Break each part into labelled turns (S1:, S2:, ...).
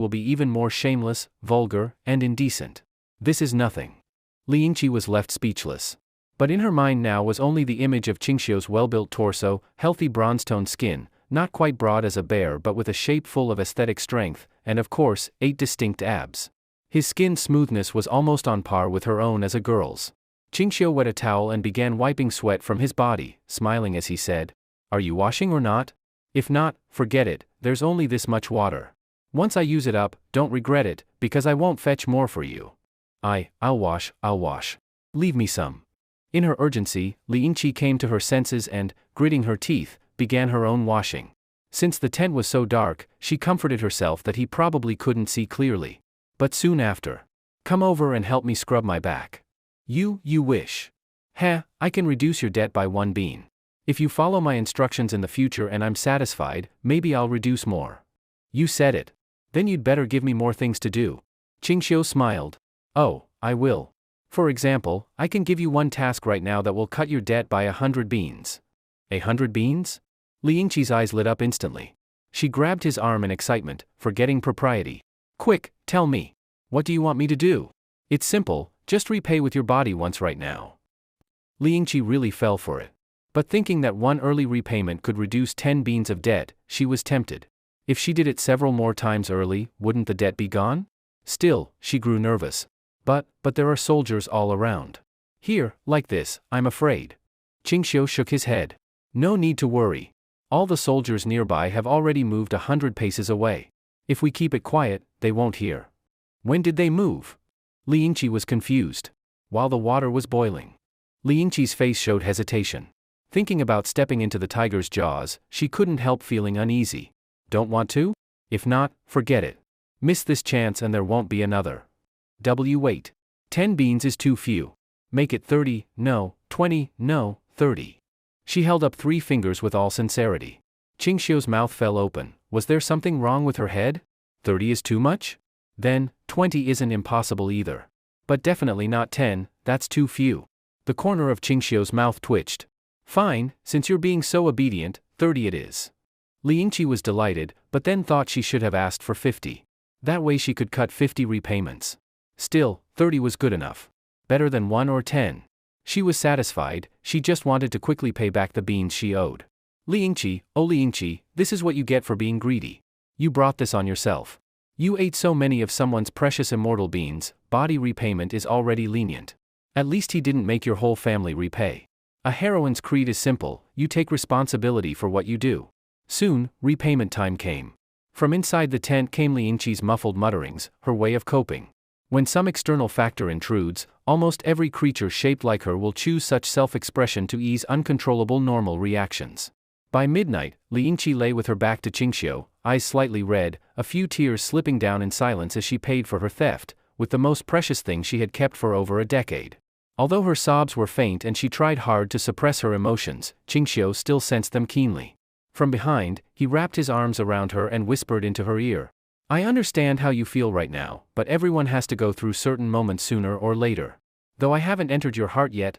S1: will be even more shameless, vulgar, and indecent. This is nothing. Liangqi was left speechless. But in her mind now was only the image of Qingxiu's well-built torso, healthy bronze-toned skin, not quite broad as a bear but with a shape full of aesthetic strength, and of course, 8 distinct abs. His skin's smoothness was almost on par with her own as a girl's. Qingxiu wet a towel and began wiping sweat from his body, smiling as he said, "Are you washing or not? If not, forget it, there's only this much water. Once I use it up, don't regret it, because I won't fetch more for you. I'll wash. Leave me some." In her urgency, Liangqi came to her senses and, gritting her teeth, began her own washing. Since the tent was so dark, she comforted herself that he probably couldn't see clearly. But soon after, "Come over and help me scrub my back. You wish. I can reduce your debt by 1 bean. If you follow my instructions in the future and I'm satisfied, maybe I'll reduce more." "You said it. Then you'd better give me more things to do." Qingxiu smiled. "Oh, I will. For example, I can give you one task right now that will cut your debt by 100 beans. 100 beans? Liangqi's eyes lit up instantly. She grabbed his arm in excitement, forgetting propriety. "Quick, tell me. What do you want me to do? It's simple, just repay with your body once right now." Liangqi really fell for it. But thinking that one early repayment could reduce 10 beans of debt, she was tempted. If she did it several more times early, wouldn't the debt be gone? Still, she grew nervous. But there are soldiers all around. "Here, like this, I'm afraid." Qingxiu shook his head. "No need to worry. All the soldiers nearby have already moved 100 paces away. If we keep it quiet, they won't hear." "When did they move?" Liangqi was confused. "While the water was boiling." Liangqi's face showed hesitation. Thinking about stepping into the tiger's jaws, she couldn't help feeling uneasy. "Don't want to? If not, forget it. Miss this chance and there won't be another. Wait. 10 beans is too few. Make it 30, no, 20, no, 30. She held up 3 fingers with all sincerity. Qingxiu's mouth fell open. Was there something wrong with her head? 30 is too much? Then, 20 isn't impossible either. But definitely not 10, that's too few. The corner of Qingxiu's mouth twitched. "Fine, since you're being so obedient, 30 it is." Liangqi was delighted, but then thought she should have asked for 50. That way she could cut 50 repayments. Still, 30 was good enough. Better than 1 or 10. She was satisfied, she just wanted to quickly pay back the beans she owed. "Liangqi, oh Liangqi, this is what you get for being greedy. You brought this on yourself. You ate so many of someone's precious immortal beans, body repayment is already lenient. At least he didn't make your whole family repay. A heroine's creed is simple, you take responsibility for what you do." Soon, repayment time came. From inside the tent came Liangqi's muffled mutterings, her way of coping. When some external factor intrudes, almost every creature shaped like her will choose such self-expression to ease uncontrollable normal reactions. By midnight, Liangqi lay with her back to Qingxiu, eyes slightly red, a few tears slipping down in silence as she paid for her theft, with the most precious thing she had kept for over a decade. Although her sobs were faint and she tried hard to suppress her emotions, Qingxiu still sensed them keenly. From behind, he wrapped his arms around her and whispered into her ear. "I understand how you feel right now, but everyone has to go through certain moments sooner or later. Though I haven't entered your heart yet,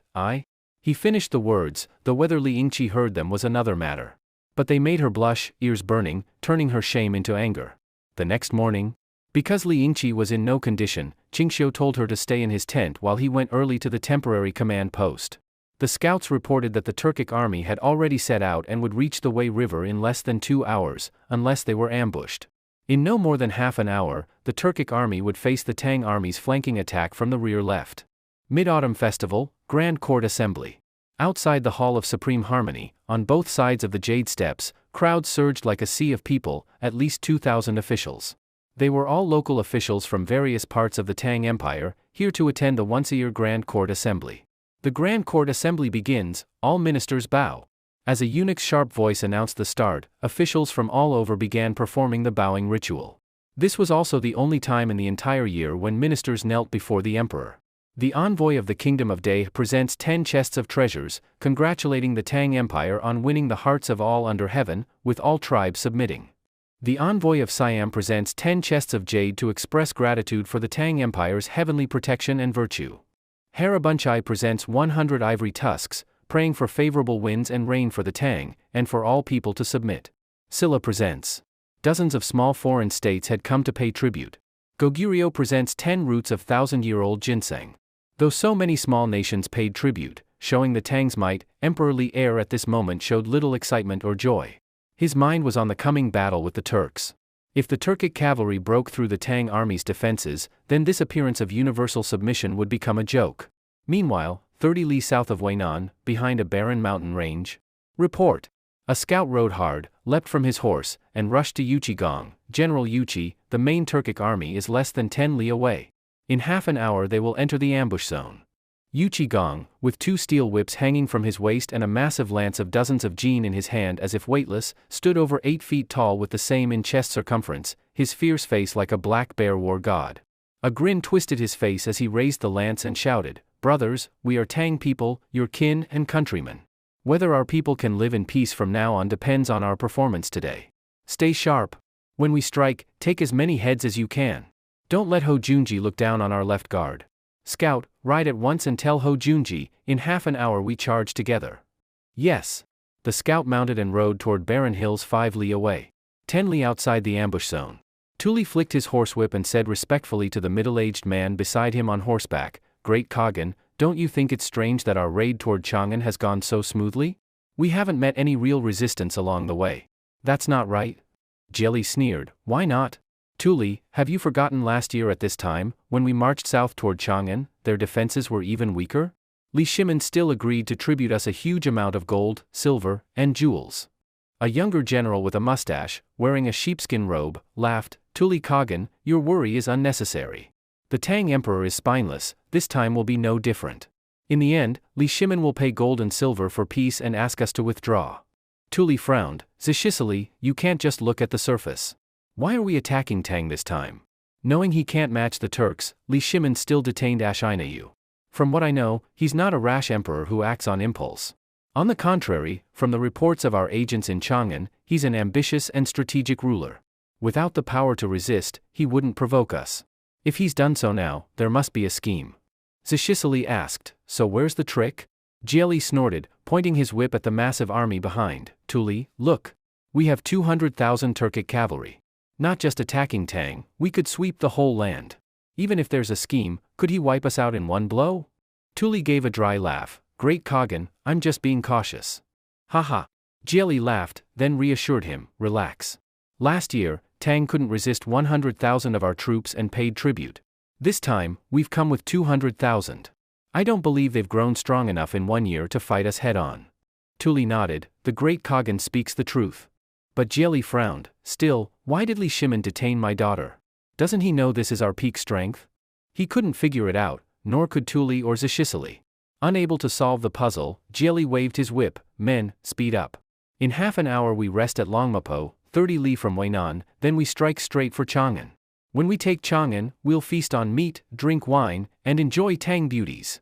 S1: He finished the words, though whether Liangqi heard them was another matter. But they made her blush, ears burning, turning her shame into anger. The next morning, because Liangqi was in no condition, Qingxiu told her to stay in his tent while he went early to the temporary command post. The scouts reported that the Turkic army had already set out and would reach the Wei River in less than 2 hours, unless they were ambushed. In no more than half an hour, the Turkic army would face the Tang army's flanking attack from the rear left. Mid-Autumn Festival, Grand Court Assembly. Outside the Hall of Supreme Harmony, on both sides of the Jade Steps, crowds surged like a sea of people, at least 2,000 officials. They were all local officials from various parts of the Tang Empire, here to attend the once-a-year Grand Court Assembly. The Grand Court Assembly begins, all ministers bow. As a eunuch's sharp voice announced the start, officials from all over began performing the bowing ritual. This was also the only time in the entire year when ministers knelt before the emperor. The envoy of the Kingdom of Day presents 10 chests of treasures, congratulating the Tang Empire on winning the hearts of all under heaven, with all tribes submitting. The envoy of Siam presents 10 chests of jade to express gratitude for the Tang Empire's heavenly protection and virtue. Haribunchai presents 100 ivory tusks, praying for favorable winds and rain for the Tang, and for all people to submit. Silla presents Dozens of small foreign states had come to pay tribute. Goguryeo presents 10 roots of thousand-year-old ginseng. Though so many small nations paid tribute, showing the Tang's might, Emperor Li Er at this moment showed little excitement or joy. His mind was on the coming battle with the Turks. If the Turkic cavalry broke through the Tang army's defenses, then this appearance of universal submission would become a joke. Meanwhile, 30 li south of Huainan, behind a barren mountain range. Report. A scout rode hard, leapt from his horse, and rushed to Yuqigong. General Yuqi, the main Turkic army is less than 10 li away. In half an hour they will enter the ambush zone. Yuqigong, with 2 steel whips hanging from his waist and a massive lance of dozens of jin in his hand as if weightless, stood over 8 feet tall with the same in chest circumference, his fierce face like a black bear war god. A grin twisted his face as he raised the lance and shouted, "Brothers, we are Tang people, your kin and countrymen. Whether our people can live in peace from now on depends on our performance today. Stay sharp. When we strike, take as many heads as you can. Don't let Ho Junji look down on our left guard. Scout, ride at once and tell Ho Junji, in half an hour we charge together." Yes. The scout mounted and rode toward barren hills 5 li away. 10 li outside the ambush zone. Tuli flicked his horsewhip and said respectfully to the middle-aged man beside him on horseback, "Great Kaghan, don't you think it's strange that our raid toward Chang'an has gone so smoothly? We haven't met any real resistance along the way." "That's not right." Jelly sneered, "Why not? Tuli, have you forgotten last year at this time, when we marched south toward Chang'an, their defenses were even weaker? Li Shimin still agreed to tribute us a huge amount of gold, silver, and jewels." A younger general with a mustache, wearing a sheepskin robe, laughed, "Tuli Kaghan, your worry is unnecessary. The Tang Emperor is spineless, this time will be no different. In the end, Li Shimin will pay gold and silver for peace and ask us to withdraw." Tuli frowned, "Zhisili, you can't just look at the surface. Why are we attacking Tang this time?" Knowing he can't match the Turks, Li Shimin still detained Ashinayu. From what I know, he's not a rash emperor who acts on impulse. On the contrary, from the reports of our agents in Chang'an, he's an ambitious and strategic ruler. Without the power to resist, he wouldn't provoke us. If he's done so now, there must be a scheme. Zhisili asked, "So where's the trick?" Jieli snorted, pointing his whip at the massive army behind. "Tuli, look. We have 200,000 Turkic cavalry. Not just attacking Tang, we could sweep the whole land. Even if there's a scheme, could he wipe us out in one blow?" Tuli gave a dry laugh. "Great Kaghan, I'm just being cautious." "Haha." Jieli laughed, then reassured him, "Relax. Last year, Tang couldn't resist 100,000 of our troops and paid tribute. This time, we've come with 200,000. I don't believe they've grown strong enough in 1 year to fight us head-on." Tuli nodded, "The great Kaghan speaks the truth." But Jieli frowned, "Still, why did Li Shimin detain my daughter? Doesn't he know this is our peak strength?" He couldn't figure it out, nor could Tuli or Zhisili. Unable to solve the puzzle, Jieli waved his whip, "Men, speed up. In half an hour we rest at Longmapo, 30 li from Huainan, then we strike straight for Chang'an. When we take Chang'an, we'll feast on meat, drink wine, and enjoy Tang beauties."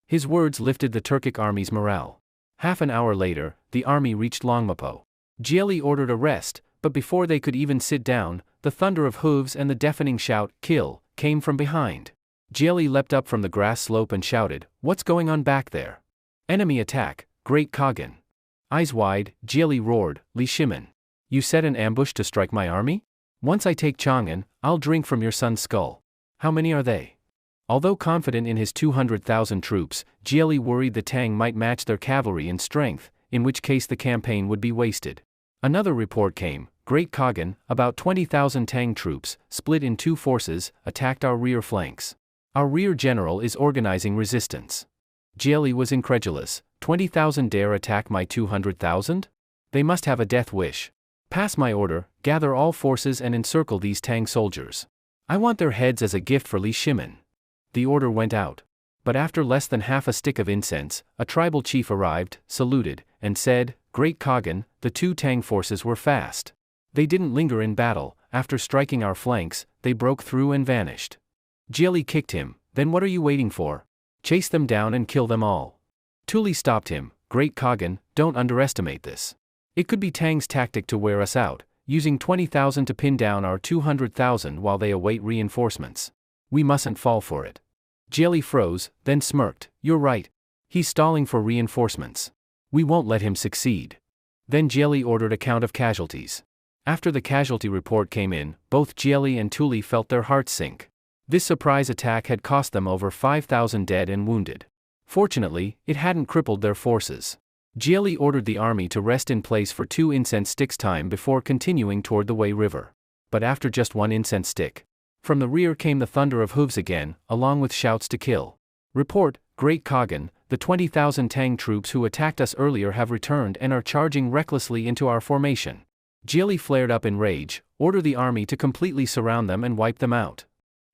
S1: His words lifted the Turkic army's morale. Half an hour later, the army reached Longmapo. Jieli ordered a rest, but before they could even sit down, the thunder of hooves and the deafening shout, "Kill," came from behind. Jieli leapt up from the grass slope and shouted, "What's going on back there?" "Enemy attack, Great Kaghan." Eyes wide, Jieli roared, "Li Shimin. You set an ambush to strike my army? Once I take Chang'an, I'll drink from your son's skull. How many are they?" Although confident in his 200,000 troops, Jieli worried the Tang might match their cavalry in strength, in which case the campaign would be wasted. Another report came, "Great Kaghan, about 20,000 Tang troops, split in 2 forces, attacked our rear flanks. Our rear general is organizing resistance." Jieli was incredulous, 20,000 dare attack my 200,000? They must have a death wish. "Pass my order, gather all forces and encircle these Tang soldiers. I want their heads as a gift for Li Shimin." The order went out. But after less than half a stick of incense, a tribal chief arrived, saluted, and said, "Great Kaghan, the 2 Tang forces were fast. They didn't linger in battle, after striking our flanks, they broke through and vanished." Jieli kicked him, "Then what are you waiting for? Chase them down and kill them all." Tuli stopped him, "Great Kaghan, don't underestimate this. It could be Tang's tactic to wear us out, using 20,000 to pin down our 200,000 while they await reinforcements. We mustn't fall for it." Jieli froze, then smirked, "You're right. He's stalling for reinforcements. We won't let him succeed." Then Jieli ordered a count of casualties. After the casualty report came in, both Jieli and Tuli felt their hearts sink. This surprise attack had cost them over 5,000 dead and wounded. Fortunately, it hadn't crippled their forces. Jieli ordered the army to rest in place for 2 incense sticks' time before continuing toward the Wei River. But after just 1 incense stick, from the rear came the thunder of hooves again, along with shouts to kill. Report, Great Khagan, the 20,000 Tang troops who attacked us earlier have returned and are charging recklessly into our formation. Jieli flared up in rage, order the army to completely surround them and wipe them out.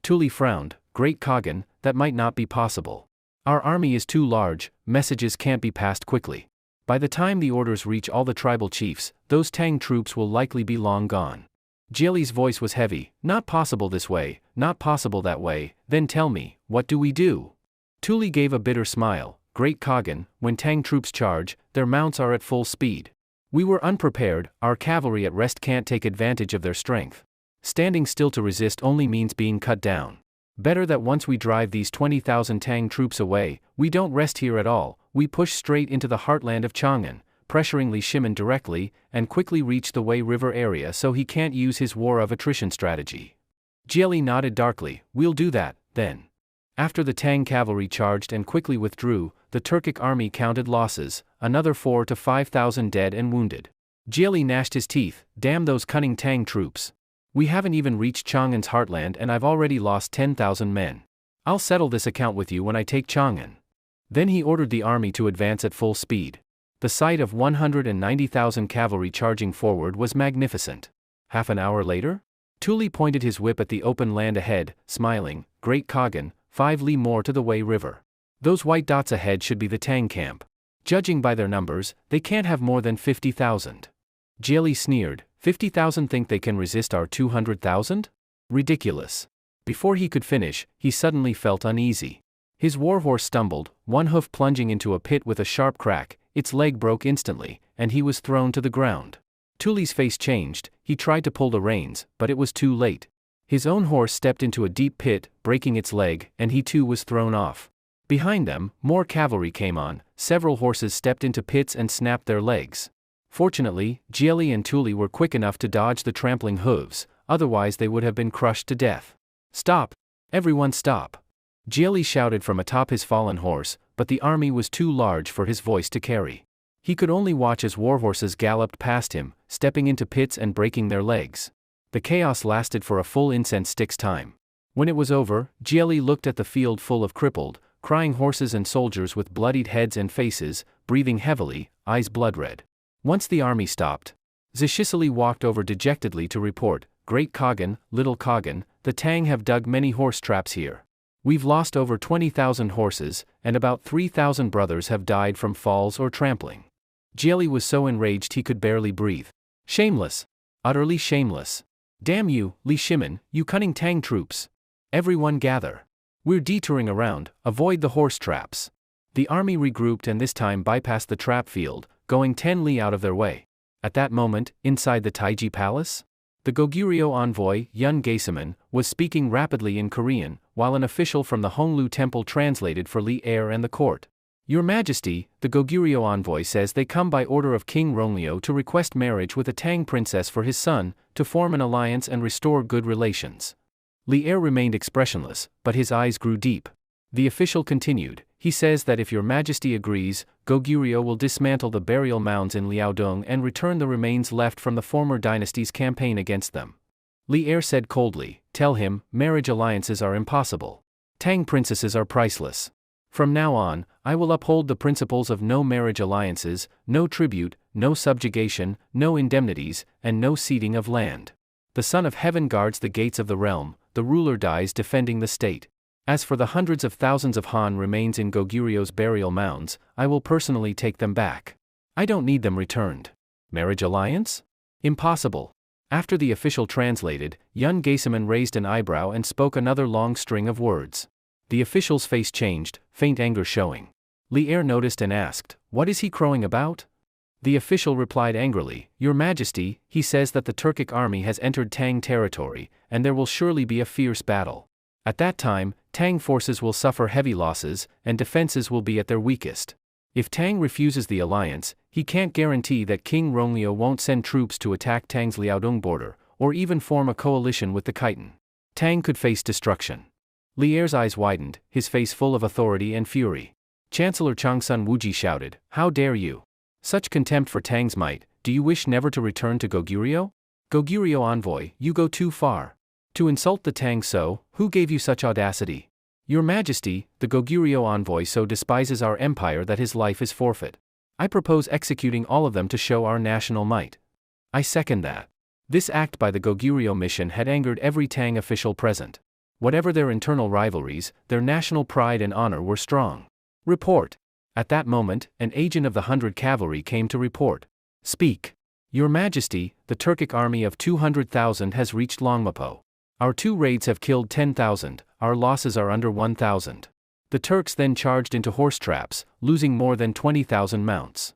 S1: Tuli frowned, Great Khagan, that might not be possible. Our army is too large, messages can't be passed quickly. By the time the orders reach all the tribal chiefs, those Tang troops will likely be long gone. Jieli's voice was heavy, not possible this way, not possible that way, then tell me, what do we do? Tuli gave a bitter smile, Great Khagan, when Tang troops charge, their mounts are at full speed. We were unprepared, our cavalry at rest can't take advantage of their strength. Standing still to resist only means being cut down. Better that once we drive these 20,000 Tang troops away, we don't rest here at all, we push straight into the heartland of Chang'an, pressuring Li Shimin directly, and quickly reach the Wei River area so he can't use his war of attrition strategy. Jieli nodded darkly, we'll do that, then. After the Tang cavalry charged and quickly withdrew, the Turkic army counted losses, another 4,000 to 5,000 dead and wounded. Jieli gnashed his teeth, damn those cunning Tang troops. We haven't even reached Chang'an's heartland and I've already lost 10,000 men. I'll settle this account with you when I take Chang'an. Then he ordered the army to advance at full speed. The sight of 190,000 cavalry charging forward was magnificent. Half an hour later? Tuli pointed his whip at the open land ahead, smiling, Great Khagan, 5 li more to the Wei River. Those white dots ahead should be the Tang camp. Judging by their numbers, they can't have more than 50,000. Jieli sneered, 50,000 think they can resist our 200,000? Ridiculous. Before he could finish, he suddenly felt uneasy. His warhorse stumbled, one hoof plunging into a pit with a sharp crack, its leg broke instantly, and he was thrown to the ground. Tuli's face changed, he tried to pull the reins, but it was too late. His own horse stepped into a deep pit, breaking its leg, and he too was thrown off. Behind them, more cavalry came on, several horses stepped into pits and snapped their legs. Fortunately, Jieli and Tuli were quick enough to dodge the trampling hooves, otherwise they would have been crushed to death. Stop! Everyone stop! Jieli shouted from atop his fallen horse, but the army was too large for his voice to carry. He could only watch as warhorses galloped past him, stepping into pits and breaking their legs. The chaos lasted for a full incense stick's time. When it was over, Jieli looked at the field full of crippled, crying horses and soldiers with bloodied heads and faces, breathing heavily, eyes blood-red. Once the army stopped, Zhisili walked over dejectedly to report, Great Khagan, Little Khagan, the Tang have dug many horse traps here. We've lost over 20,000 horses, and about 3,000 brothers have died from falls or trampling. Jieli was so enraged he could barely breathe. Shameless! Utterly shameless! Damn you, Li Shimin, you cunning Tang troops! Everyone gather. We're detouring around, avoid the horse traps. The army regrouped and this time bypassed the trap field, going 10 li out of their way. At that moment, inside the Taiji Palace, the Goguryeo envoy, Yun Gaesaman, was speaking rapidly in Korean, while an official from the Honglu Temple translated for Li Er and the court. Your Majesty, the Goguryeo envoy says they come by order of King Ronglio to request marriage with a Tang princess for his son, to form an alliance and restore good relations. Li Er remained expressionless, but his eyes grew deep. The official continued, he says that if your Majesty agrees, Goguryeo will dismantle the burial mounds in Liaodong and return the remains left from the former dynasty's campaign against them. Li Er said coldly, tell him, marriage alliances are impossible. Tang princesses are priceless. From now on, I will uphold the principles of no marriage alliances, no tribute, no subjugation, no indemnities, and no ceding of land. The Son of Heaven guards the gates of the realm, the ruler dies defending the state. As for the hundreds of thousands of Han remains in Goguryo's burial mounds, I will personally take them back. I don't need them returned. Marriage alliance? Impossible. After the official translated, Yun Gaesaman raised an eyebrow and spoke another long string of words. The official's face changed, faint anger showing. Li Er noticed and asked, what is he crowing about? The official replied angrily, Your Majesty, he says that the Turkic army has entered Tang territory, and there will surely be a fierce battle. At that time, Tang forces will suffer heavy losses, and defenses will be at their weakest. If Tang refuses the alliance, he can't guarantee that King Ronglio won't send troops to attack Tang's Liaodong border, or even form a coalition with the Khitan. Tang could face destruction. Li Er's eyes widened, his face full of authority and fury. Chancellor Changsun Wuji shouted, "How dare you? Such contempt for Tang's might, do you wish never to return to Goguryeo? Goguryeo envoy, you go too far. To insult the Tang so, who gave you such audacity? Your Majesty, the Goguryeo envoy so despises our empire that his life is forfeit. I propose executing all of them to show our national might." I second that. This act by the Goguryeo mission had angered every Tang official present. Whatever their internal rivalries, their national pride and honor were strong. Report. At that moment, an agent of the 100 Cavalry came to report. Speak. Your Majesty, the Turkic army of 200,000 has reached Longmapo. Our 2 raids have killed 10,000, our losses are under 1,000. The Turks then charged into horse traps, losing more than 20,000 mounts.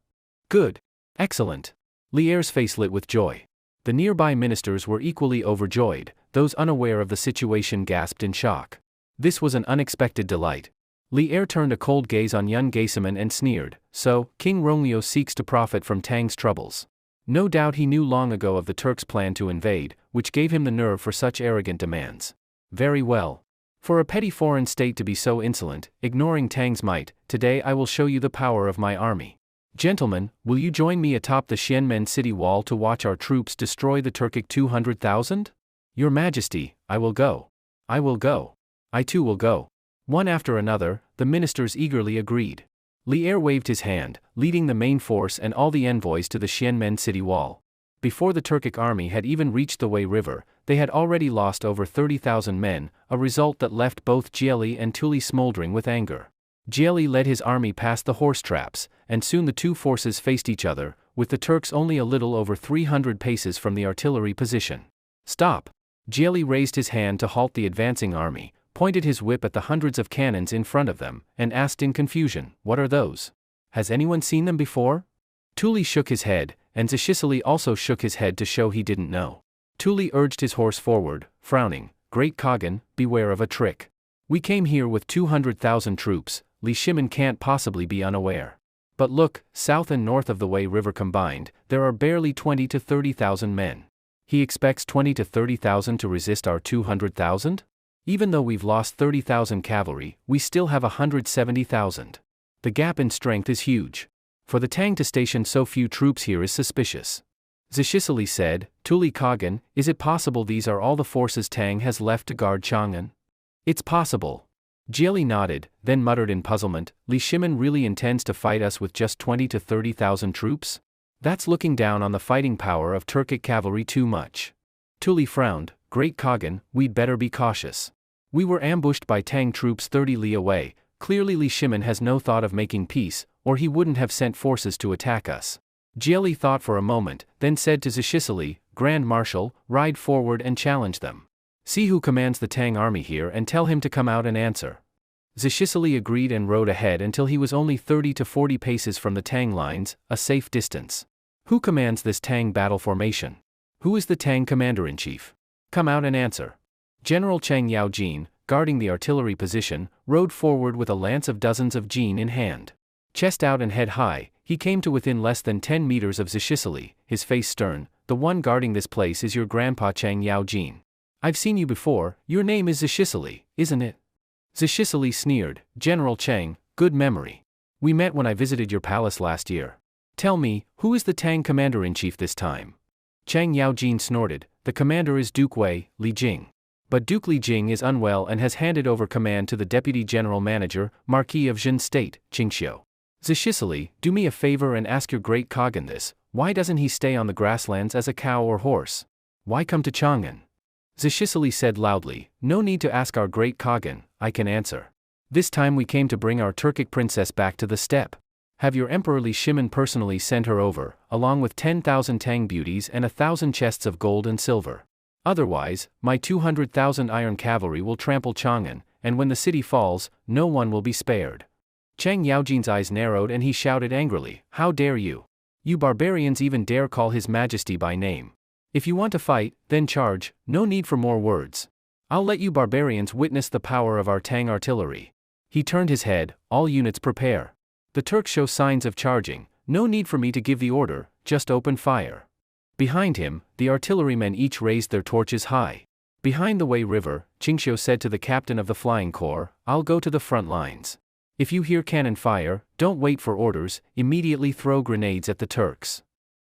S1: Good. Excellent. Li Er's face lit with joy. The nearby ministers were equally overjoyed, those unaware of the situation gasped in shock. This was an unexpected delight. Li Er turned a cold gaze on Yun Gaesaman and sneered, "So, King Ronglio seeks to profit from Tang's troubles." No doubt he knew long ago of the Turks' plan to invade, which gave him the nerve for such arrogant demands. Very well. For a petty foreign state to be so insolent, ignoring Tang's might, today I will show you the power of my army. Gentlemen, will you join me atop the Xianmen city wall to watch our troops destroy the Turkic 200,000? Your Majesty, I will go. I will go. I too will go. One after another, the ministers eagerly agreed. Li Er waved his hand, leading the main force and all the envoys to the Xianmen city wall. Before the Turkic army had even reached the Wei River, they had already lost over 30,000 men, a result that left both Jieli and Tuli smoldering with anger. Jieli led his army past the horse traps, and soon the two forces faced each other, with the Turks only a little over 300 paces from the artillery position. Stop! Jieli raised his hand to halt the advancing army, pointed his whip at the hundreds of cannons in front of them, and asked in confusion, "What are those? Has anyone seen them before?" Tuli shook his head, and Zashisili also shook his head to show he didn't know. Tuli urged his horse forward, frowning, "Great Khagan, beware of a trick. We came here with 200,000 troops, Li Shimin can't possibly be unaware. But look, south and north of the Wei River combined, there are barely 20 to 30,000 men. He expects 20 to 30,000 to resist our 200,000? Even though we've lost 30,000 cavalry, we still have 170,000. The gap in strength is huge. For the Tang to station so few troops here is suspicious." Zashisili said, "Tuli Khagan, is it possible these are all the forces Tang has left to guard Chang'an?" "It's possible." Jieli nodded, then muttered in puzzlement, "Li Shimin really intends to fight us with just 20 to 30,000 troops? That's looking down on the fighting power of Turkic cavalry too much." Tuli frowned, "Great Khagan, we'd better be cautious. We were ambushed by Tang troops 30 li away, clearly Li Shimin has no thought of making peace, or he wouldn't have sent forces to attack us." Jieli thought for a moment, then said to Zashisili, "Grand Marshal, ride forward and challenge them. See who commands the Tang army here and tell him to come out and answer." Zashisili agreed and rode ahead until he was only 30 to 40 paces from the Tang lines, a safe distance. "Who commands this Tang battle formation? Who is the Tang commander-in-chief? Come out and answer." General Cheng Yaojin, guarding the artillery position, rode forward with a lance of dozens of jin in hand. Chest out and head high, he came to within less than 10 meters of Zashisili, his face stern. "The one guarding this place is your grandpa Cheng Yaojin. I've seen you before, your name is Zashisili, isn't it?" Zashisili sneered, "General Cheng, good memory. We met when I visited your palace last year. Tell me, who is the Tang commander-in-chief this time?" Cheng Yaojin snorted, "The commander is Duke Wei, Li Jing. But Duke Li Jing is unwell and has handed over command to the Deputy General Manager, Marquis of Jin State, Qingxiu. Zashisili, do me a favor and ask your great Khagan this, why doesn't he stay on the grasslands as a cow or horse? Why come to Chang'an?" Zashisili said loudly, "No need to ask our great Khagan, I can answer. This time we came to bring our Turkic princess back to the steppe. Have your Emperor Li Shimin personally send her over, along with 10,000 Tang beauties and 1,000 chests of gold and silver. Otherwise, my 200,000 iron cavalry will trample Chang'an, and when the city falls, no one will be spared." Cheng Yaojin's eyes narrowed and he shouted angrily, "How dare you? You barbarians even dare call His Majesty by name. If you want to fight, then charge, no need for more words. I'll let you barbarians witness the power of our Tang artillery." He turned his head, "All units prepare." The Turks show signs of charging, no need for me to give the order, just open fire. Behind him, the artillerymen each raised their torches high. Behind the Wei River, Qingxiu said to the captain of the flying corps, I'll go to the front lines. If you hear cannon fire, don't wait for orders, immediately throw grenades at the Turks.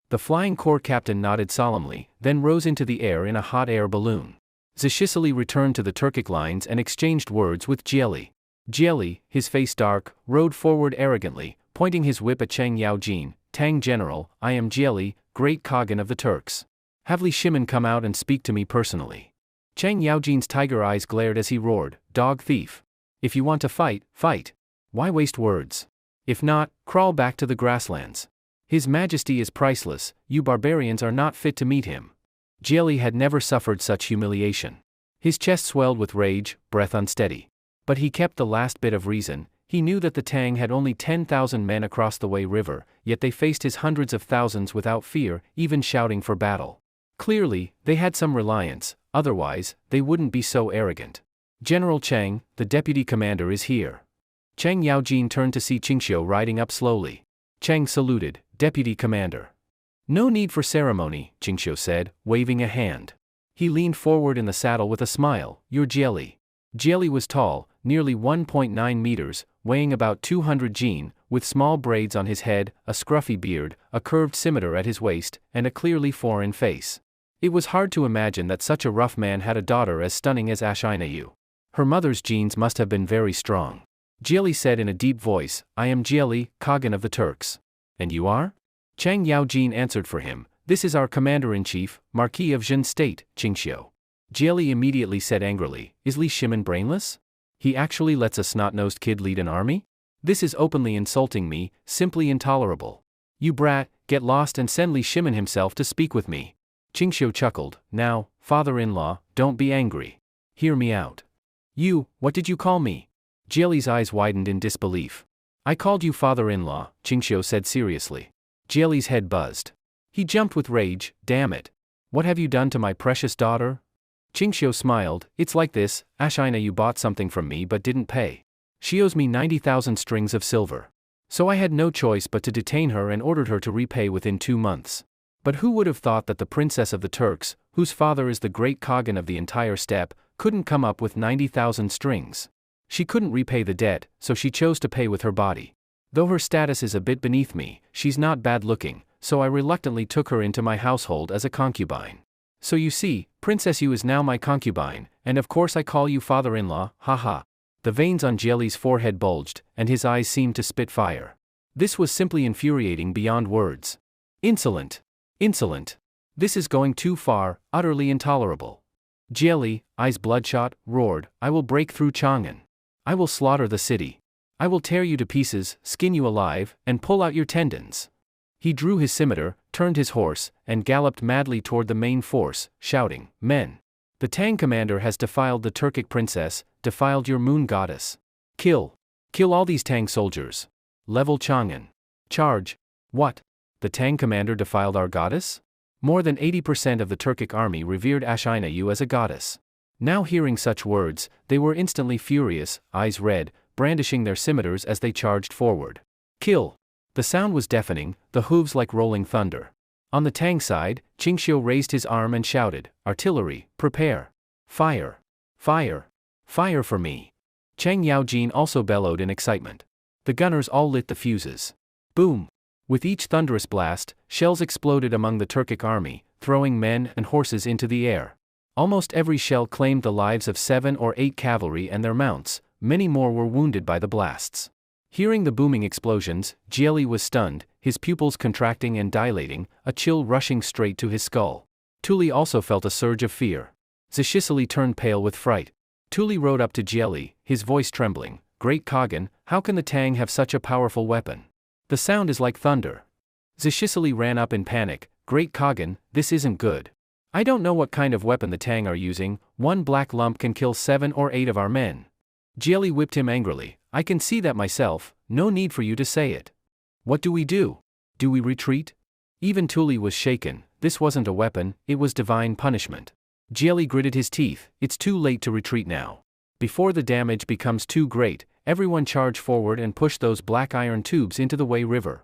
S1: The flying corps captain nodded solemnly, then rose into the air in a hot air balloon. Zhisili returned to the Turkic lines and exchanged words with Jieli. Jieli, his face dark, rode forward arrogantly, pointing his whip at Chang Yaojin. Tang General, I am Jieli, great Khagan of the Turks. Have Li Shimin come out and speak to me personally. Chang Yaojin's tiger eyes glared as he roared, dog thief. If you want to fight, fight. Why waste words? If not, crawl back to the grasslands. His Majesty is priceless, you barbarians are not fit to meet him. Jieli had never suffered such humiliation. His chest swelled with rage, breath unsteady. But he kept the last bit of reason. He knew that the Tang had only 10,000 men across the Wei River, yet they faced his hundreds of thousands without fear, even shouting for battle. Clearly, they had some reliance, otherwise, they wouldn't be so arrogant. General Chang, the deputy commander is here. Chang Yaojin turned to see Qingxiu riding up slowly. Chang saluted, Deputy Commander. No need for ceremony, Qingxiu said, waving a hand. He leaned forward in the saddle with a smile, you're Jieli. Jieli was tall, nearly 1.9 meters, weighing about 200 jin, with small braids on his head, a scruffy beard, a curved scimitar at his waist, and a clearly foreign face. It was hard to imagine that such a rough man had a daughter as stunning as Ashinayu. Her mother's genes must have been very strong. Jieli said in a deep voice, I am Jieli, Khagan of the Turks. And you are? Chang Yaojin answered for him, this is our commander-in-chief, Marquis of Jin State, Qingxiu. Jieli immediately said angrily, is Li Shimin brainless? He actually lets a snot-nosed kid lead an army? This is openly insulting me, simply intolerable. You brat, get lost and send Li Shimin himself to speak with me. Qingxiu chuckled, now, father-in-law, don't be angry. Hear me out. You, what did you call me? Jieli's eyes widened in disbelief. I called you father-in-law, Qingxiu said seriously. Jieli's head buzzed. He jumped with rage, damn it. What have you done to my precious daughter? Qingxiu smiled, it's like this, Ashinayu bought something from me but didn't pay. She owes me 90,000 strings of silver. So I had no choice but to detain her and ordered her to repay within 2 months. But who would have thought that the princess of the Turks, whose father is the great Khagan of the entire steppe, couldn't come up with 90,000 strings? She couldn't repay the debt, so she chose to pay with her body. Though her status is a bit beneath me, she's not bad-looking, so I reluctantly took her into my household as a concubine. So you see, Princess Yu is now my concubine, and of course I call you father-in-law, haha. The veins on Jieli's forehead bulged, and his eyes seemed to spit fire. This was simply infuriating beyond words. Insolent! Insolent! This is going too far, utterly intolerable. Jieli, eyes bloodshot, roared, I will break through Chang'an. I will slaughter the city. I will tear you to pieces, skin you alive, and pull out your tendons. He drew his scimitar, turned his horse, and galloped madly toward the main force, shouting, Men! The Tang commander has defiled the Turkic princess, defiled your moon goddess. Kill! Kill all these Tang soldiers. Level Chang'an. Charge! What? The Tang commander defiled our goddess? More than 80% of the Turkic army revered Ashinayu as a goddess. Now hearing such words, they were instantly furious, eyes red, brandishing their scimitars as they charged forward. Kill! The sound was deafening, the hooves like rolling thunder. On the Tang side, Qingxiu raised his arm and shouted, Artillery, prepare! Fire! Fire! Fire for me! Chang Yaojin also bellowed in excitement. The gunners all lit the fuses. Boom! With each thunderous blast, shells exploded among the Turkic army, throwing men and horses into the air. Almost every shell claimed the lives of 7 or 8 cavalry and their mounts, many more were wounded by the blasts. Hearing the booming explosions, Jieli was stunned, his pupils contracting and dilating, a chill rushing straight to his skull. Tuli also felt a surge of fear. Zhisili turned pale with fright. Tuli rode up to Jieli, his voice trembling, Great Khagan, how can the Tang have such a powerful weapon? The sound is like thunder. Zhisili ran up in panic, Great Khagan, this isn't good. I don't know what kind of weapon the Tang are using, one black lump can kill 7 or 8 of our men. Jieli whipped him angrily, I can see that myself, no need for you to say it. What do we do? Do we retreat? Even Tuli was shaken, this wasn't a weapon, it was divine punishment. Jieli gritted his teeth, it's too late to retreat now. Before the damage becomes too great, everyone charge forward and push those black iron tubes into the Wei River.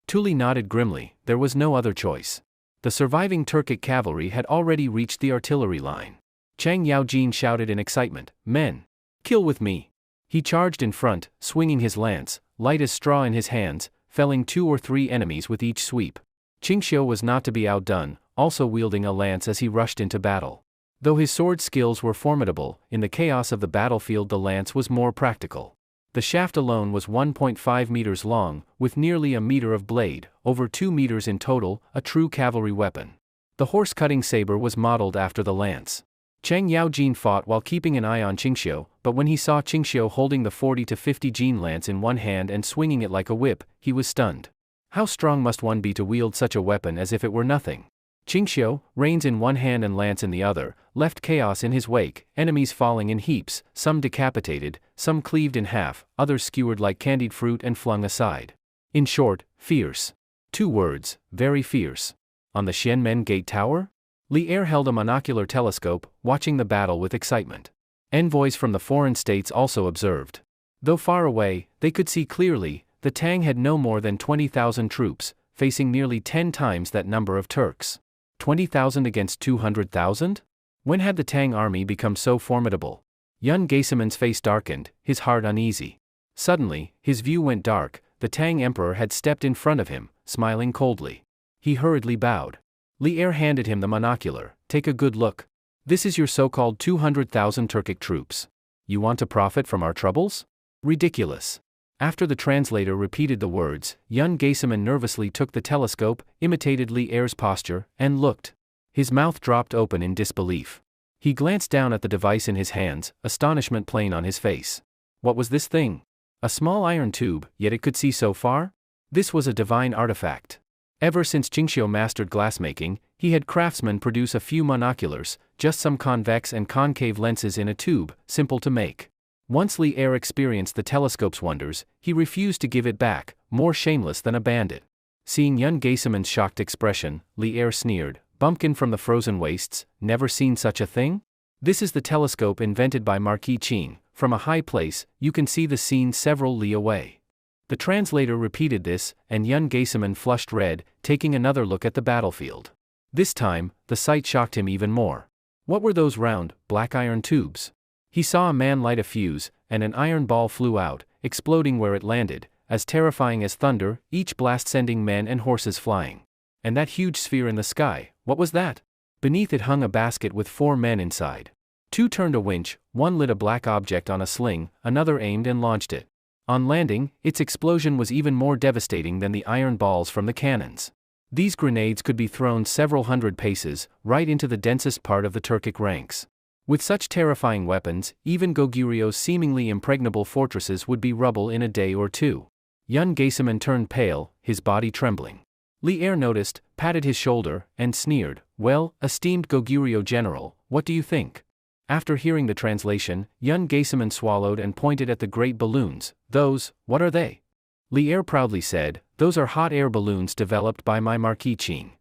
S1: Tuli nodded grimly, there was no other choice. The surviving Turkic cavalry had already reached the artillery line. Chang Yaojin shouted in excitement, "Men! Kill with me!" He charged in front, swinging his lance, light as straw in his hands, felling 2 or 3 enemies with each sweep. Qingxiu was not to be outdone, also wielding a lance as he rushed into battle. Though his sword skills were formidable, in the chaos of the battlefield the lance was more practical. The shaft alone was 1.5 meters long, with nearly a meter of blade, over 2 meters in total, a true cavalry weapon. The horse-cutting saber was modeled after the lance. Chang Yaojin fought while keeping an eye on Qingxiu, but when he saw Qingxiu holding the 40 to 50 Jin lance in one hand and swinging it like a whip, he was stunned. How strong must one be to wield such a weapon as if it were nothing? Qingxiu, reins in one hand and lance in the other, left chaos in his wake, enemies falling in heaps, some decapitated, some cleaved in half, others skewered like candied fruit and flung aside. In short, fierce. 2 words, very fierce. On the Xianmen Gate Tower? Li Er held a monocular telescope, watching the battle with excitement. Envoys from the foreign states also observed. Though far away, they could see clearly, the Tang had no more than 20,000 troops, facing nearly 10 times that number of Turks. 20,000 against 200,000? When had the Tang army become so formidable? Yun Geiseman's face darkened, his heart uneasy. Suddenly, his view went dark, the Tang emperor had stepped in front of him, smiling coldly. He hurriedly bowed. Li Er handed him the monocular, "Take a good look. This is your so-called 200,000 Turkic troops. You want to profit from our troubles? Ridiculous." After the translator repeated the words, Yun Geiseman nervously took the telescope, imitated Li Er's posture, and looked. His mouth dropped open in disbelief. He glanced down at the device in his hands, astonishment plain on his face. What was this thing? A small iron tube, yet it could see so far? This was a divine artifact. Ever since Qingxiu mastered glassmaking, he had craftsmen produce a few monoculars, just some convex and concave lenses in a tube, simple to make. Once Li Er experienced the telescope's wonders, he refused to give it back, more shameless than a bandit. Seeing Yun Geiseman's shocked expression, Li Er sneered, "Bumpkin from the frozen wastes, never seen such a thing? This is the telescope invented by Marquis Qing. From a high place, you can see the scene several li away." The translator repeated this, and Yun Geiseman flushed red, taking another look at the battlefield. This time, the sight shocked him even more. What were those round, black iron tubes? He saw a man light a fuse, and an iron ball flew out, exploding where it landed, as terrifying as thunder, each blast sending men and horses flying. And that huge sphere in the sky, what was that? Beneath it hung a basket with 4 men inside. 2 turned a winch, one lit a black object on a sling, another aimed and launched it. On landing, its explosion was even more devastating than the iron balls from the cannons. These grenades could be thrown several hundred paces, right into the densest part of the Turkic ranks. With such terrifying weapons, even Goguryeu's seemingly impregnable fortresses would be rubble in a day or 2. Yun Geiseman turned pale, his body trembling. Li Er noticed, patted his shoulder, and sneered, "Well, esteemed Goguryeo general, what do you think?" After hearing the translation, Yun Geiseman swallowed and pointed at the great balloons. "Those, what are they?" Li Er proudly said, "Those are hot air balloons developed by my Marquis Qing."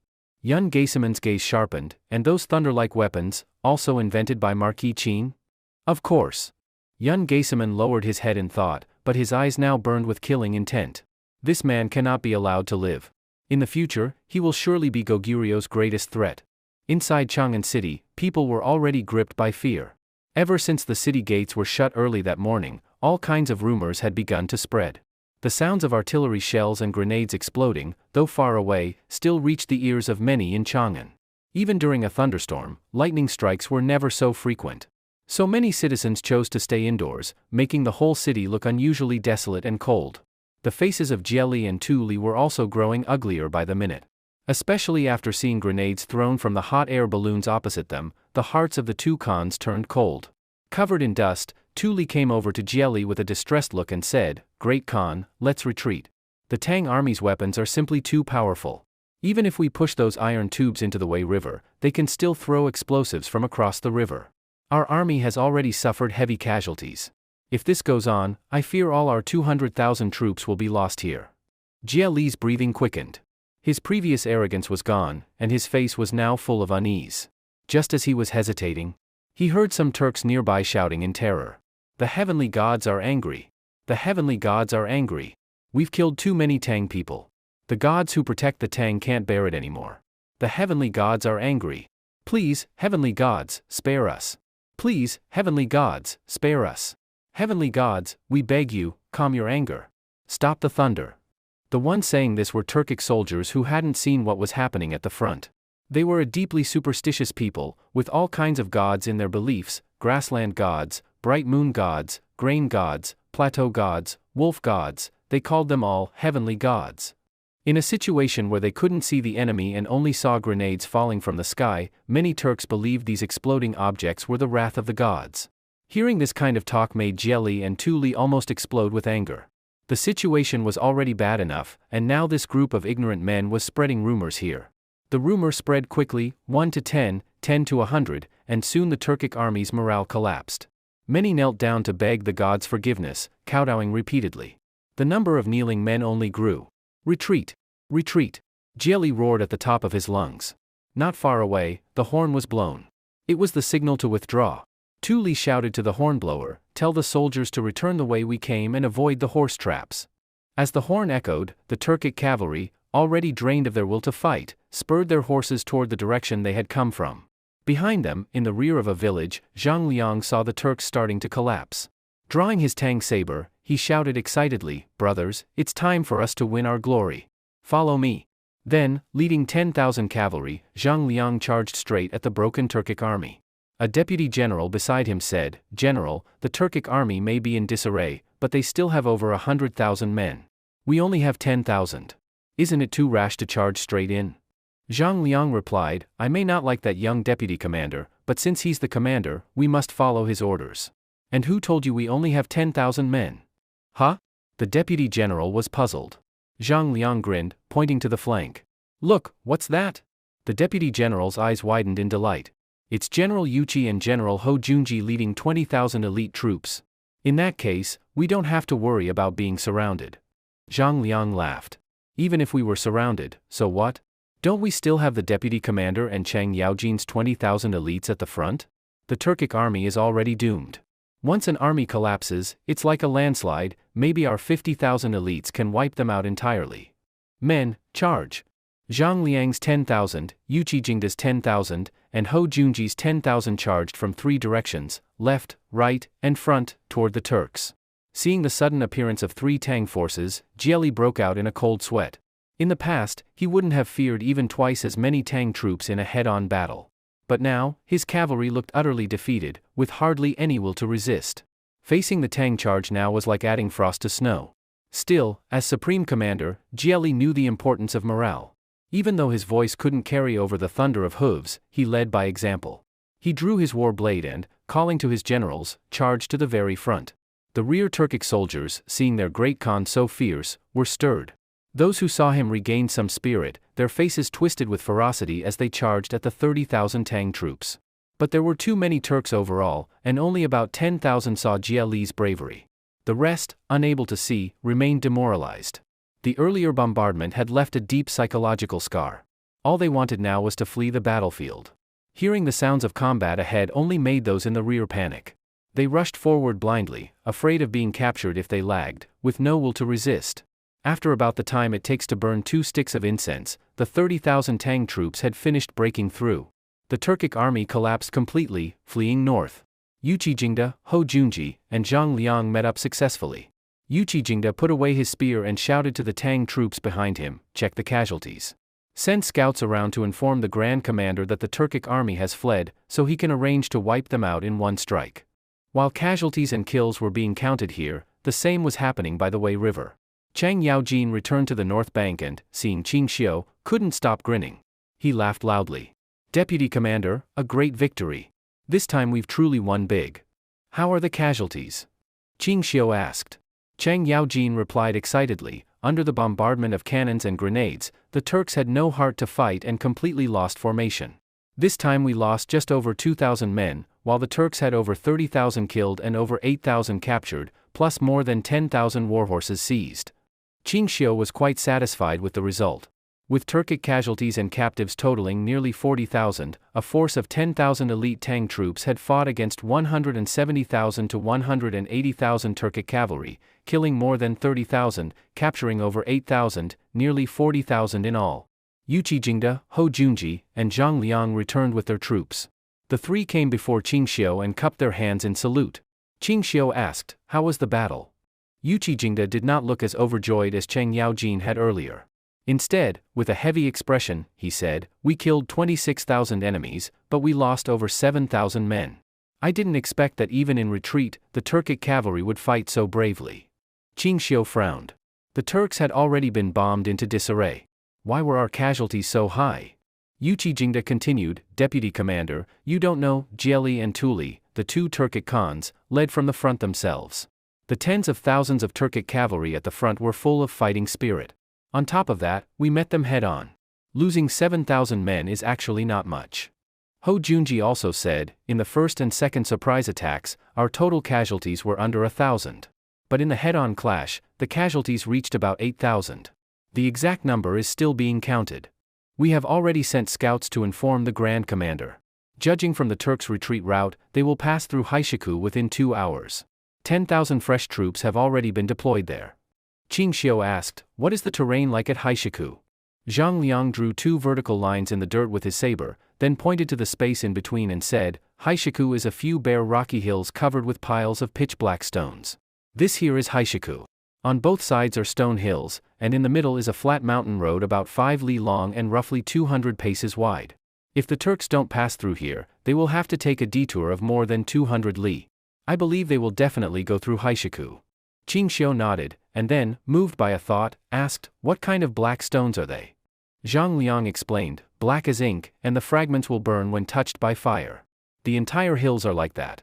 S1: Yun Geiseman's gaze sharpened, "And those thunder-like weapons, also invented by Marquis Qing?" "Of course." Yun Geiseman lowered his head in thought, but his eyes now burned with killing intent. This man cannot be allowed to live. In the future, he will surely be Goguryeu's greatest threat. Inside Chang'an City, people were already gripped by fear. Ever since the city gates were shut early that morning, all kinds of rumors had begun to spread. The sounds of artillery shells and grenades exploding, though far away, still reached the ears of many in Chang'an. Even during a thunderstorm, lightning strikes were never so frequent. So many citizens chose to stay indoors, making the whole city look unusually desolate and cold. The faces of Jieli and Tu Li were also growing uglier by the minute. Especially after seeing grenades thrown from the hot air balloons opposite them, the hearts of the 2 khans turned cold. Covered in dust, Tu Li came over to Jieli with a distressed look and said, "Great Khan, let's retreat. The Tang army's weapons are simply too powerful. Even if we push those iron tubes into the Wei River, they can still throw explosives from across the river. Our army has already suffered heavy casualties. If this goes on, I fear all our 200,000 troops will be lost here." Jieli's breathing quickened. His previous arrogance was gone, and his face was now full of unease. Just as he was hesitating, he heard some Turks nearby shouting in terror, "The heavenly gods are angry. The heavenly gods are angry. We've killed too many Tang people. The gods who protect the Tang can't bear it anymore. The heavenly gods are angry. Please, heavenly gods, spare us. Please, heavenly gods, spare us. Heavenly gods, we beg you, calm your anger. Stop the thunder. The ones saying this were Turkic soldiers who hadn't seen what was happening at the front. They were a deeply superstitious people, with all kinds of gods in their beliefs: grassland gods, bright moon gods, grain gods, plateau gods, wolf gods. They called them all heavenly gods. In a situation where they couldn't see the enemy and only saw grenades falling from the sky, many Turks believed these exploding objects were the wrath of the gods. Hearing this kind of talk made Jelly and Tuli almost explode with anger. The situation was already bad enough, and now this group of ignorant men was spreading rumors here. The rumor spread quickly, 1 to 10, 10 to 100, and soon the Turkic army's morale collapsed. Many knelt down to beg the gods' forgiveness, kowtowing repeatedly. The number of kneeling men only grew. Retreat! Retreat! Jelly roared at the top of his lungs. Not far away, the horn was blown. It was the signal to withdraw. Tuli shouted to the hornblower, "Tell the soldiers to return the way we came and avoid the horse traps." As the horn echoed, the Turkic cavalry, already drained of their will to fight, spurred their horses toward the direction they had come from. Behind them, in the rear of a village, Zhang Liang saw the Turks starting to collapse. Drawing his Tang saber, he shouted excitedly, "Brothers, it's time for us to win our glory. Follow me." Then, leading 10,000 cavalry, Zhang Liang charged straight at the broken Turkic army. A deputy general beside him said, "General, the Turkic army may be in disarray, but they still have over 100,000 men. We only have 10,000. Isn't it too rash to charge straight in?" Zhang Liang replied, "I may not like that young deputy commander, but since he's the commander, we must follow his orders." "And who told you we only have 10,000 men?" "Huh?" The deputy general was puzzled. Zhang Liang grinned, pointing to the flank. "Look, what's that?" The deputy general's eyes widened in delight. "It's General Yuqi and General Ho Junji leading 20,000 elite troops. In that case, we don't have to worry about being surrounded." Zhang Liang laughed. "Even if we were surrounded, so what? Don't we still have the deputy commander and Chang Yaojin's 20,000 elites at the front? The Turkic army is already doomed. Once an army collapses, it's like a landslide. Maybe our 50,000 elites can wipe them out entirely. Men, charge!" Zhang Liang's 10,000, Yuqi Jingda's 10,000, and Ho Junji's 10,000 charged from 3 directions, left, right, and front, toward the Turks. Seeing the sudden appearance of 3 Tang forces, Jieli broke out in a cold sweat. In the past, he wouldn't have feared even twice as many Tang troops in a head-on battle. But now, his cavalry looked utterly defeated, with hardly any will to resist. Facing the Tang charge now was like adding frost to snow. Still, as supreme commander, Jieli knew the importance of morale. Even though his voice couldn't carry over the thunder of hooves, he led by example. He drew his war blade and, calling to his generals, charged to the very front. The rear Turkic soldiers, seeing their great Khan so fierce, were stirred. Those who saw him regained some spirit, their faces twisted with ferocity as they charged at the 30,000 Tang troops. But there were too many Turks overall, and only about 10,000 saw Jieli's bravery. The rest, unable to see, remained demoralized. The earlier bombardment had left a deep psychological scar. All they wanted now was to flee the battlefield. Hearing the sounds of combat ahead only made those in the rear panic. They rushed forward blindly, afraid of being captured if they lagged, with no will to resist. After about the time it takes to burn 2 sticks of incense, the 30,000 Tang troops had finished breaking through. The Turkic army collapsed completely, fleeing north. Yuqi Jingda, Ho Junji, and Zhang Liang met up successfully. Yuqi Jingda put away his spear and shouted to the Tang troops behind him, "Check the casualties. Send scouts around to inform the Grand Commander that the Turkic army has fled, so he can arrange to wipe them out in one strike." While casualties and kills were being counted here, the same was happening by the Wei River. Chang Yaojin returned to the north bank and, seeing Qing Xiu, couldn't stop grinning. He laughed loudly. "Deputy Commander, a great victory. This time we've truly won big. How are the casualties?" Qing Xiu asked. Chang Yaojin replied excitedly, "Under the bombardment of cannons and grenades, the Turks had no heart to fight and completely lost formation. This time we lost just over 2,000 men, while the Turks had over 30,000 killed and over 8,000 captured, plus more than 10,000 warhorses seized." Qing Xiu was quite satisfied with the result. With Turkic casualties and captives totaling nearly 40,000, a force of 10,000 elite Tang troops had fought against 170,000 to 180,000 Turkic cavalry, killing more than 30,000, capturing over 8,000, nearly 40,000 in all. Yuqi Ho Junji, and Zhang Liang returned with their troops. The three came before Qingxiu and cupped their hands in salute. Qingxiu asked, "How was the battle?" Yuqi did not look as overjoyed as Cheng Yaojin had earlier. Instead, with a heavy expression, he said, "We killed 26,000 enemies, but we lost over 7,000 men. I didn't expect that even in retreat, the Turkic cavalry would fight so bravely." Qingxiu frowned. The Turks had already been bombed into disarray. Why were our casualties so high? Yuqi continued, "Deputy Commander, you don't know, Jieli and Tuli, the two Turkic Khans, led from the front themselves. The tens of thousands of Turkic cavalry at the front were full of fighting spirit. On top of that, we met them head-on. Losing 7,000 men is actually not much." Ho Junji also said, "In the first and second surprise attacks, our total casualties were under 1,000. But in the head-on clash, the casualties reached about 8,000. The exact number is still being counted. We have already sent scouts to inform the Grand Commander. Judging from the Turks' retreat route, they will pass through Haishiku within 2 hours. 10,000 fresh troops have already been deployed there." Qingxiu asked, "What is the terrain like at Haishiku?" Zhang Liang drew 2 vertical lines in the dirt with his saber, then pointed to the space in between and said, "Haishiku is a few bare rocky hills covered with piles of pitch-black stones. This here is Haishiku. On both sides are stone hills, and in the middle is a flat mountain road about 5 li long and roughly 200 paces wide. If the Turks don't pass through here, they will have to take a detour of more than 200 li. I believe they will definitely go through Haishiku." Qingxiu nodded, and then, moved by a thought, asked, "What kind of black stones are they?" Zhang Liang explained, "Black as ink, and the fragments will burn when touched by fire. The entire hills are like that."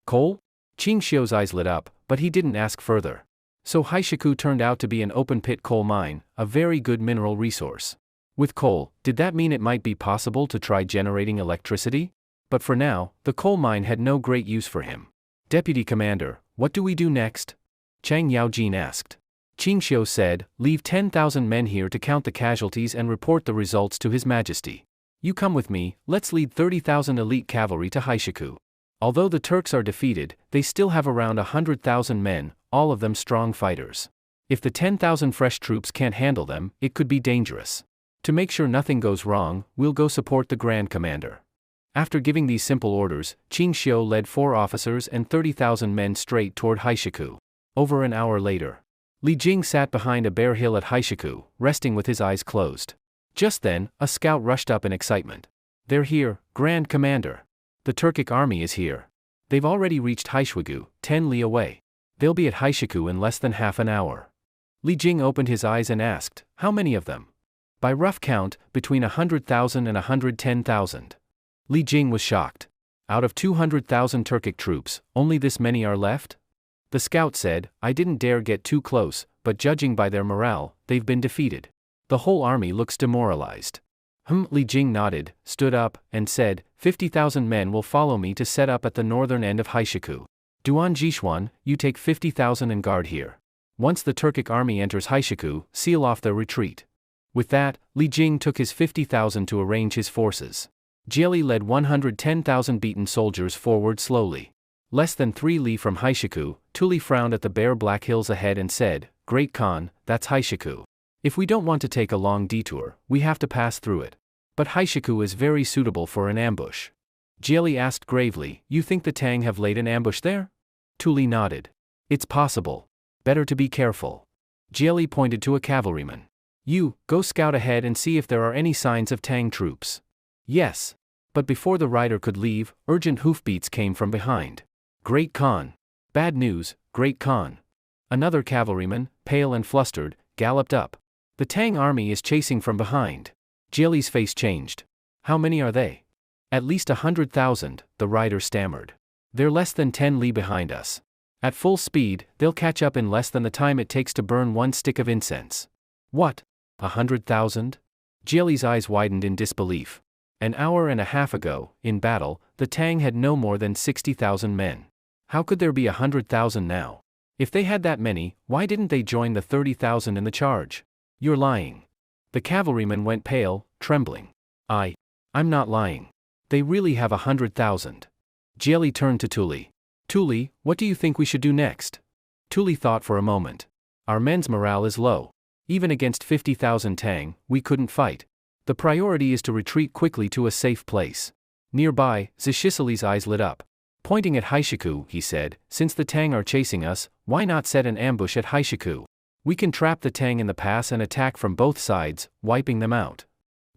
S1: "Coal?" Qingxiu's eyes lit up, but he didn't ask further. So Haishiku turned out to be an open-pit coal mine, a very good mineral resource. With coal, did that mean it might be possible to try generating electricity? But for now, the coal mine had no great use for him. "Deputy Commander, what do we do next?" Cheng Yaojin asked. Qingxiu said, "Leave 10,000 men here to count the casualties and report the results to His Majesty. You come with me, let's lead 30,000 elite cavalry to Haishiku. Although the Turks are defeated, they still have around 100,000 men, all of them strong fighters. If the 10,000 fresh troops can't handle them, it could be dangerous. To make sure nothing goes wrong, we'll go support the Grand Commander." After giving these simple orders, Qingxiu led 4 officers and 30,000 men straight toward Haishiku. Over an hour later, Li Jing sat behind a bare hill at Haishiku, resting with his eyes closed. Just then, a scout rushed up in excitement. "They're here, Grand Commander. The Turkic army is here. They've already reached Haishiku, 10 li away. They'll be at Haishiku in less than half an hour." Li Jing opened his eyes and asked, "How many of them?" "By rough count, between 100,000 and 110,000. Li Jing was shocked. "Out of 200,000 Turkic troops, only this many are left?" The scout said, "I didn't dare get too close, but judging by their morale, they've been defeated. The whole army looks demoralized." Li Jing nodded, stood up, and said, 50,000 men will follow me to set up at the northern end of Haishiku. Duan Jishuan, you take 50,000 and guard here. Once the Turkic army enters Haishiku, seal off their retreat." With that, Li Jing took his 50,000 to arrange his forces. Jieli led 110,000 beaten soldiers forward slowly. Less than 3 li from Haishiku, Tuli frowned at the bare black hills ahead and said, "Great Khan, that's Haishiku. If we don't want to take a long detour, we have to pass through it. But Haishiku is very suitable for an ambush." Jieli asked gravely, "You think the Tang have laid an ambush there?" Tuli nodded. "It's possible. Better to be careful." Jieli pointed to a cavalryman. "You, go scout ahead and see if there are any signs of Tang troops." "Yes." But before the rider could leave, urgent hoofbeats came from behind. "Great Khan. Bad news, Great Khan." Another cavalryman, pale and flustered, galloped up. "The Tang army is chasing from behind." Jieli's face changed. "How many are they?" "At least 100,000, the rider stammered. "They're less than 10 li behind us. At full speed, they'll catch up in less than the time it takes to burn 1 stick of incense." "What? 100,000? Jieli's eyes widened in disbelief. An hour and a half ago, in battle, the Tang had no more than 60,000 men. How could there be 100,000 now? If they had that many, why didn't they join the 30,000 in the charge? "You're lying." The cavalryman went pale, trembling. I'm not lying. They really have 100,000. Jieli turned to Tuli. Tuli, what do you think we should do next? Tuli thought for a moment. Our men's morale is low. Even against 50,000 Tang, we couldn't fight. The priority is to retreat quickly to a safe place. Nearby, Zishisali's eyes lit up. Pointing at Haishiku, he said, since the Tang are chasing us, why not set an ambush at Haishiku? We can trap the Tang in the pass and attack from both sides, wiping them out.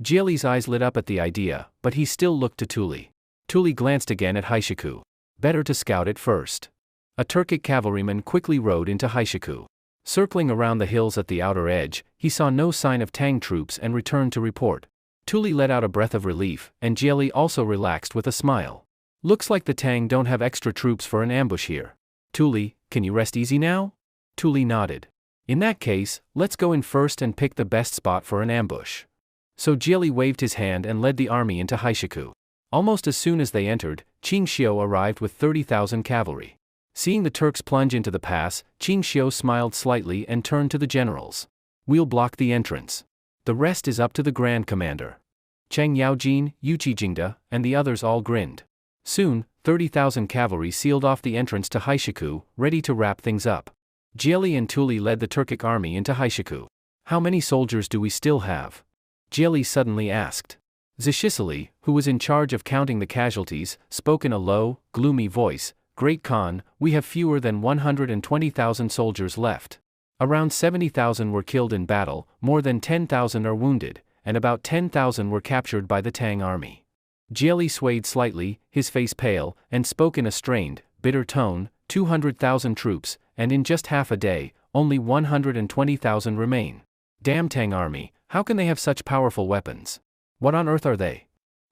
S1: Jieli's eyes lit up at the idea, but he still looked to Tuli. Tuli glanced again at Haishiku. Better to scout it first. A Turkic cavalryman quickly rode into Haishiku. Circling around the hills at the outer edge, he saw no sign of Tang troops and returned to report. Tuli let out a breath of relief, and Jieli also relaxed with a smile. Looks like the Tang don't have extra troops for an ambush here. Tuli, can you rest easy now? Tuli nodded. In that case, let's go in first and pick the best spot for an ambush. So Jieli waved his hand and led the army into Haishiku. Almost as soon as they entered, Qingxiu arrived with 30,000 cavalry. Seeing the Turks plunge into the pass, Qingxiu smiled slightly and turned to the generals. We'll block the entrance. The rest is up to the Grand Commander. Cheng Yaojin, Yu Qijingda, and the others all grinned. Soon, 30,000 cavalry sealed off the entrance to Haishiku, ready to wrap things up. Jieli and Tuli led the Turkic army into Haishiku. How many soldiers do we still have? Jieli suddenly asked. Zishisali, who was in charge of counting the casualties, spoke in a low, gloomy voice. Great Khan, we have fewer than 120,000 soldiers left. Around 70,000 were killed in battle, more than 10,000 are wounded, and about 10,000 were captured by the Tang army. Jieli swayed slightly, his face pale, and spoke in a strained, bitter tone. 200,000 troops, and in just half a day, only 120,000 remain. Damn Tang army, how can they have such powerful weapons? What on earth are they?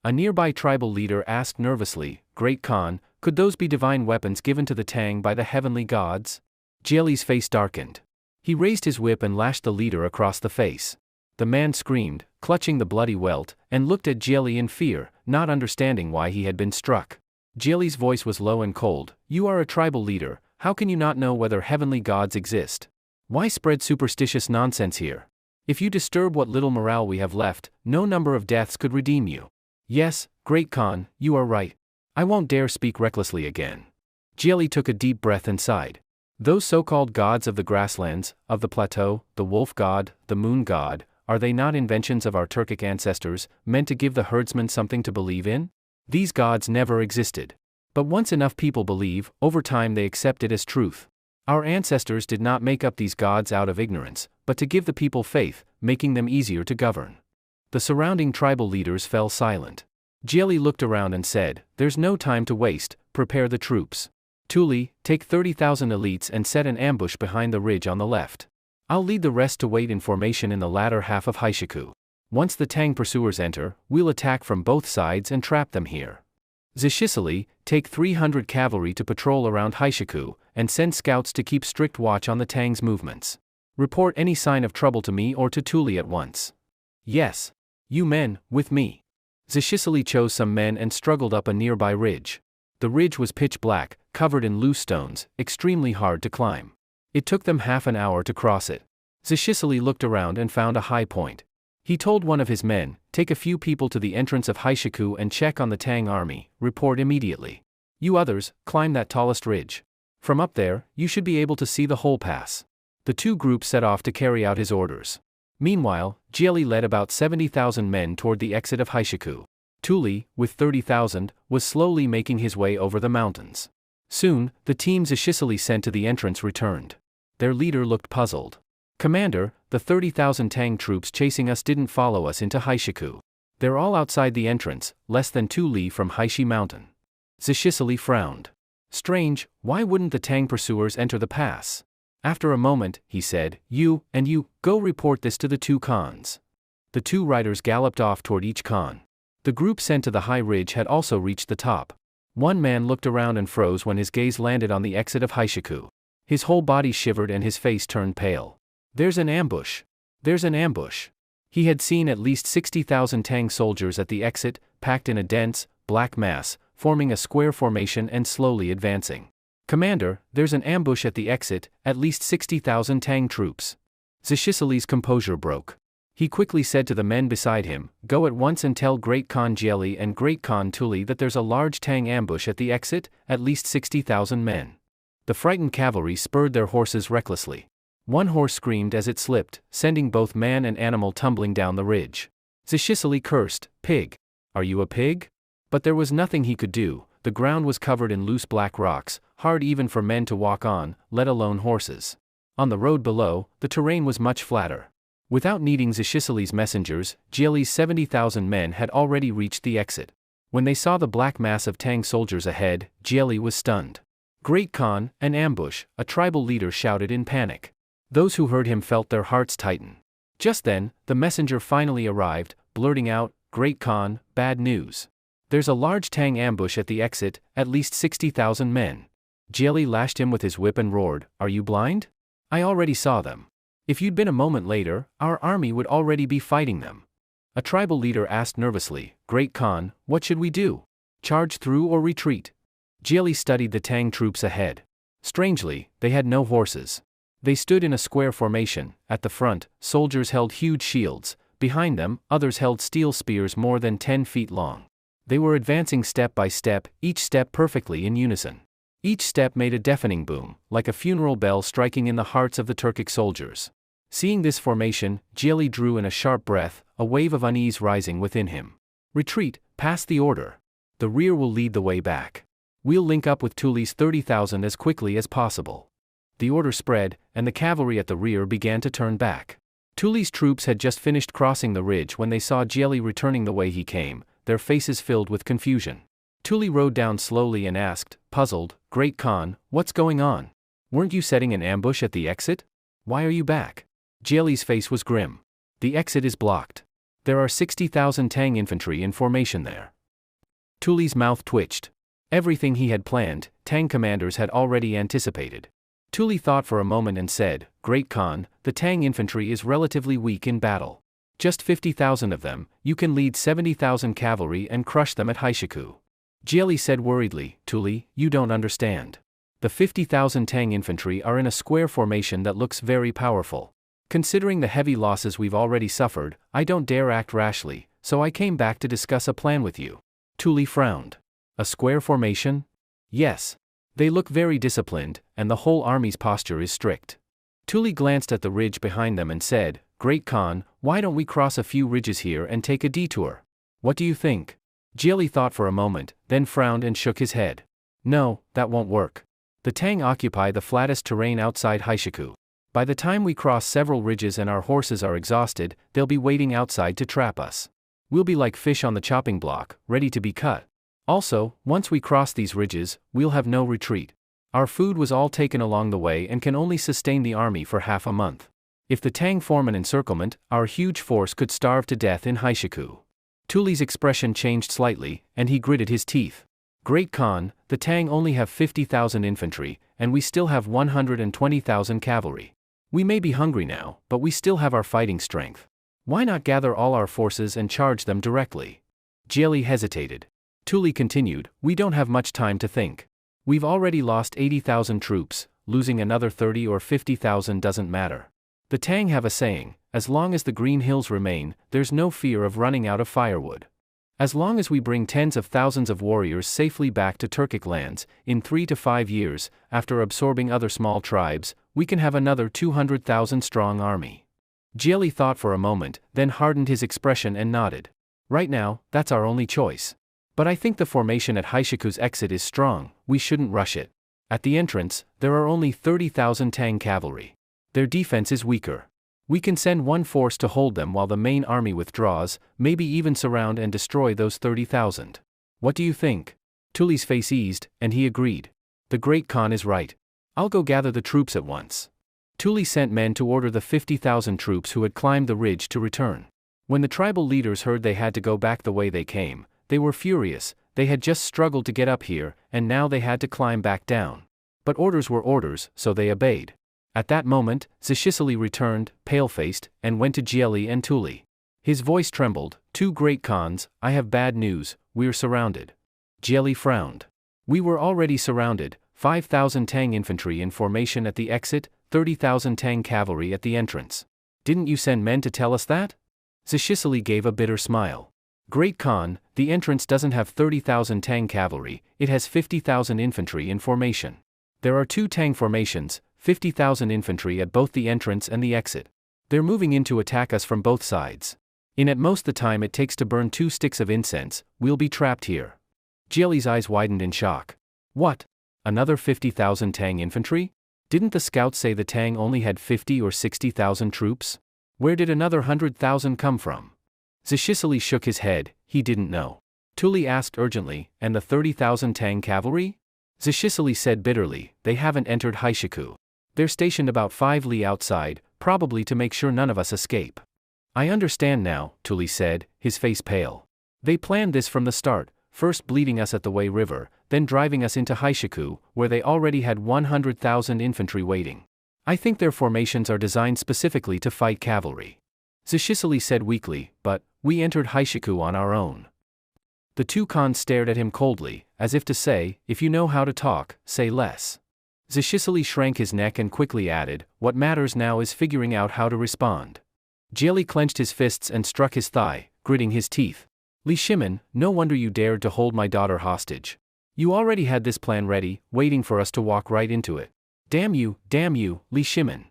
S1: A nearby tribal leader asked nervously, Great Khan, could those be divine weapons given to the Tang by the heavenly gods? Jieli's face darkened. He raised his whip and lashed the leader across the face. The man screamed, clutching the bloody welt, and looked at Jieli in fear, not understanding why he had been struck. Jieli's voice was low and cold. You are a tribal leader, how can you not know whether heavenly gods exist? Why spread superstitious nonsense here? If you disturb what little morale we have left, no number of deaths could redeem you. Yes, Great Khan, you are right. I won't dare speak recklessly again. Jieli took a deep breath and sighed. Those so-called gods of the grasslands, of the plateau, the wolf god, the moon god, are they not inventions of our Turkic ancestors, meant to give the herdsmen something to believe in? These gods never existed. But once enough people believe, over time they accept it as truth. Our ancestors did not make up these gods out of ignorance, but to give the people faith, making them easier to govern. The surrounding tribal leaders fell silent. Jieli looked around and said, There's no time to waste, prepare the troops. Tuli, take 30,000 elites and set an ambush behind the ridge on the left. I'll lead the rest to wait in formation in the latter half of Haishiku. Once the Tang pursuers enter, we'll attack from both sides and trap them here. Zishisali, take 300 cavalry to patrol around Haishiku, and send scouts to keep strict watch on the Tang's movements. Report any sign of trouble to me or to Tuli at once. Yes. You men, with me. Zishisali chose some men and struggled up a nearby ridge. The ridge was pitch black, covered in loose stones, extremely hard to climb. It took them half an hour to cross it. Zishisali looked around and found a high point. He told one of his men, take a few people to the entrance of Haishiku and check on the Tang army, report immediately. You others, climb that tallest ridge. From up there, you should be able to see the whole pass. The two groups set off to carry out his orders. Meanwhile, Jieli led about 70,000 men toward the exit of Haishiku. Tuli, with 30,000, was slowly making his way over the mountains. Soon, the team Zishisali sent to the entrance returned. Their leader looked puzzled. Commander, the 30,000 Tang troops chasing us didn't follow us into Haishiku. They're all outside the entrance, less than 2 li from Haishi Mountain. Zishisali frowned. Strange, why wouldn't the Tang pursuers enter the pass? After a moment, he said, You, and you, go report this to the 2 khans. The 2 riders galloped off toward each khan. The group sent to the high ridge had also reached the top. One man looked around and froze when his gaze landed on the exit of Haishiku. His whole body shivered and his face turned pale. There's an ambush. There's an ambush. He had seen at least 60,000 Tang soldiers at the exit, packed in a dense, black mass, forming a square formation and slowly advancing. Commander, there's an ambush at the exit, at least 60,000 Tang troops. Zishisali's composure broke. He quickly said to the men beside him, "Go at once and tell Great Khan Jieli and Great Khan Tuli that there's a large Tang ambush at the exit, at least 60,000 men." The frightened cavalry spurred their horses recklessly. One horse screamed as it slipped, sending both man and animal tumbling down the ridge. Zhishisili cursed, "Pig! Are you a pig?" But there was nothing he could do. The ground was covered in loose black rocks, hard even for men to walk on, let alone horses. On the road below, the terrain was much flatter. Without needing Zhishisili's messengers, Jieli's 70,000 men had already reached the exit. When they saw the black mass of Tang soldiers ahead, Jieli was stunned. "Great Khan, an ambush," a tribal leader shouted in panic. Those who heard him felt their hearts tighten. Just then, the messenger finally arrived, blurting out, "Great Khan, bad news. There's a large Tang ambush at the exit, at least 60,000 men." Jieli lashed him with his whip and roared, "Are you blind? I already saw them. If you'd been a moment later, our army would already be fighting them." A tribal leader asked nervously, "Great Khan, what should we do? Charge through or retreat?" Jieli studied the Tang troops ahead. Strangely, they had no horses. They stood in a square formation. At the front, soldiers held huge shields. Behind them, others held steel spears more than 10 feet long. They were advancing step by step, each step perfectly in unison. Each step made a deafening boom, like a funeral bell striking in the hearts of the Turkic soldiers. Seeing this formation, Jieli drew in a sharp breath, a wave of unease rising within him. "Retreat, pass the order. The rear will lead the way back. We'll link up with Tuli's 30,000 as quickly as possible." The order spread, and the cavalry at the rear began to turn back. Tuli's troops had just finished crossing the ridge when they saw Jieli returning the way he came, their faces filled with confusion. Tuli rode down slowly and asked, puzzled, "Great Khan, what's going on? Weren't you setting an ambush at the exit? Why are you back?" Jieli's face was grim. "The exit is blocked. There are 60,000 Tang infantry in formation there." Tuli's mouth twitched. Everything he had planned, Tang commanders had already anticipated. Tuli thought for a moment and said, "Great Khan, the Tang infantry is relatively weak in battle. Just 50,000 of them, you can lead 70,000 cavalry and crush them at Haishiku." Jieli said worriedly, "Tuli, you don't understand. The 50,000 Tang infantry are in a square formation that looks very powerful. Considering the heavy losses we've already suffered, I don't dare act rashly, so I came back to discuss a plan with you." Tuli frowned. "A square formation?" "Yes. They look very disciplined, and the whole army's posture is strict." Tuli glanced at the ridge behind them and said, "Great Khan, why don't we cross a few ridges here and take a detour? What do you think?" Jieli thought for a moment, then frowned and shook his head. "No, that won't work. The Tang occupy the flattest terrain outside Haishiku. By the time we cross several ridges and our horses are exhausted, they'll be waiting outside to trap us. We'll be like fish on the chopping block, ready to be cut. Also, once we cross these ridges, we'll have no retreat. Our food was all taken along the way and can only sustain the army for half a month. If the Tang form an encirclement, our huge force could starve to death in Haishiku." Tuli's expression changed slightly, and he gritted his teeth. "Great Khan, the Tang only have 50,000 infantry, and we still have 120,000 cavalry. We may be hungry now, but we still have our fighting strength. Why not gather all our forces and charge them directly?" Jieli hesitated. Tuli continued, "We don't have much time to think. We've already lost 80,000 troops, losing another 30 or 50,000 doesn't matter. The Tang have a saying, as long as the green hills remain, there's no fear of running out of firewood. As long as we bring tens of thousands of warriors safely back to Turkic lands, in 3 to 5 years, after absorbing other small tribes, we can have another 200,000 strong army." Jieli thought for a moment, then hardened his expression and nodded. "Right now, that's our only choice. But I think the formation at Haishiku's exit is strong, we shouldn't rush it. At the entrance, there are only 30,000 Tang cavalry. Their defense is weaker. We can send one force to hold them while the main army withdraws, maybe even surround and destroy those 30,000. What do you think?" Tuli's face eased, and he agreed. "The Great Khan is right. I'll go gather the troops at once." Tuli sent men to order the 50,000 troops who had climbed the ridge to return. When the tribal leaders heard they had to go back the way they came, they were furious. They had just struggled to get up here, and now they had to climb back down. But orders were orders, so they obeyed. At that moment, Zhishisili returned, pale-faced, and went to Jieli and Tuli. His voice trembled, "Two Great Khans, I have bad news, we're surrounded." Jieli frowned. "We were already surrounded, 5,000 Tang infantry in formation at the exit, 30,000 Tang cavalry at the entrance. Didn't you send men to tell us that?" Zhisili gave a bitter smile. Great Khan, the entrance doesn't have 30,000 Tang cavalry, it has 50,000 infantry in formation. There are 2 Tang formations, 50,000 infantry at both the entrance and the exit. They're moving in to attack us from both sides. In at most the time it takes to burn 2 sticks of incense, we'll be trapped here. Jieli's eyes widened in shock. What? Another 50,000 Tang infantry? Didn't the scouts say the Tang only had 50 or 60,000 troops? Where did another 100,000 come from? Zhisili shook his head, he didn't know. Tuli asked urgently, and the 30,000 Tang cavalry? Zhisili said bitterly, they haven't entered Haishiku. They're stationed about 5 li outside, probably to make sure none of us escape. I understand now, Tuli said, his face pale. They planned this from the start, first bleeding us at the Wei River, then driving us into Haishiku, where they already had 100,000 infantry waiting. I think their formations are designed specifically to fight cavalry. Zhisili said weakly, but we entered Haishiku on our own. The 2 Khans stared at him coldly, as if to say, if you know how to talk, say less. Zhisili shrank his neck and quickly added, what matters now is figuring out how to respond. Jieli clenched his fists and struck his thigh, gritting his teeth. Li Shimin, no wonder you dared to hold my daughter hostage. You already had this plan ready, waiting for us to walk right into it. Damn you, Li Shimin.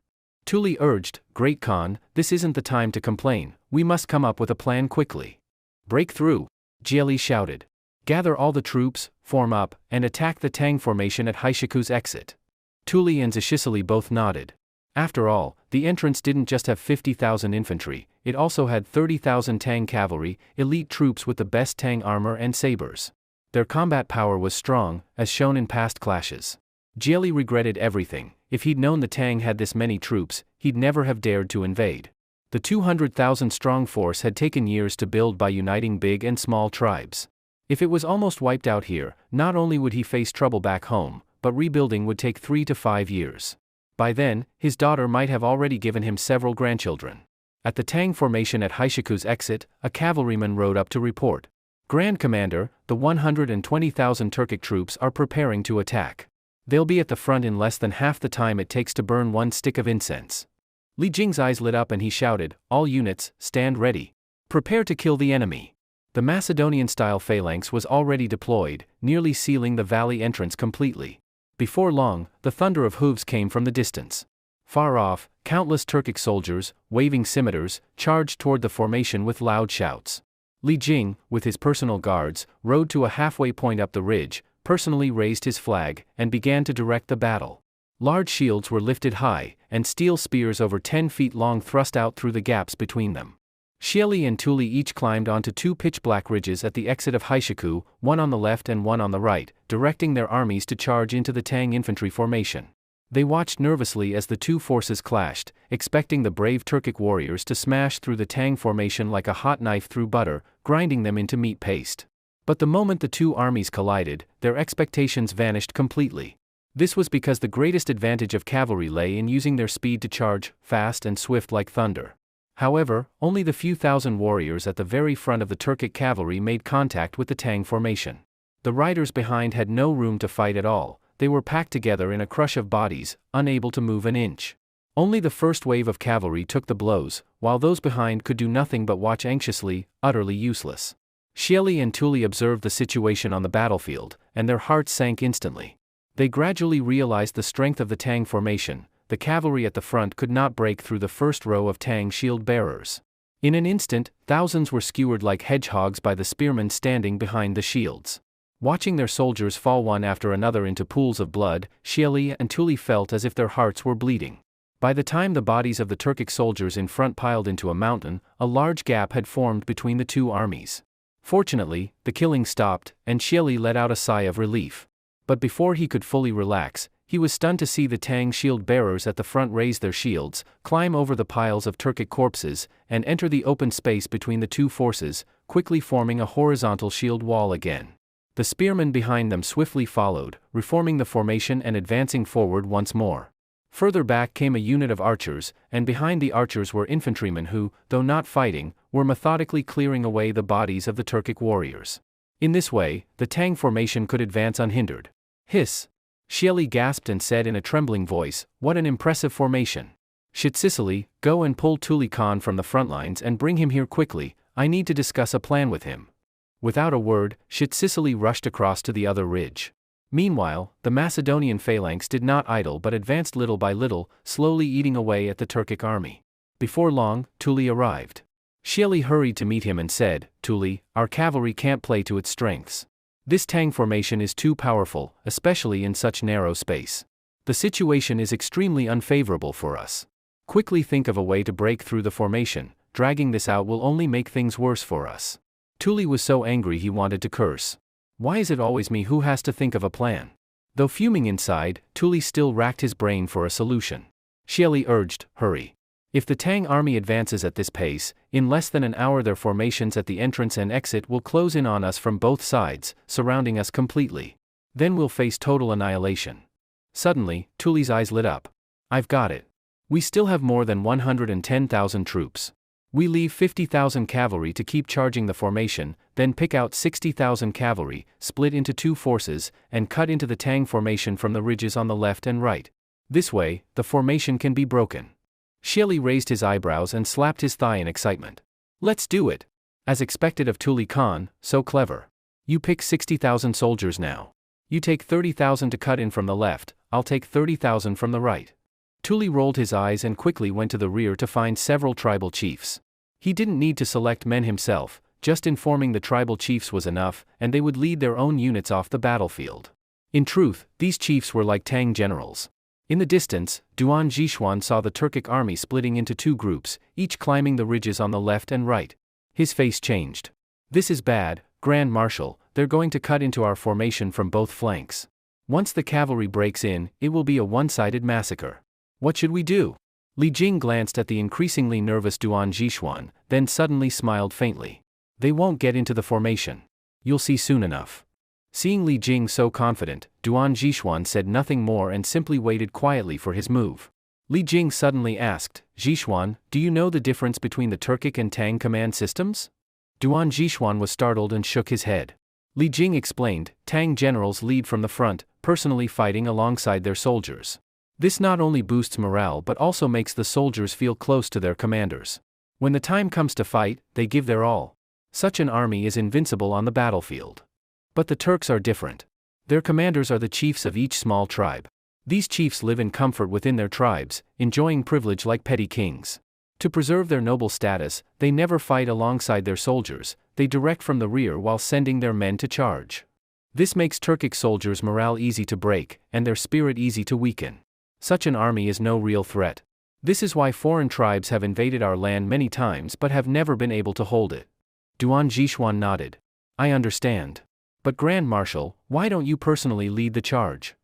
S1: Tuli urged, Great Khan, this isn't the time to complain, we must come up with a plan quickly. Break through, Jieli shouted. Gather all the troops, form up, and attack the Tang formation at Haishiku's exit. Tuli and Zhisili both nodded. After all, the entrance didn't just have 50,000 infantry, it also had 30,000 Tang cavalry, elite troops with the best Tang armor and sabers. Their combat power was strong, as shown in past clashes. Jieli regretted everything. If he'd known the Tang had this many troops, he'd never have dared to invade. The 200,000 strong force had taken years to build by uniting big and small tribes. If it was almost wiped out here, not only would he face trouble back home, but rebuilding would take 3 to 5 years. By then, his daughter might have already given him several grandchildren. At the Tang formation at Haishiku's exit, a cavalryman rode up to report. Grand Commander, the 120,000 Turkic troops are preparing to attack. They'll be at the front in less than half the time it takes to burn 1 stick of incense. Li Jing's eyes lit up and he shouted, all units, stand ready. Prepare to kill the enemy. The Macedonian-style phalanx was already deployed, nearly sealing the valley entrance completely. Before long, the thunder of hooves came from the distance. Far off, countless Turkic soldiers, waving scimitars, charged toward the formation with loud shouts. Li Jing, with his personal guards, rode to a halfway point up the ridge, personally raised his flag, and began to direct the battle. Large shields were lifted high, and steel spears over 10 feet long thrust out through the gaps between them. Jieli and Tuli each climbed onto 2 pitch-black ridges at the exit of Haishiku, one on the left and one on the right, directing their armies to charge into the Tang infantry formation. They watched nervously as the 2 forces clashed, expecting the brave Turkic warriors to smash through the Tang formation like a hot knife through butter, grinding them into meat paste. But the moment the 2 armies collided, their expectations vanished completely. This was because the greatest advantage of cavalry lay in using their speed to charge, fast and swift like thunder. However, only the few thousand warriors at the very front of the Turkic cavalry made contact with the Tang formation. The riders behind had no room to fight at all, they were packed together in a crush of bodies, unable to move an inch. Only the first wave of cavalry took the blows, while those behind could do nothing but watch anxiously, utterly useless. Jieli and Tuli observed the situation on the battlefield, and their hearts sank instantly. They gradually realized the strength of the Tang formation. The cavalry at the front could not break through the first row of Tang shield bearers. In an instant, thousands were skewered like hedgehogs by the spearmen standing behind the shields. Watching their soldiers fall one after another into pools of blood, Jieli and Tuli felt as if their hearts were bleeding. By the time the bodies of the Turkic soldiers in front piled into a mountain, a large gap had formed between the 2 armies. Fortunately, the killing stopped, and Jieli let out a sigh of relief. But before he could fully relax, he was stunned to see the Tang shield bearers at the front raise their shields, climb over the piles of Turkic corpses, and enter the open space between the 2 forces, quickly forming a horizontal shield wall again. The spearmen behind them swiftly followed, reforming the formation and advancing forward once more. Further back came a unit of archers, and behind the archers were infantrymen who, though not fighting, were methodically clearing away the bodies of the Turkic warriors. In this way, the Tang formation could advance unhindered. Hiss! Jieli gasped and said in a trembling voice, "What an impressive formation! ч14, go and pull Tuli Khan from the front lines and bring him here quickly, I need to discuss a plan with him. Without a word, ч14 rushed across to the other ridge. Meanwhile, the Macedonian phalanx did not idle but advanced little by little, slowly eating away at the Turkic army. Before long, Tuli arrived. Shieli hurried to meet him and said, Tuli, our cavalry can't play to its strengths. This Tang formation is too powerful, especially in such narrow space. The situation is extremely unfavorable for us. Quickly think of a way to break through the formation, dragging this out will only make things worse for us. Tuli was so angry he wanted to curse. Why is it always me who has to think of a plan? Though fuming inside, Tuli still racked his brain for a solution. Shieli urged, hurry. If the Tang army advances at this pace, in less than an hour their formations at the entrance and exit will close in on us from both sides, surrounding us completely. Then we'll face total annihilation. Suddenly, Tuli's eyes lit up. I've got it. We still have more than 110,000 troops. We leave 50,000 cavalry to keep charging the formation, then pick out 60,000 cavalry, split into two forces, and cut into the Tang formation from the ridges on the left and right. This way, the formation can be broken. Shieli raised his eyebrows and slapped his thigh in excitement. Let's do it. As expected of Tuli Khan, so clever. You pick 60,000 soldiers now. You take 30,000 to cut in from the left, I'll take 30,000 from the right. Tuli rolled his eyes and quickly went to the rear to find several tribal chiefs. He didn't need to select men himself, just informing the tribal chiefs was enough, and they would lead their own units off the battlefield. In truth, these chiefs were like Tang generals. In the distance, Duan Jishuan saw the Turkic army splitting into two groups, each climbing the ridges on the left and right. His face changed. This is bad, Grand Marshal, they're going to cut into our formation from both flanks. Once the cavalry breaks in, it will be a one-sided massacre. What should we do? Li Jing glanced at the increasingly nervous Duan Jishuan, then suddenly smiled faintly. They won't get into the formation. You'll see soon enough. Seeing Li Jing so confident, Duan Jishuan said nothing more and simply waited quietly for his move. Li Jing suddenly asked, Jishuan, do you know the difference between the Turkic and Tang command systems? Duan Jishuan was startled and shook his head. Li Jing explained, Tang generals lead from the front, personally fighting alongside their soldiers. This not only boosts morale but also makes the soldiers feel close to their commanders. When the time comes to fight, they give their all. Such an army is invincible on the battlefield. But the Turks are different. Their commanders are the chiefs of each small tribe. These chiefs live in comfort within their tribes, enjoying privilege like petty kings. To preserve their noble status, they never fight alongside their soldiers, they direct from the rear while sending their men to charge. This makes Turkic soldiers' morale easy to break, and their spirit easy to weaken. Such an army is no real threat. This is why foreign tribes have invaded our land many times but have never been able to hold it. Duan Jishuan nodded. I understand. But Grand Marshal, why don't you personally lead the charge?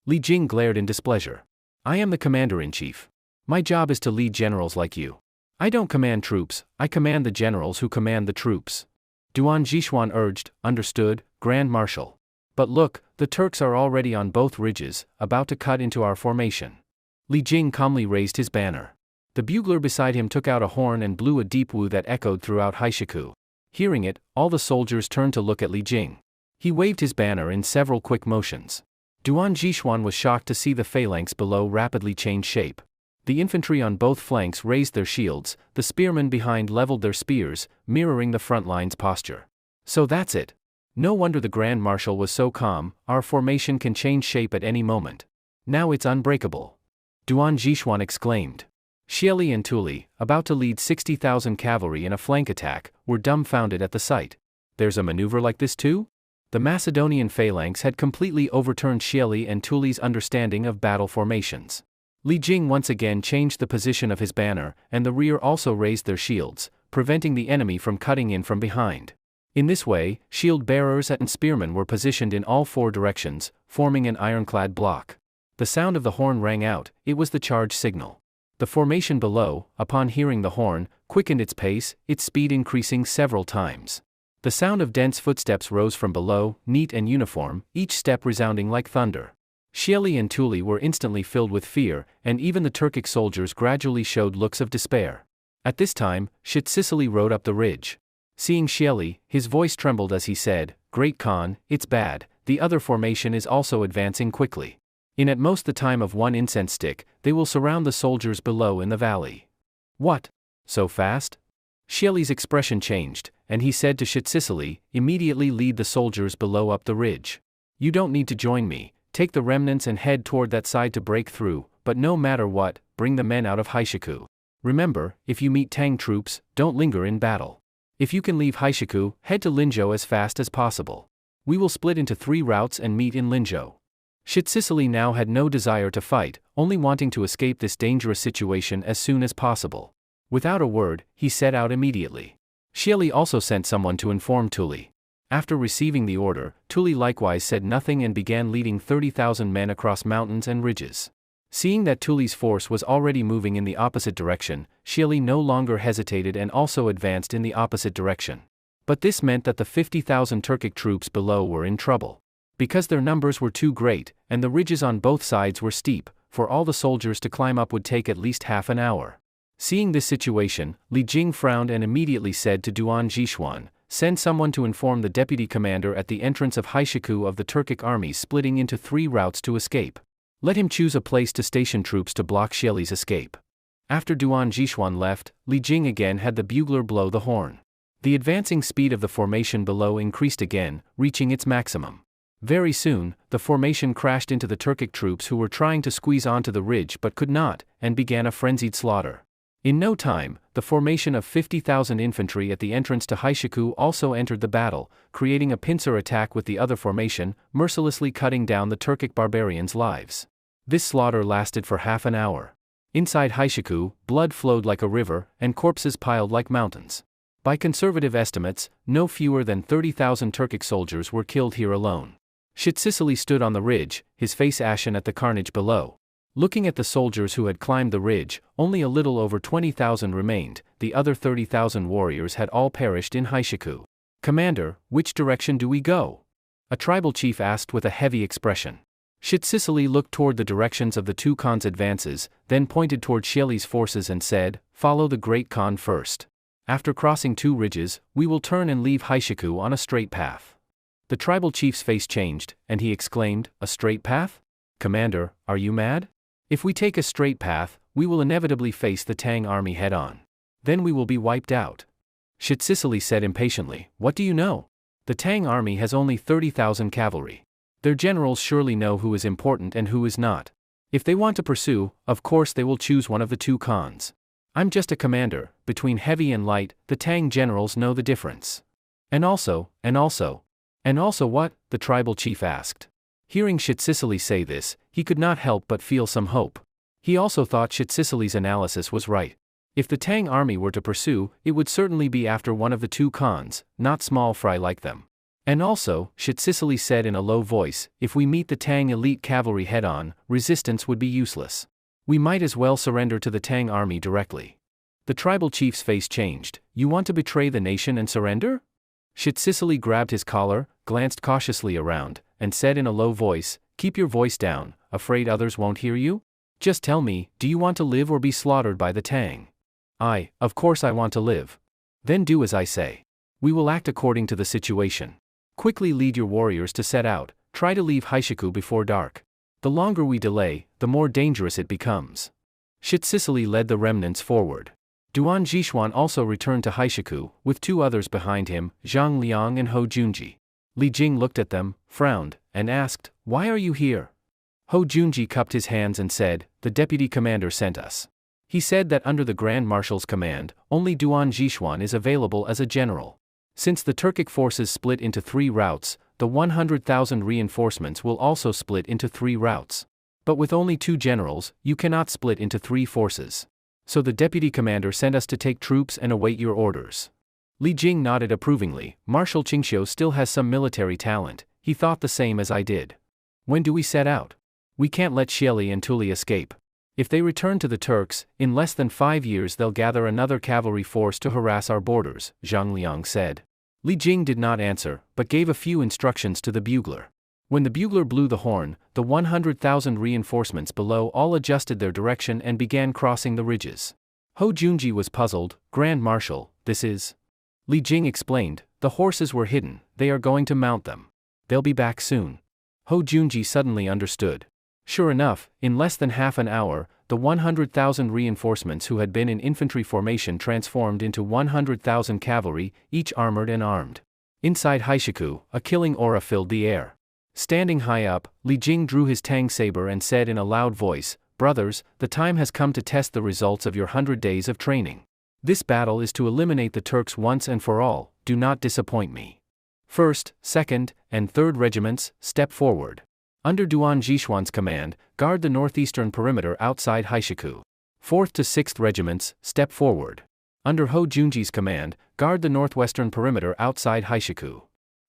S1: Li Jing glared in displeasure. I am the commander-in-chief. My job is to lead generals like you. I don't command troops, I command the generals who command the troops. Duan Jishuan urged, understood, Grand Marshal. But look, the Turks are already on both ridges, about to cut into our formation. Li Jing calmly raised his banner. The bugler beside him took out a horn and blew a deep woo that echoed throughout Haishiku. Hearing it, all the soldiers turned to look at Li Jing. He waved his banner in several quick motions. Duan Jishuan was shocked to see the phalanx below rapidly change shape. The infantry on both flanks raised their shields, the spearmen behind leveled their spears, mirroring the front line's posture. So that's it. No wonder the Grand Marshal was so calm, our formation can change shape at any moment. Now it's unbreakable. Duan Jishuan exclaimed. Shieli and Tuli, about to lead 60,000 cavalry in a flank attack, were dumbfounded at the sight. There's a maneuver like this too? The Macedonian phalanx had completely overturned Shieli and Tuli's understanding of battle formations. Li Jing once again changed the position of his banner, and the rear also raised their shields, preventing the enemy from cutting in from behind. In this way, shield bearers and spearmen were positioned in all four directions, forming an ironclad block. The sound of the horn rang out, it was the charge signal. The formation below, upon hearing the horn, quickened its pace, its speed increasing several times. The sound of dense footsteps rose from below, neat and uniform, each step resounding like thunder. Shieli and Tuli were instantly filled with fear, and even the Turkic soldiers gradually showed looks of despair. At this time, ч14 rode up the ridge. Seeing Shieli, his voice trembled as he said, Great Khan, it's bad, the other formation is also advancing quickly. In at most the time of one incense stick, they will surround the soldiers below in the valley. What? So fast? Xieli's expression changed, and he said to ч14, immediately lead the soldiers below up the ridge. You don't need to join me, take the remnants and head toward that side to break through, but no matter what, bring the men out of Haishiku. Remember, if you meet Tang troops, don't linger in battle. If you can leave Haishiku, head to Linzhou as fast as possible. We will split into 3 routes and meet in Linzhou. ч14 now had no desire to fight, only wanting to escape this dangerous situation as soon as possible. Without a word, he set out immediately. Xieli also sent someone to inform Tuli. After receiving the order, Tuli likewise said nothing and began leading 30,000 men across mountains and ridges. Seeing that Tuli's force was already moving in the opposite direction, Xieli no longer hesitated and also advanced in the opposite direction. But this meant that the 50,000 Turkic troops below were in trouble. Because their numbers were too great, and the ridges on both sides were steep, for all the soldiers to climb up would take at least half an hour. Seeing this situation, Li Jing frowned and immediately said to Duan Jishuan, send someone to inform the deputy commander at the entrance of Haishiku of the Turkic armies splitting into 3 routes to escape. Let him choose a place to station troops to block Xieli's escape. After Duan Jishuan left, Li Jing again had the bugler blow the horn. The advancing speed of the formation below increased again, reaching its maximum. Very soon, the formation crashed into the Turkic troops who were trying to squeeze onto the ridge but could not, and began a frenzied slaughter. In no time, the formation of 50,000 infantry at the entrance to Haishiku also entered the battle, creating a pincer attack with the other formation, mercilessly cutting down the Turkic barbarians' lives. This slaughter lasted for half an hour. Inside Haishiku, blood flowed like a river, and corpses piled like mountains. By conservative estimates, no fewer than 30,000 Turkic soldiers were killed here alone. ч14 stood on the ridge, his face ashen at the carnage below. Looking at the soldiers who had climbed the ridge, only a little over 20,000 remained, the other 30,000 warriors had all perished in Haishiku. Commander, which direction do we go? A tribal chief asked with a heavy expression. ч14 looked toward the directions of the 2 Khans' advances, then pointed toward Xieli's forces and said, follow the Great Khan first. After crossing 2 ridges, we will turn and leave Haishiku on a straight path. The tribal chief's face changed, and he exclaimed, a straight path? Commander, are you mad? If we take a straight path, we will inevitably face the Tang army head-on. Then we will be wiped out. ч14 said impatiently, what do you know? The Tang army has only 30,000 cavalry. Their generals surely know who is important and who is not. If they want to pursue, of course they will choose one of the 2 Khans. I'm just a commander, between heavy and light, the Tang generals know the difference. And also what? The tribal chief asked. Hearing ч14 say this, he could not help but feel some hope. He also thought ч14's analysis was right. If the Tang army were to pursue, it would certainly be after one of the 2 Khans, not small fry like them. And also, ч14 said in a low voice, if we meet the Tang elite cavalry head-on, resistance would be useless. We might as well surrender to the Tang army directly. The tribal chief's face changed. You want to betray the nation and surrender? ч14 grabbed his collar, glanced cautiously around, and said in a low voice, keep your voice down, afraid others won't hear you? Just tell me, do you want to live or be slaughtered by the Tang? Of course I want to live. Then do as I say. We will act according to the situation. Quickly lead your warriors to set out, try to leave Haishiku before dark. The longer we delay, the more dangerous it becomes. ч14 led the remnants forward. Duan Jishuan also returned to Haishiku, with 2 others behind him, Zhang Liang and Ho Junji. Li Jing looked at them, frowned, and asked, why are you here? Ho Junji cupped his hands and said, the deputy commander sent us. He said that under the Grand Marshal's command, only Duan Jishuan is available as a general. Since the Turkic forces split into 3 routes, the 100,000 reinforcements will also split into 3 routes. But with only 2 generals, you cannot split into 3 forces. So the deputy commander sent us to take troops and await your orders. Li Jing nodded approvingly. Marshal Qingxiu still has some military talent, he thought the same as I did. When do we set out? We can't let Xieli and Tuli escape. If they return to the Turks, in less than 5 years they'll gather another cavalry force to harass our borders, Zhang Liang said. Li Jing did not answer, but gave a few instructions to the bugler. When the bugler blew the horn, the 100,000 reinforcements below all adjusted their direction and began crossing the ridges. Ho Junji was puzzled. Grand Marshal, this is? Li Jing explained, the horses were hidden, they are going to mount them. They'll be back soon. Ho Junji suddenly understood. Sure enough, in less than half an hour, the 100,000 reinforcements who had been in infantry formation transformed into 100,000 cavalry, each armored and armed. Inside Haishiku, a killing aura filled the air. Standing high up, Li Jing drew his tang saber and said in a loud voice, "Brothers, the time has come to test the results of your 100 days of training. This battle is to eliminate the Turks once and for all, do not disappoint me. 1st, 2nd, and 3rd regiments, step forward. Under Duan Jishuan's command, guard the northeastern perimeter outside Haishiku. 4th to 6th regiments, step forward. Under Ho Junji's command, guard the northwestern perimeter outside Haishiku.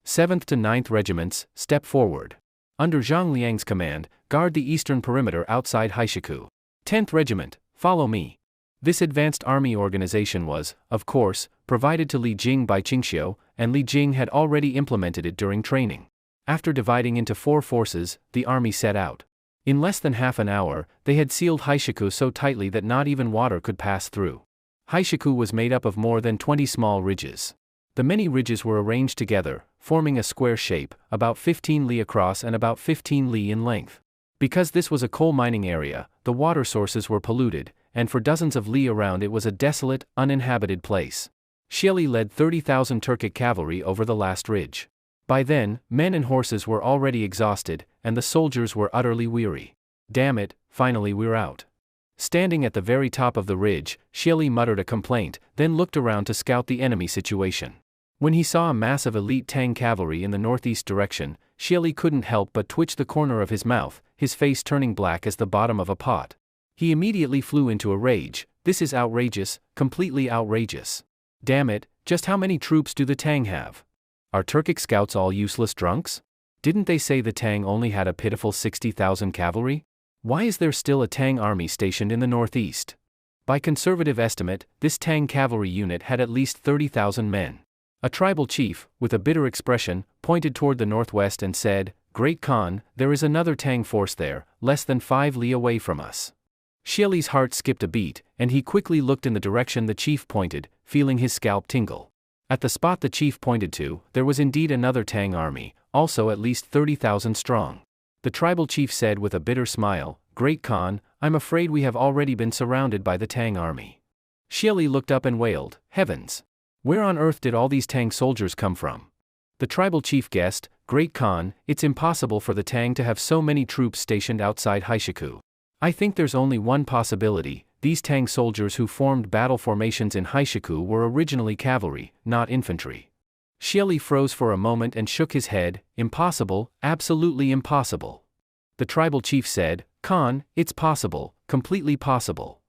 S1: 7th to 9th regiments, step forward. Under Zhang Liang's command, guard the eastern perimeter outside Haishiku. 10th regiment, follow me." This advanced army organization was, of course, provided to Li Jing by Qingxiu, and Li Jing had already implemented it during training. After dividing into 4 forces, the army set out. In less than half an hour, they had sealed Haishiku so tightly that not even water could pass through. Haishiku was made up of more than 20 small ridges. The many ridges were arranged together, forming a square shape, about 15 li across and about 15 li in length. Because this was a coal mining area, the water sources were polluted, and for dozens of li around it was a desolate, uninhabited place. Xieli led 30,000 Turkic cavalry over the last ridge. By then, men and horses were already exhausted, and the soldiers were utterly weary. "Damn it, finally we're out." Standing at the very top of the ridge, Xieli muttered a complaint, then looked around to scout the enemy situation. When he saw a mass of elite Tang cavalry in the northeast direction, Xieli couldn't help but twitch the corner of his mouth, his face turning black as the bottom of a pot. He immediately flew into a rage. "This is outrageous, completely outrageous. Damn it, just how many troops do the Tang have? Are Turkic scouts all useless drunks? Didn't they say the Tang only had a pitiful 60,000 cavalry? Why is there still a Tang army stationed in the northeast?" By conservative estimate, this Tang cavalry unit had at least 30,000 men. A tribal chief, with a bitter expression, pointed toward the northwest and said, "Great Khan, there is another Tang force there, less than 5 li away from us." Xieli's heart skipped a beat, and he quickly looked in the direction the chief pointed, feeling his scalp tingle. At the spot the chief pointed to, there was indeed another Tang army, also at least 30,000 strong. The tribal chief said with a bitter smile, "Great Khan, I'm afraid we have already been surrounded by the Tang army." Xieli looked up and wailed, "Heavens! Where on earth did all these Tang soldiers come from?" The tribal chief guessed, "Great Khan, it's impossible for the Tang to have so many troops stationed outside Haishiku. I think there's only one possibility: these Tang soldiers who formed battle formations in Haishiku were originally cavalry, not infantry." Xieli froze for a moment and shook his head. "Impossible, absolutely impossible." The tribal chief said, "Khan, it's possible, completely possible."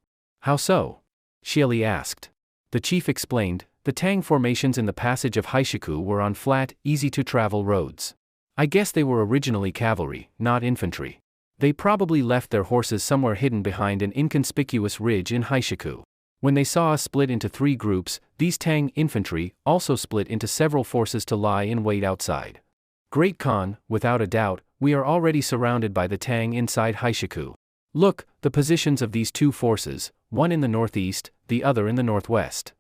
S1: "How so?" Xieli asked. The chief explained, "The Tang formations in the passage of Haishiku were on flat, easy-to-travel roads. I guess they were originally cavalry, not infantry. They probably left their horses somewhere hidden behind an inconspicuous ridge in Haishiku. When they saw us split into 3 groups, these Tang infantry also split into several forces to lie in wait outside. Great Khan, without a doubt, we are already surrounded by the Tang inside Haishiku. Look, the positions of these 2 forces, one in the northeast, the other in the northwest.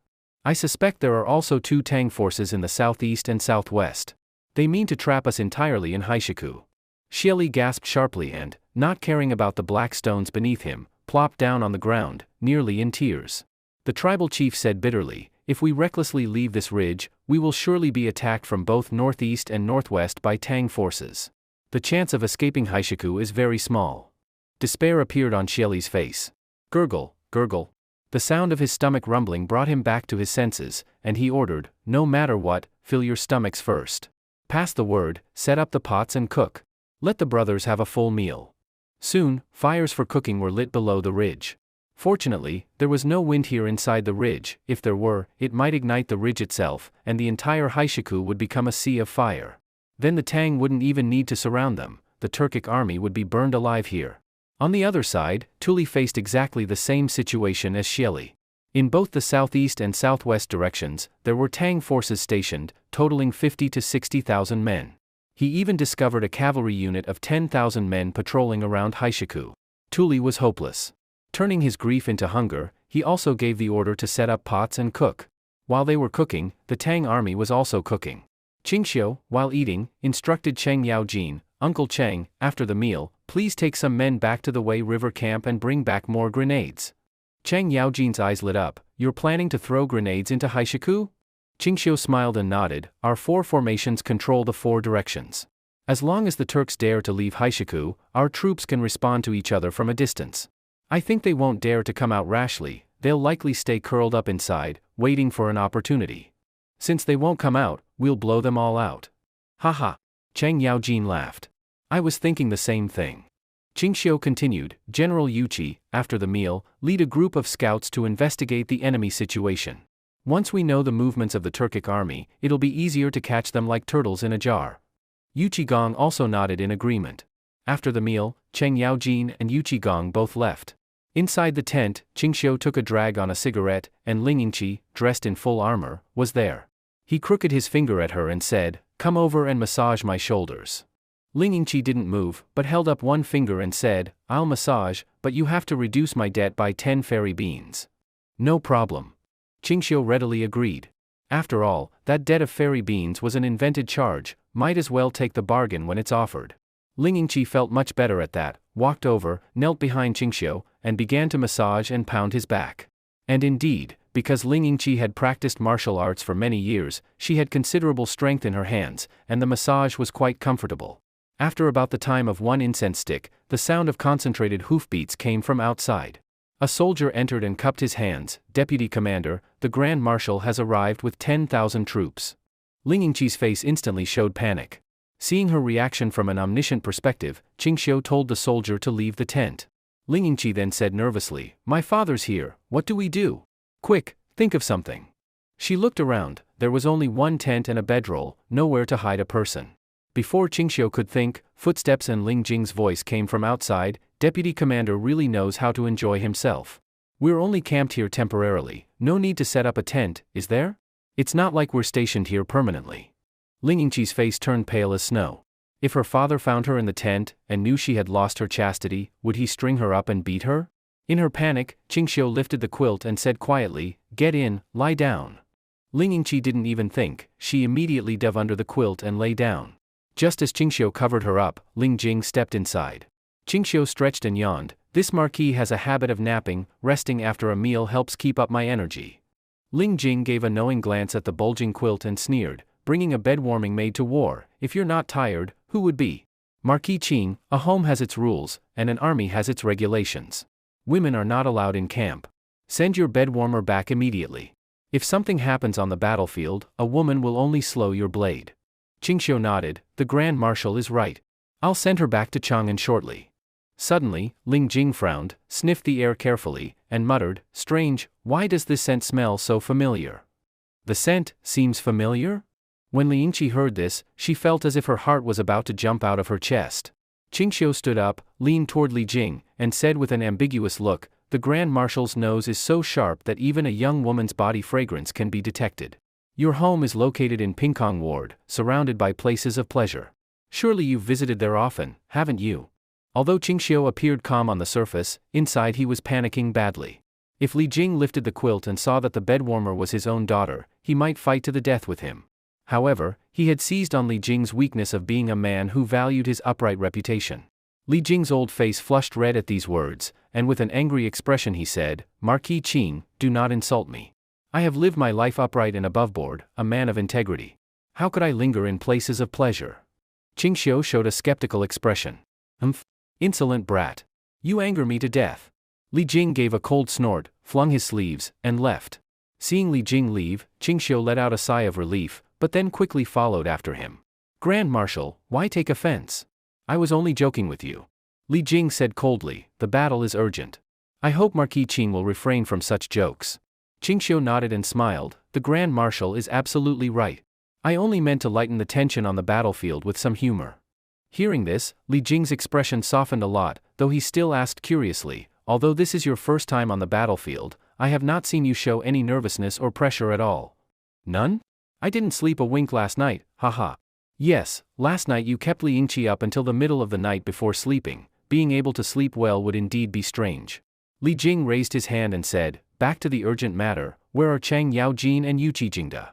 S1: I suspect there are also 2 Tang forces in the southeast and southwest. They mean to trap us entirely in Haishiku." Xieli gasped sharply and, not caring about the black stones beneath him, plopped down on the ground, nearly in tears. The tribal chief said bitterly, "If we recklessly leave this ridge, we will surely be attacked from both northeast and northwest by Tang forces. The chance of escaping Haishiku is very small." Despair appeared on Xieli's face. Gurgle, gurgle. The sound of his stomach rumbling brought him back to his senses, and he ordered, "No matter what, fill your stomachs first. Pass the word, set up the pots and cook. Let the brothers have a full meal." Soon, fires for cooking were lit below the ridge. Fortunately, there was no wind here inside the ridge. If there were, it might ignite the ridge itself, and the entire Haishiku would become a sea of fire. Then the Tang wouldn't even need to surround them. The Turkic army would be burned alive here. On the other side, Tuli faced exactly the same situation as Xieli. In both the southeast and southwest directions, there were Tang forces stationed, totaling 50 to 60,000 men. He even discovered a cavalry unit of 10,000 men patrolling around Haishiku. Tuli was hopeless. Turning his grief into hunger, he also gave the order to set up pots and cook. While they were cooking, the Tang army was also cooking. Qingxiu, while eating, instructed Cheng Yaojin, Uncle Chang, after the meal, please take some men back to the Wei River camp and bring back more grenades. Chang Yaojin's eyes lit up. You're planning to throw grenades into Haishiku? Qingxiu smiled and nodded. Our 4 formations control the 4 directions. As long as the Turks dare to leave Haishiku, our troops can respond to each other from a distance. I think they won't dare to come out rashly, they'll likely stay curled up inside, waiting for an opportunity. Since they won't come out, we'll blow them all out. Haha. Chang Yaojin laughed. I was thinking the same thing. Qingxiu continued, General Yuqi, after the meal, lead a group of scouts to investigate the enemy situation. Once we know the movements of the Turkic army, it'll be easier to catch them like turtles in a jar. Yuqi Gong also nodded in agreement. After the meal, Cheng Yaojin and Yuqi Gong both left. Inside the tent, Qingxiu took a drag on a cigarette, and Ling Yingqi, dressed in full armor, was there. He crooked his finger at her and said, Come over and massage my shoulders. Ling Yingqi didn't move, but held up one finger and said, I'll massage, but you have to reduce my debt by 10 fairy beans. No problem. Qingxiu readily agreed. After all, that debt of fairy beans was an invented charge, might as well take the bargain when it's offered. Ling Yingqi felt much better at that, walked over, knelt behind Qingxiu, and began to massage and pound his back. And indeed, because Ling Yingqi had practiced martial arts for many years, she had considerable strength in her hands, and the massage was quite comfortable. After about the time of 1 incense stick, the sound of concentrated hoofbeats came from outside. A soldier entered and cupped his hands. Deputy Commander, the Grand Marshal has arrived with 10,000 troops. Ling Yingqi's face instantly showed panic. Seeing her reaction from an omniscient perspective, Qingxiu told the soldier to leave the tent. Ling Yingqi then said nervously, My father's here, what do we do? Quick, think of something. She looked around, there was only one tent and a bedroll, nowhere to hide a person. Before Qingxiu could think, footsteps and Ling Jing's voice came from outside. Deputy Commander really knows how to enjoy himself. We're only camped here temporarily, no need to set up a tent, is there? It's not like we're stationed here permanently. Ling Yingqi's face turned pale as snow. If her father found her in the tent, and knew she had lost her chastity, would he string her up and beat her? In her panic, Qingxiu lifted the quilt and said quietly, Get in, lie down. Ling Yingqi didn't even think, she immediately dove under the quilt and lay down. Just as Qingxiu covered her up, Ling Jing stepped inside. Qingxiu stretched and yawned. This marquis has a habit of napping, resting after a meal helps keep up my energy. Ling Jing gave a knowing glance at the bulging quilt and sneered, bringing a bed-warming maid to war, if you're not tired, who would be? Marquis Qing, a home has its rules, and an army has its regulations. Women are not allowed in camp. Send your bed-warmer back immediately. If something happens on the battlefield, a woman will only slow your blade. Qingxiu nodded, the Grand Marshal is right. I'll send her back to Chang'an shortly. Suddenly, Ling Jing frowned, sniffed the air carefully, and muttered, Strange, why does this scent smell so familiar? The scent seems familiar? When Ling Yingqi heard this, she felt as if her heart was about to jump out of her chest. Qingxiu stood up, leaned toward Li Jing, and said with an ambiguous look, The Grand Marshal's nose is so sharp that even a young woman's body fragrance can be detected. Your home is located in Pingkong Ward, surrounded by places of pleasure. Surely you've visited there often, haven't you? Although Qingxiu appeared calm on the surface, inside he was panicking badly. If Li Jing lifted the quilt and saw that the bedwarmer was his own daughter, he might fight to the death with him. However, he had seized on Li Jing's weakness of being a man who valued his upright reputation. Li Jing's old face flushed red at these words, and with an angry expression he said, Marquis Qing, do not insult me. I have lived my life upright and aboveboard, a man of integrity. How could I linger in places of pleasure? Qingxiu showed a skeptical expression. Insolent brat. You anger me to death. Li Jing gave a cold snort, flung his sleeves, and left. Seeing Li Jing leave, Qingxiu let out a sigh of relief, but then quickly followed after him. Grand Marshal, why take offense? I was only joking with you. Li Jing said coldly, the battle is urgent. I hope Marquis Qing will refrain from such jokes. Qingxiu nodded and smiled, the Grand Marshal is absolutely right. I only meant to lighten the tension on the battlefield with some humor. Hearing this, Li Jing's expression softened a lot, though he still asked curiously, although this is your first time on the battlefield, I have not seen you show any nervousness or pressure at all. None? I didn't sleep a wink last night, haha. Yes, last night you kept Li Yingqi up until the middle of the night before sleeping. Being able to sleep well would indeed be strange. Li Jing raised his hand and said, back to the urgent matter, where are Chang Yaojin and Yuqi Jingda?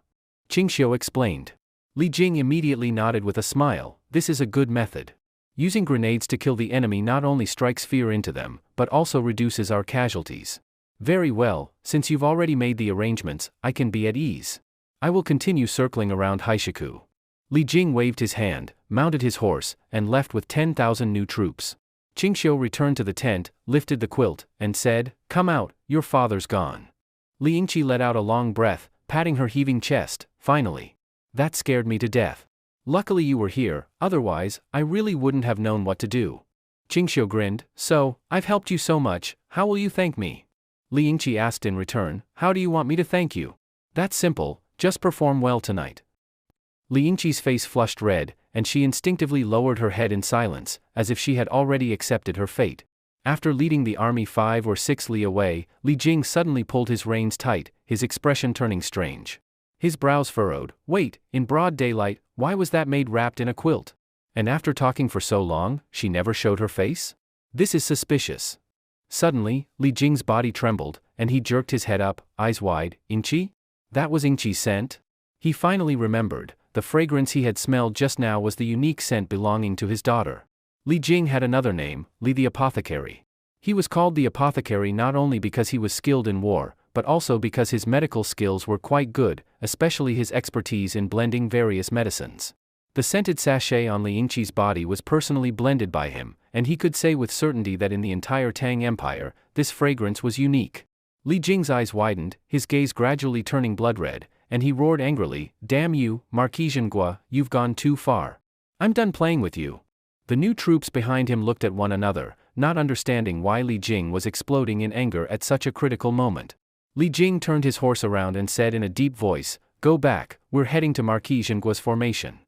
S1: Qingxiu explained. Li Jing immediately nodded with a smile, this is a good method. Using grenades to kill the enemy not only strikes fear into them, but also reduces our casualties. Very well, since you've already made the arrangements, I can be at ease. I will continue circling around Haishiku. Li Jing waved his hand, mounted his horse, and left with 10,000 new troops. Qingxiu returned to the tent, lifted the quilt, and said, "Come out, your father's gone." Li Yingqi let out a long breath, patting her heaving chest. "Finally. That scared me to death. Luckily you were here, otherwise, I really wouldn't have known what to do." Qingxiu grinned. "So, I've helped you so much, how will you thank me?" Li Yingqi asked in return, "How do you want me to thank you?" "That's simple, just perform well tonight." Li Yingqi's face flushed red, and she instinctively lowered her head in silence, as if she had already accepted her fate. After leading the army 5 or 6 li away, Li Jing suddenly pulled his reins tight, his expression turning strange. His brows furrowed. Wait, in broad daylight, why was that maid wrapped in a quilt? And after talking for so long, she never showed her face? This is suspicious. Suddenly, Li Jing's body trembled, and he jerked his head up, eyes wide. Yingqi? That was Yingqi's scent? He finally remembered. The fragrance he had smelled just now was the unique scent belonging to his daughter. Li Jing had another name, Li the Apothecary. He was called the Apothecary not only because he was skilled in war, but also because his medical skills were quite good, especially his expertise in blending various medicines. The scented sachet on Li Yingqi's body was personally blended by him, and he could say with certainty that in the entire Tang Empire, this fragrance was unique. Li Jing's eyes widened, his gaze gradually turning blood-red, and he roared angrily, "Damn you, Marquis Zhenghua, you've gone too far. I'm done playing with you." The new troops behind him looked at one another, not understanding why Li Jing was exploding in anger at such a critical moment. Li Jing turned his horse around and said in a deep voice, "Go back, we're heading to Marquis Zhenghua's formation."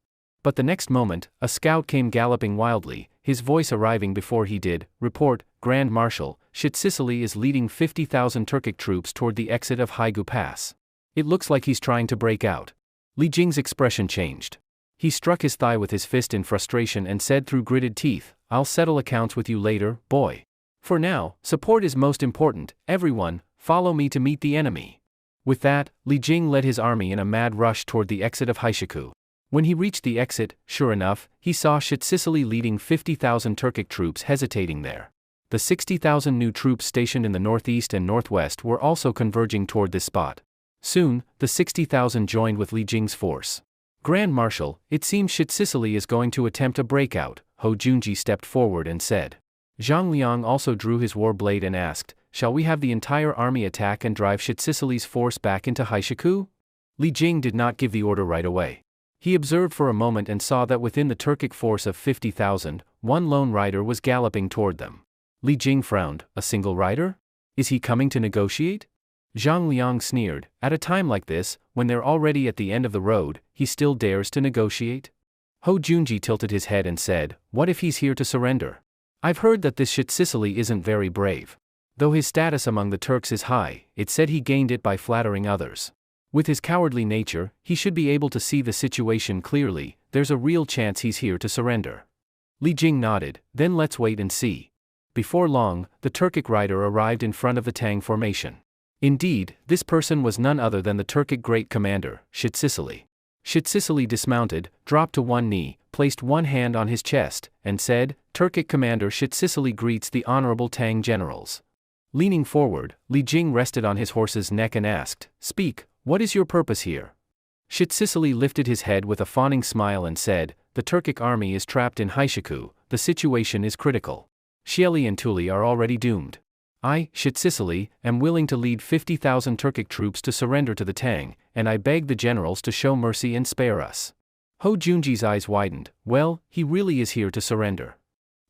S1: But the next moment, a scout came galloping wildly, his voice arriving before he did. "Report, Grand Marshal, ч14 is leading 50,000 Turkic troops toward the exit of Haigu Pass. It looks like he's trying to break out." Li Jing's expression changed. He struck his thigh with his fist in frustration and said through gritted teeth, "I'll settle accounts with you later, boy. For now, support is most important. Everyone, follow me to meet the enemy." With that, Li Jing led his army in a mad rush toward the exit of Haishiku. When he reached the exit, sure enough, he saw ч14 leading 50,000 Turkic troops hesitating there. The 60,000 new troops stationed in the northeast and northwest were also converging toward this spot. Soon, the 60,000 joined with Li Jing's force. "Grand Marshal, it seems ч14 is going to attempt a breakout," Hou Junji stepped forward and said. Zhang Liang also drew his war blade and asked, "Shall we have the entire army attack and drive ч14's force back into Haishiku?" Li Jing did not give the order right away. He observed for a moment and saw that within the Turkic force of 50,000, one lone rider was galloping toward them. Li Jing frowned. "A single rider? Is he coming to negotiate?" Zhang Liang sneered. "At a time like this, when they're already at the end of the road, he still dares to negotiate?" Hou Junji tilted his head and said, "What if he's here to surrender? I've heard that this ч14 isn't very brave. Though his status among the Turks is high, it's said he gained it by flattering others. With his cowardly nature, he should be able to see the situation clearly. There's a real chance he's here to surrender." Li Jing nodded. "Then let's wait and see." Before long, the Turkic rider arrived in front of the Tang formation. Indeed, this person was none other than the Turkic great commander, ч14. ч14 dismounted, dropped to one knee, placed one hand on his chest, and said, "Turkic commander ч14 greets the honorable Tang generals." Leaning forward, Li Jing rested on his horse's neck and asked, "Speak, what is your purpose here?" ч14 lifted his head with a fawning smile and said, "The Turkic army is trapped in Haishiku, the situation is critical. Xieli and Tuli are already doomed. I, ч14, am willing to lead 50,000 Turkic troops to surrender to the Tang, and I beg the generals to show mercy and spare us." Hou Junji's eyes widened. "Well, he really is here to surrender."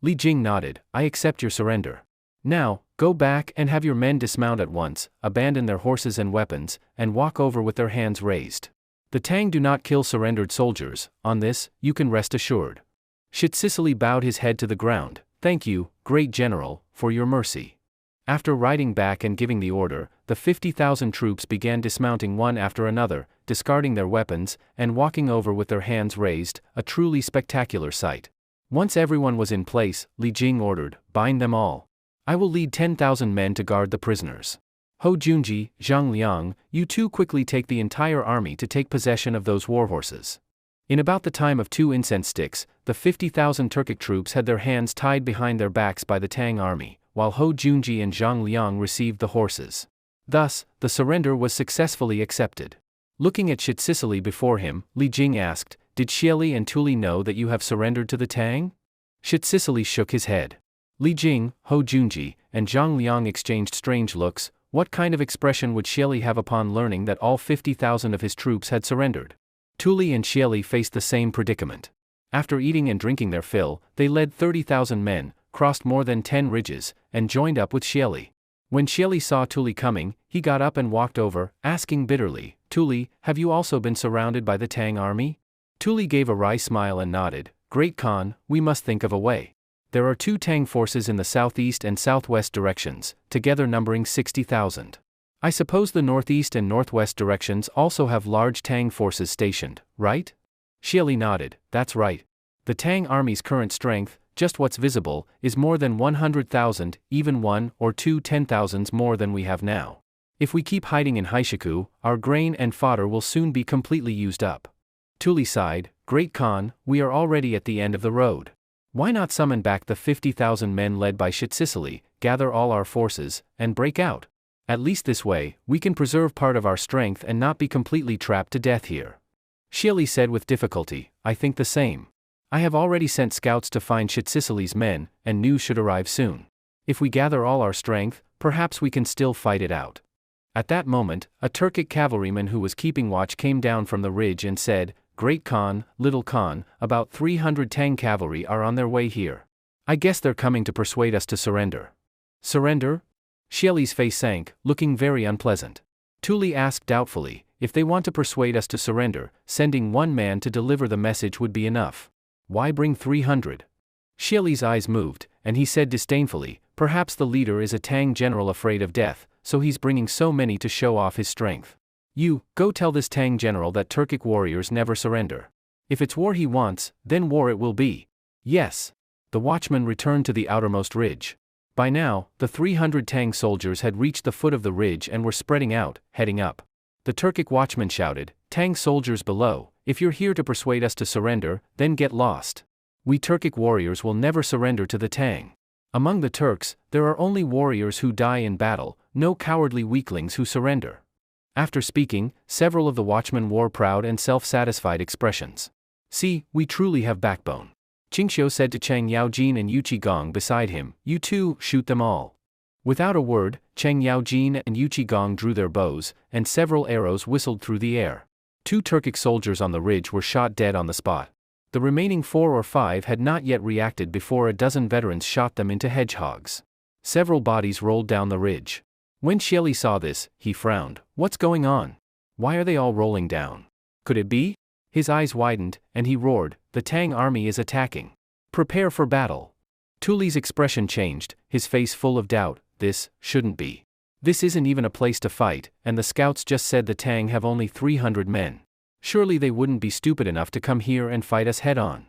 S1: Li Jing nodded. "I accept your surrender. Now, go back and have your men dismount at once, abandon their horses and weapons, and walk over with their hands raised. The Tang do not kill surrendered soldiers, on this, you can rest assured." ч14 bowed his head to the ground. "Thank you, great general, for your mercy." After riding back and giving the order, the 50,000 troops began dismounting one after another, discarding their weapons, and walking over with their hands raised, a truly spectacular sight. Once everyone was in place, Li Jing ordered, "Bind them all. I will lead 10,000 men to guard the prisoners. Hou Junji, Zhang Liang, you two quickly take the entire army to take possession of those warhorses." In about the time of 2 incense sticks, the 50,000 Turkic troops had their hands tied behind their backs by the Tang army, while Ho Junji and Zhang Liang received the horses. Thus, the surrender was successfully accepted. Looking at ч14 before him, Li Jing asked, "Did Xieli and Tuli know that you have surrendered to the Tang?" ч14 shook his head. Li Jing, Ho Junji, and Zhang Liang exchanged strange looks. What kind of expression would Xieli have upon learning that all 50,000 of his troops had surrendered? Tuli and Xieli faced the same predicament. After eating and drinking their fill, they led 30,000 men, crossed more than 10 ridges, and joined up with Xieli. When Xieli saw Tuli coming, he got up and walked over, asking bitterly, "Tuli, have you also been surrounded by the Tang army?" Tuli gave a wry smile and nodded. "Great Khan, we must think of a way. There are 2 Tang forces in the southeast and southwest directions, together numbering 60,000. I suppose the northeast and northwest directions also have large Tang forces stationed, right?" Xieli nodded. "That's right. The Tang army's current strength, just what's visible, is more than 100,000, even 1 or 2 10,000s more than we have now. If we keep hiding in Haishiku, our grain and fodder will soon be completely used up." Tuli sighed. "Great Khan, we are already at the end of the road. Why not summon back the 50,000 men led by ч14, gather all our forces, and break out? At least this way, we can preserve part of our strength and not be completely trapped to death here." Xieli said with difficulty, "I think the same. I have already sent scouts to find ч14's men, and news should arrive soon. If we gather all our strength, perhaps we can still fight it out." At that moment, a Turkic cavalryman who was keeping watch came down from the ridge and said, "Great Khan, Little Khan, about 300 Tang cavalry are on their way here. I guess they're coming to persuade us to surrender." "Surrender?" Xieli's face sank, looking very unpleasant. Tuli asked doubtfully, "If they want to persuade us to surrender, sending 1 man to deliver the message would be enough. Why bring 300? Xieli's eyes moved, and he said disdainfully, "Perhaps the leader is a Tang general afraid of death, so he's bringing so many to show off his strength. You, go tell this Tang general that Turkic warriors never surrender. If it's war he wants, then war it will be." "Yes." The watchman returned to the outermost ridge. By now, the 300 Tang soldiers had reached the foot of the ridge and were spreading out, heading up. The Turkic watchman shouted, "Tang soldiers below, if you're here to persuade us to surrender, then get lost. We Turkic warriors will never surrender to the Tang. Among the Turks, there are only warriors who die in battle, no cowardly weaklings who surrender." After speaking, several of the watchmen wore proud and self-satisfied expressions. "See, we truly have backbone." Qingxiu said to Cheng Yaojin and Yu Qigong beside him, "You two, shoot them all." Without a word, Cheng Yaojin and Yu Qigong drew their bows, and several arrows whistled through the air. 2 Turkic soldiers on the ridge were shot dead on the spot. The remaining 4 or 5 had not yet reacted before a dozen veterans shot them into hedgehogs. Several bodies rolled down the ridge. When Xieli saw this, he frowned. "What's going on? Why are they all rolling down? Could it be?" His eyes widened, and he roared, "The Tang army is attacking. Prepare for battle." Tuli's expression changed, his face full of doubt. "This shouldn't be. This isn't even a place to fight, and the scouts just said the Tang have only 300 men. Surely they wouldn't be stupid enough to come here and fight us head-on."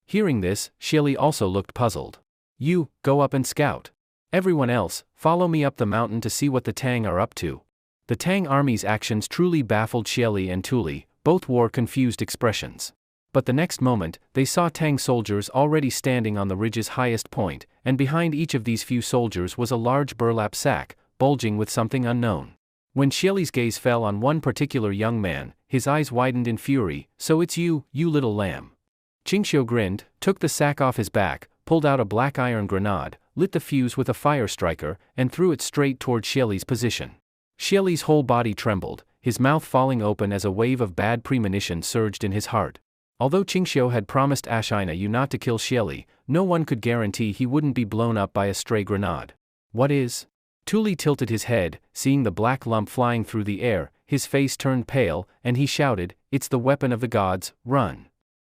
S1: Hearing this, Xieli also looked puzzled. "You, go up and scout. Everyone else, follow me up the mountain to see what the Tang are up to." The Tang army's actions truly baffled Xieli and Tuli, both wore confused expressions. But the next moment, they saw Tang soldiers already standing on the ridge's highest point, and behind each of these few soldiers was a large burlap sack, bulging with something unknown. When Xieli's gaze fell on one particular young man, his eyes widened in fury. "So it's you, you little lamb." Qingxiu grinned, took the sack off his back, pulled out a black iron grenade, lit the fuse with a fire striker, and threw it straight toward Xieli's position. Xieli's whole body trembled, his mouth falling open as a wave of bad premonition surged in his heart. Although Qingxiu had promised Ashina Yu not to kill Xieli, no one could guarantee he wouldn't be blown up by a stray grenade. "What is?" Tuli tilted his head, seeing the black lump flying through the air, his face turned pale, and he shouted, "It's the weapon of the gods, run."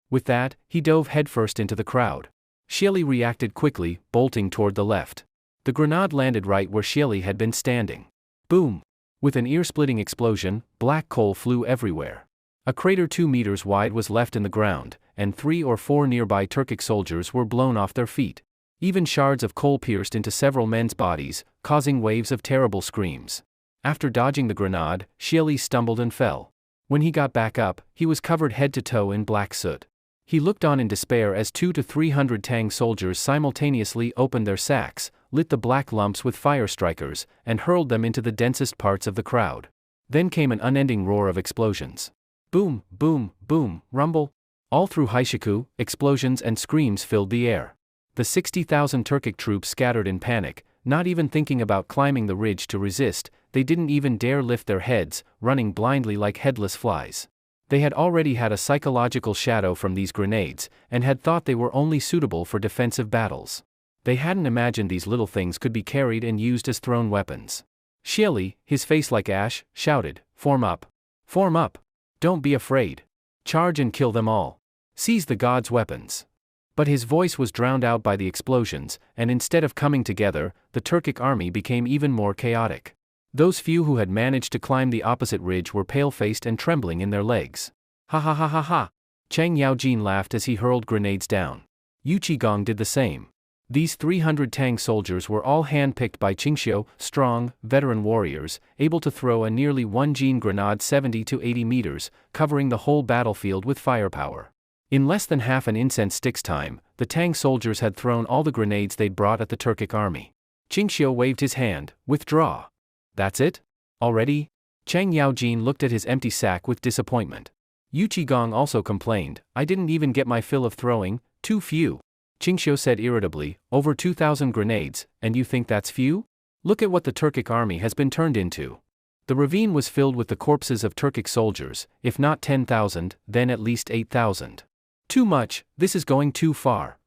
S1: With that, he dove headfirst into the crowd. Xieli reacted quickly, bolting toward the left. The grenade landed right where Xieli had been standing. Boom! With an ear-splitting explosion, black coal flew everywhere. A crater 2 meters wide was left in the ground, and 3 or 4 nearby Turkic soldiers were blown off their feet. Even shards of coal pierced into several men's bodies, causing waves of terrible screams. After dodging the grenade, Xieli stumbled and fell. When he got back up, he was covered head to toe in black soot. He looked on in despair as 200 to 300 Tang soldiers simultaneously opened their sacks, lit the black lumps with fire strikers, and hurled them into the densest parts of the crowd. Then came an unending roar of explosions. Boom, boom, boom, rumble. All through Haishiku, explosions and screams filled the air. The 60,000 Turkic troops scattered in panic, not even thinking about climbing the ridge to resist. They didn't even dare lift their heads, running blindly like headless flies. They had already had a psychological shadow from these grenades, and had thought they were only suitable for defensive battles. They hadn't imagined these little things could be carried and used as thrown weapons. Xieli, his face like ash, shouted, "Form up! Form up! Don't be afraid! Charge and kill them all! Seize the gods' weapons!" But his voice was drowned out by the explosions, and instead of coming together, the Turkic army became even more chaotic. Those few who had managed to climb the opposite ridge were pale-faced and trembling in their legs. Ha ha ha ha ha! Chang Yaojin laughed as he hurled grenades down. Yu Qigong did the same. These 300 Tang soldiers were all hand-picked by Qingxiu, strong, veteran warriors, able to throw a nearly 1-gene grenade 70 to 80 meters, covering the whole battlefield with firepower. In less than half an incense stick's time, the Tang soldiers had thrown all the grenades they'd brought at the Turkic army. Qingxiu waved his hand, "Withdraw." "That's it? Already?" Chang Yaojin looked at his empty sack with disappointment. Yu Qigong also complained, "I didn't even get my fill of throwing, too few." Qingxiu said irritably, "Over 2,000 grenades, and you think that's few? Look at what the Turkic army has been turned into." The ravine was filled with the corpses of Turkic soldiers, if not 10,000, then at least 8,000. "Too much, this is going too far."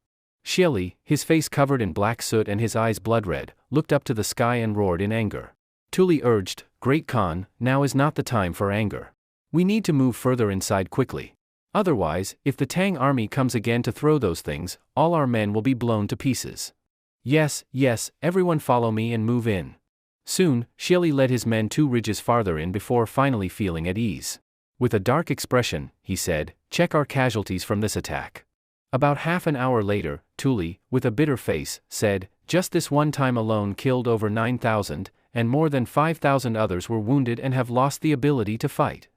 S1: Xieli, his face covered in black soot and his eyes blood-red, looked up to the sky and roared in anger. Tuli urged, "Great Khan, now is not the time for anger. We need to move further inside quickly. Otherwise, if the Tang army comes again to throw those things, all our men will be blown to pieces." "Yes, yes, everyone follow me and move in." Soon, Xieli led his men 2 ridges farther in before finally feeling at ease. With a dark expression, he said, "Check our casualties from this attack." About half an hour later, Tuli, with a bitter face, said, "Just this one time alone killed over 9,000, and more than 5,000 others were wounded and have lost the ability to fight."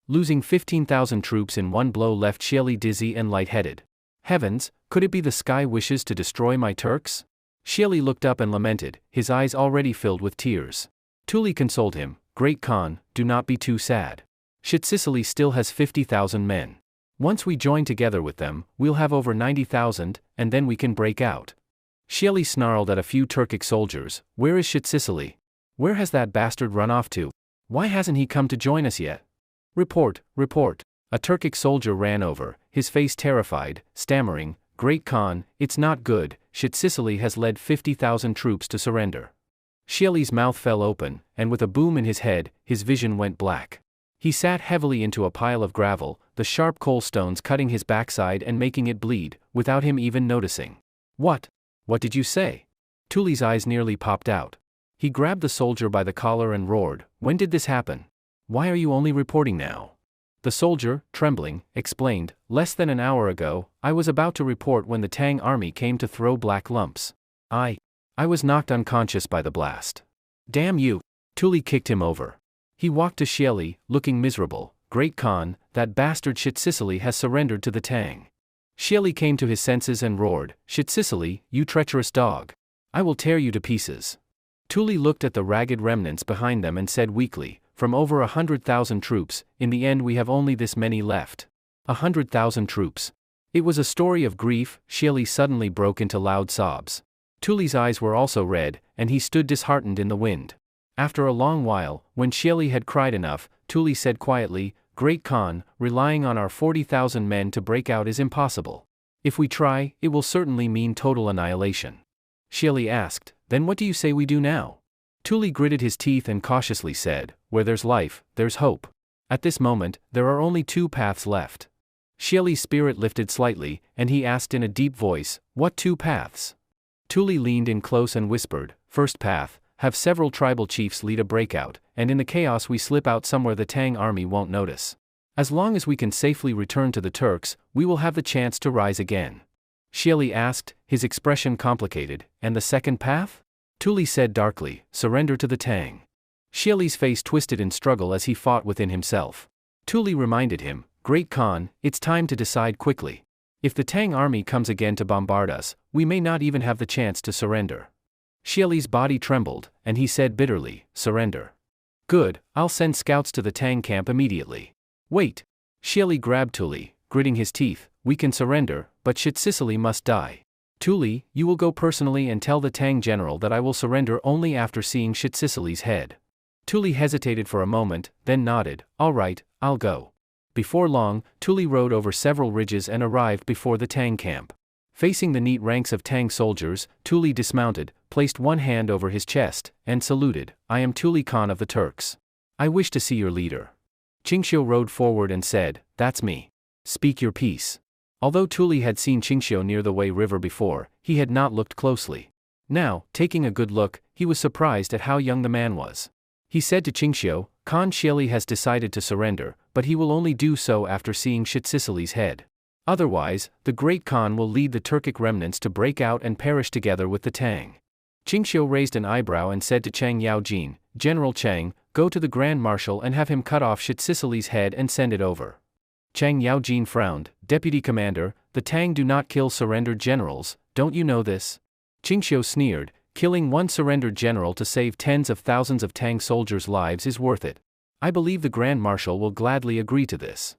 S1: Losing 15,000 troops in one blow left Xieli dizzy and lightheaded. Heavens, could it be the sky wishes to destroy my Turks? Xieli looked up and lamented, his eyes already filled with tears. Tuli consoled him, "Great Khan, do not be too sad. Sicily still has 50,000 men. Once we join together with them, we'll have over 90,000, and then we can break out." Xieli snarled at a few Turkic soldiers, "Where is Sicily? Where has that bastard run off to? Why hasn't he come to join us yet?" "Report, report." A Turkic soldier ran over, his face terrified, stammering, "Great Khan, it's not good, Sicily has led 50,000 troops to surrender." Xieli's mouth fell open, and with a boom in his head, his vision went black. He sat heavily into a pile of gravel, the sharp coal stones cutting his backside and making it bleed, without him even noticing. "What? What did you say?" Tuli's eyes nearly popped out. He grabbed the soldier by the collar and roared, "When did this happen? Why are you only reporting now?" The soldier, trembling, explained, "Less than an hour ago, I was about to report when the Tang army came to throw black lumps. I was knocked unconscious by the blast." "Damn you!" Tuli kicked him over. He walked to Xieli, looking miserable. "Great Khan, that bastard Sicily has surrendered to the Tang." Xieli came to his senses and roared, "Sicily, you treacherous dog! I will tear you to pieces." Tuli looked at the ragged remnants behind them and said weakly, "From over 100,000 troops, in the end we have only this many left. 100,000 troops." It was a story of grief. Xieli suddenly broke into loud sobs. Tuli's eyes were also red, and he stood disheartened in the wind. After a long while, when Xieli had cried enough, Tuli said quietly, "Great Khan, relying on our 40,000 men to break out is impossible. If we try, it will certainly mean total annihilation." Xieli asked, "Then what do you say we do now?" Tuli gritted his teeth and cautiously said, "Where there's life, there's hope. At this moment, there are only 2 paths left." Xieli's spirit lifted slightly, and he asked in a deep voice, "What 2 paths?" Tuli leaned in close and whispered, "First path, have several tribal chiefs lead a breakout, and in the chaos we slip out somewhere the Tang army won't notice. As long as we can safely return to the Turks, we will have the chance to rise again." Xieli asked, his expression complicated, "And the second path?" Tuli said darkly, "Surrender to the Tang." Xieli's face twisted in struggle as he fought within himself. Tuli reminded him, Great Khan, it's time to decide quickly. If the Tang army comes again to bombard us, we may not even have the chance to surrender. Xieli's body trembled, and he said bitterly, Surrender. Good, I'll send scouts to the Tang camp immediately. Wait. Xieli grabbed Tuli, gritting his teeth, we can surrender, but ч14 must die. Tuli, you will go personally and tell the Tang general that I will surrender only after seeing ч14's head. Tuli hesitated for a moment, then nodded, all right, I'll go. Before long, Tuli rode over several ridges and arrived before the Tang camp. Facing the neat ranks of Tang soldiers, Tuli dismounted, placed one hand over his chest, and saluted, I am Tuli Khan of the Turks. I wish to see your leader. Qingxiu rode forward and said, That's me. Speak your piece. Although Tuli had seen Qingxiu near the Wei River before, he had not looked closely. Now, taking a good look, he was surprised at how young the man was. He said to Qingxiu, Khan Xieli has decided to surrender, but he will only do so after seeing ч14's head. Otherwise, the Great Khan will lead the Turkic remnants to break out and perish together with the Tang. Qingxiu raised an eyebrow and said to Chang Yaojin, General Chang, go to the Grand Marshal and have him cut off ч14's head and send it over. Chang Yaojin frowned, Deputy Commander, the Tang do not kill surrendered generals, don't you know this? Qingxiu sneered, killing one surrendered general to save tens of thousands of Tang soldiers' lives is worth it. I believe the Grand Marshal will gladly agree to this.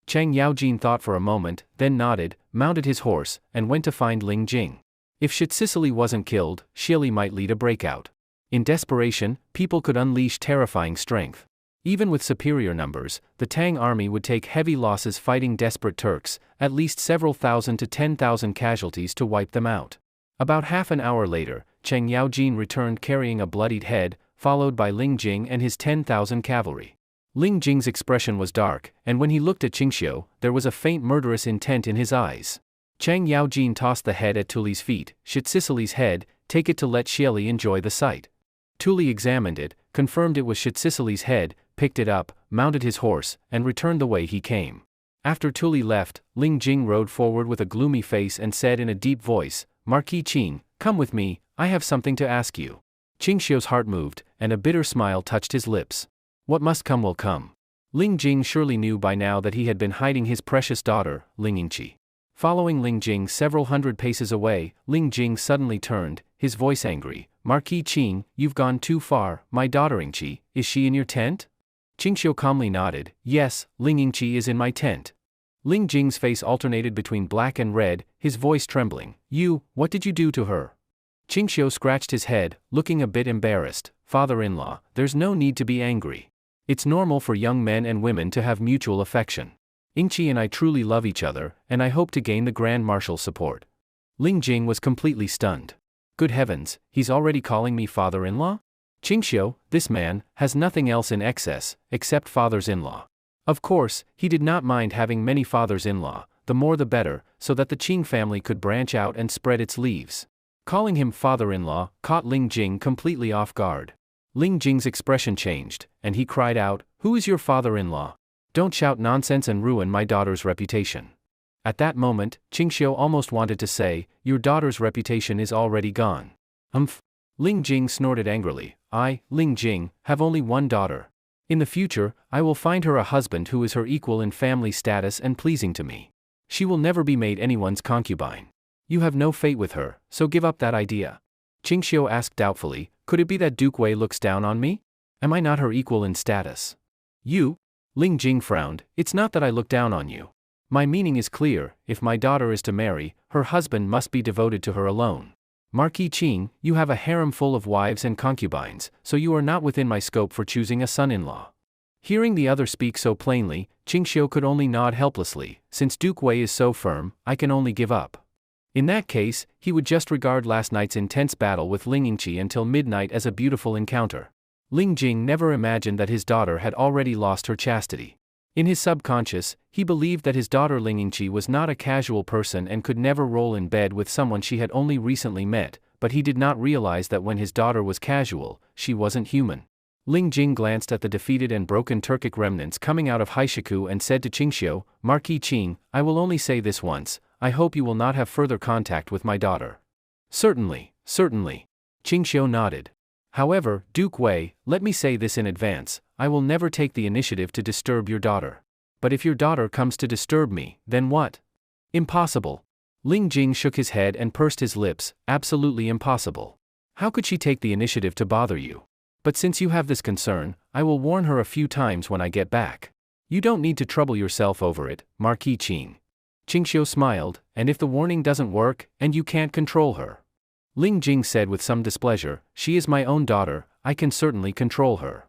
S1: Chang Yaojin thought for a moment, then nodded, mounted his horse, and went to find Ling Jing. If ч14 wasn't killed, Xieli might lead a breakout. In desperation, people could unleash terrifying strength. Even with superior numbers, the Tang army would take heavy losses fighting desperate Turks, at least several thousand to 10,000 casualties to wipe them out. About half an hour later, Chang Yaojin returned carrying a bloodied head, followed by Ling Jing and his 10,000 cavalry. Ling Jing's expression was dark, and when he looked at Qingxiu, there was a faint murderous intent in his eyes. Chang Yaojin tossed the head at Tuli's feet, ч14's head, take it to let Xieli enjoy the sight. Tuli examined it, confirmed it was ч14's head, picked it up, mounted his horse, and returned the way he came. After Tuli left, Ling Jing rode forward with a gloomy face and said in a deep voice, Marquis Qing, come with me, I have something to ask you. Qingxiu's heart moved, and a bitter smile touched his lips. What must come will come. Ling Jing surely knew by now that he had been hiding his precious daughter, Ling Yingqi. Following Ling Jing several hundred paces away, Ling Jing suddenly turned, his voice angry, Marquis Qing, you've gone too far, my daughter Yingqi, is she in your tent? Qingxiu calmly nodded, yes, Ling Yingqi is in my tent. Ling Jing's face alternated between black and red, his voice trembling, what did you do to her? Qingxiu scratched his head, looking a bit embarrassed, father-in-law, there's no need to be angry. It's normal for young men and women to have mutual affection. Yingqi and I truly love each other, and I hope to gain the Grand Marshal's support. Ling Jing was completely stunned. Good heavens, he's already calling me father-in-law? Qingxiu, this man, has nothing else in excess, except fathers-in-law. Of course, he did not mind having many fathers-in-law, the more the better, so that the Qing family could branch out and spread its leaves. Calling him father-in-law caught Ling Jing completely off guard. Ling Jing's expression changed, and he cried out, who is your father-in-law? Don't shout nonsense and ruin my daughter's reputation. At that moment, Qingxiu almost wanted to say, your daughter's reputation is already gone. Ling Jing snorted angrily, I, Ling Jing, have only one daughter. In the future, I will find her a husband who is her equal in family status and pleasing to me. She will never be made anyone's concubine. You have no fate with her, so give up that idea. Qingxiu asked doubtfully, could it be that Duke Wei looks down on me? Am I not her equal in status? You? Ling Jing frowned, it's not that I look down on you. My meaning is clear, if my daughter is to marry, her husband must be devoted to her alone. Marquis Qing, you have a harem full of wives and concubines, so you are not within my scope for choosing a son-in-law. Hearing the other speak so plainly, Qingxiu could only nod helplessly, since Duke Wei is so firm, I can only give up. In that case, he would just regard last night's intense battle with Ling Yingqi until midnight as a beautiful encounter. Ling Jing never imagined that his daughter had already lost her chastity. In his subconscious, he believed that his daughter Ling Yingqi was not a casual person and could never roll in bed with someone she had only recently met, but he did not realize that when his daughter was casual, she wasn't human. Ling Jing glanced at the defeated and broken Turkic remnants coming out of Haishiku and said to Qingxiu, Marquis Qing, I will only say this once, I hope you will not have further contact with my daughter. Certainly, certainly. Qingxiu nodded. However, Duke Wei, let me say this in advance, I will never take the initiative to disturb your daughter. But if your daughter comes to disturb me, then what? Impossible. Ling Jing shook his head and pursed his lips, absolutely impossible. How could she take the initiative to bother you? But since you have this concern, I will warn her a few times when I get back. You don't need to trouble yourself over it, Marquis Qing. Qingxiu smiled, and if the warning doesn't work, and you can't control her? Ling Jing said with some displeasure, she is my own daughter, I can certainly control her.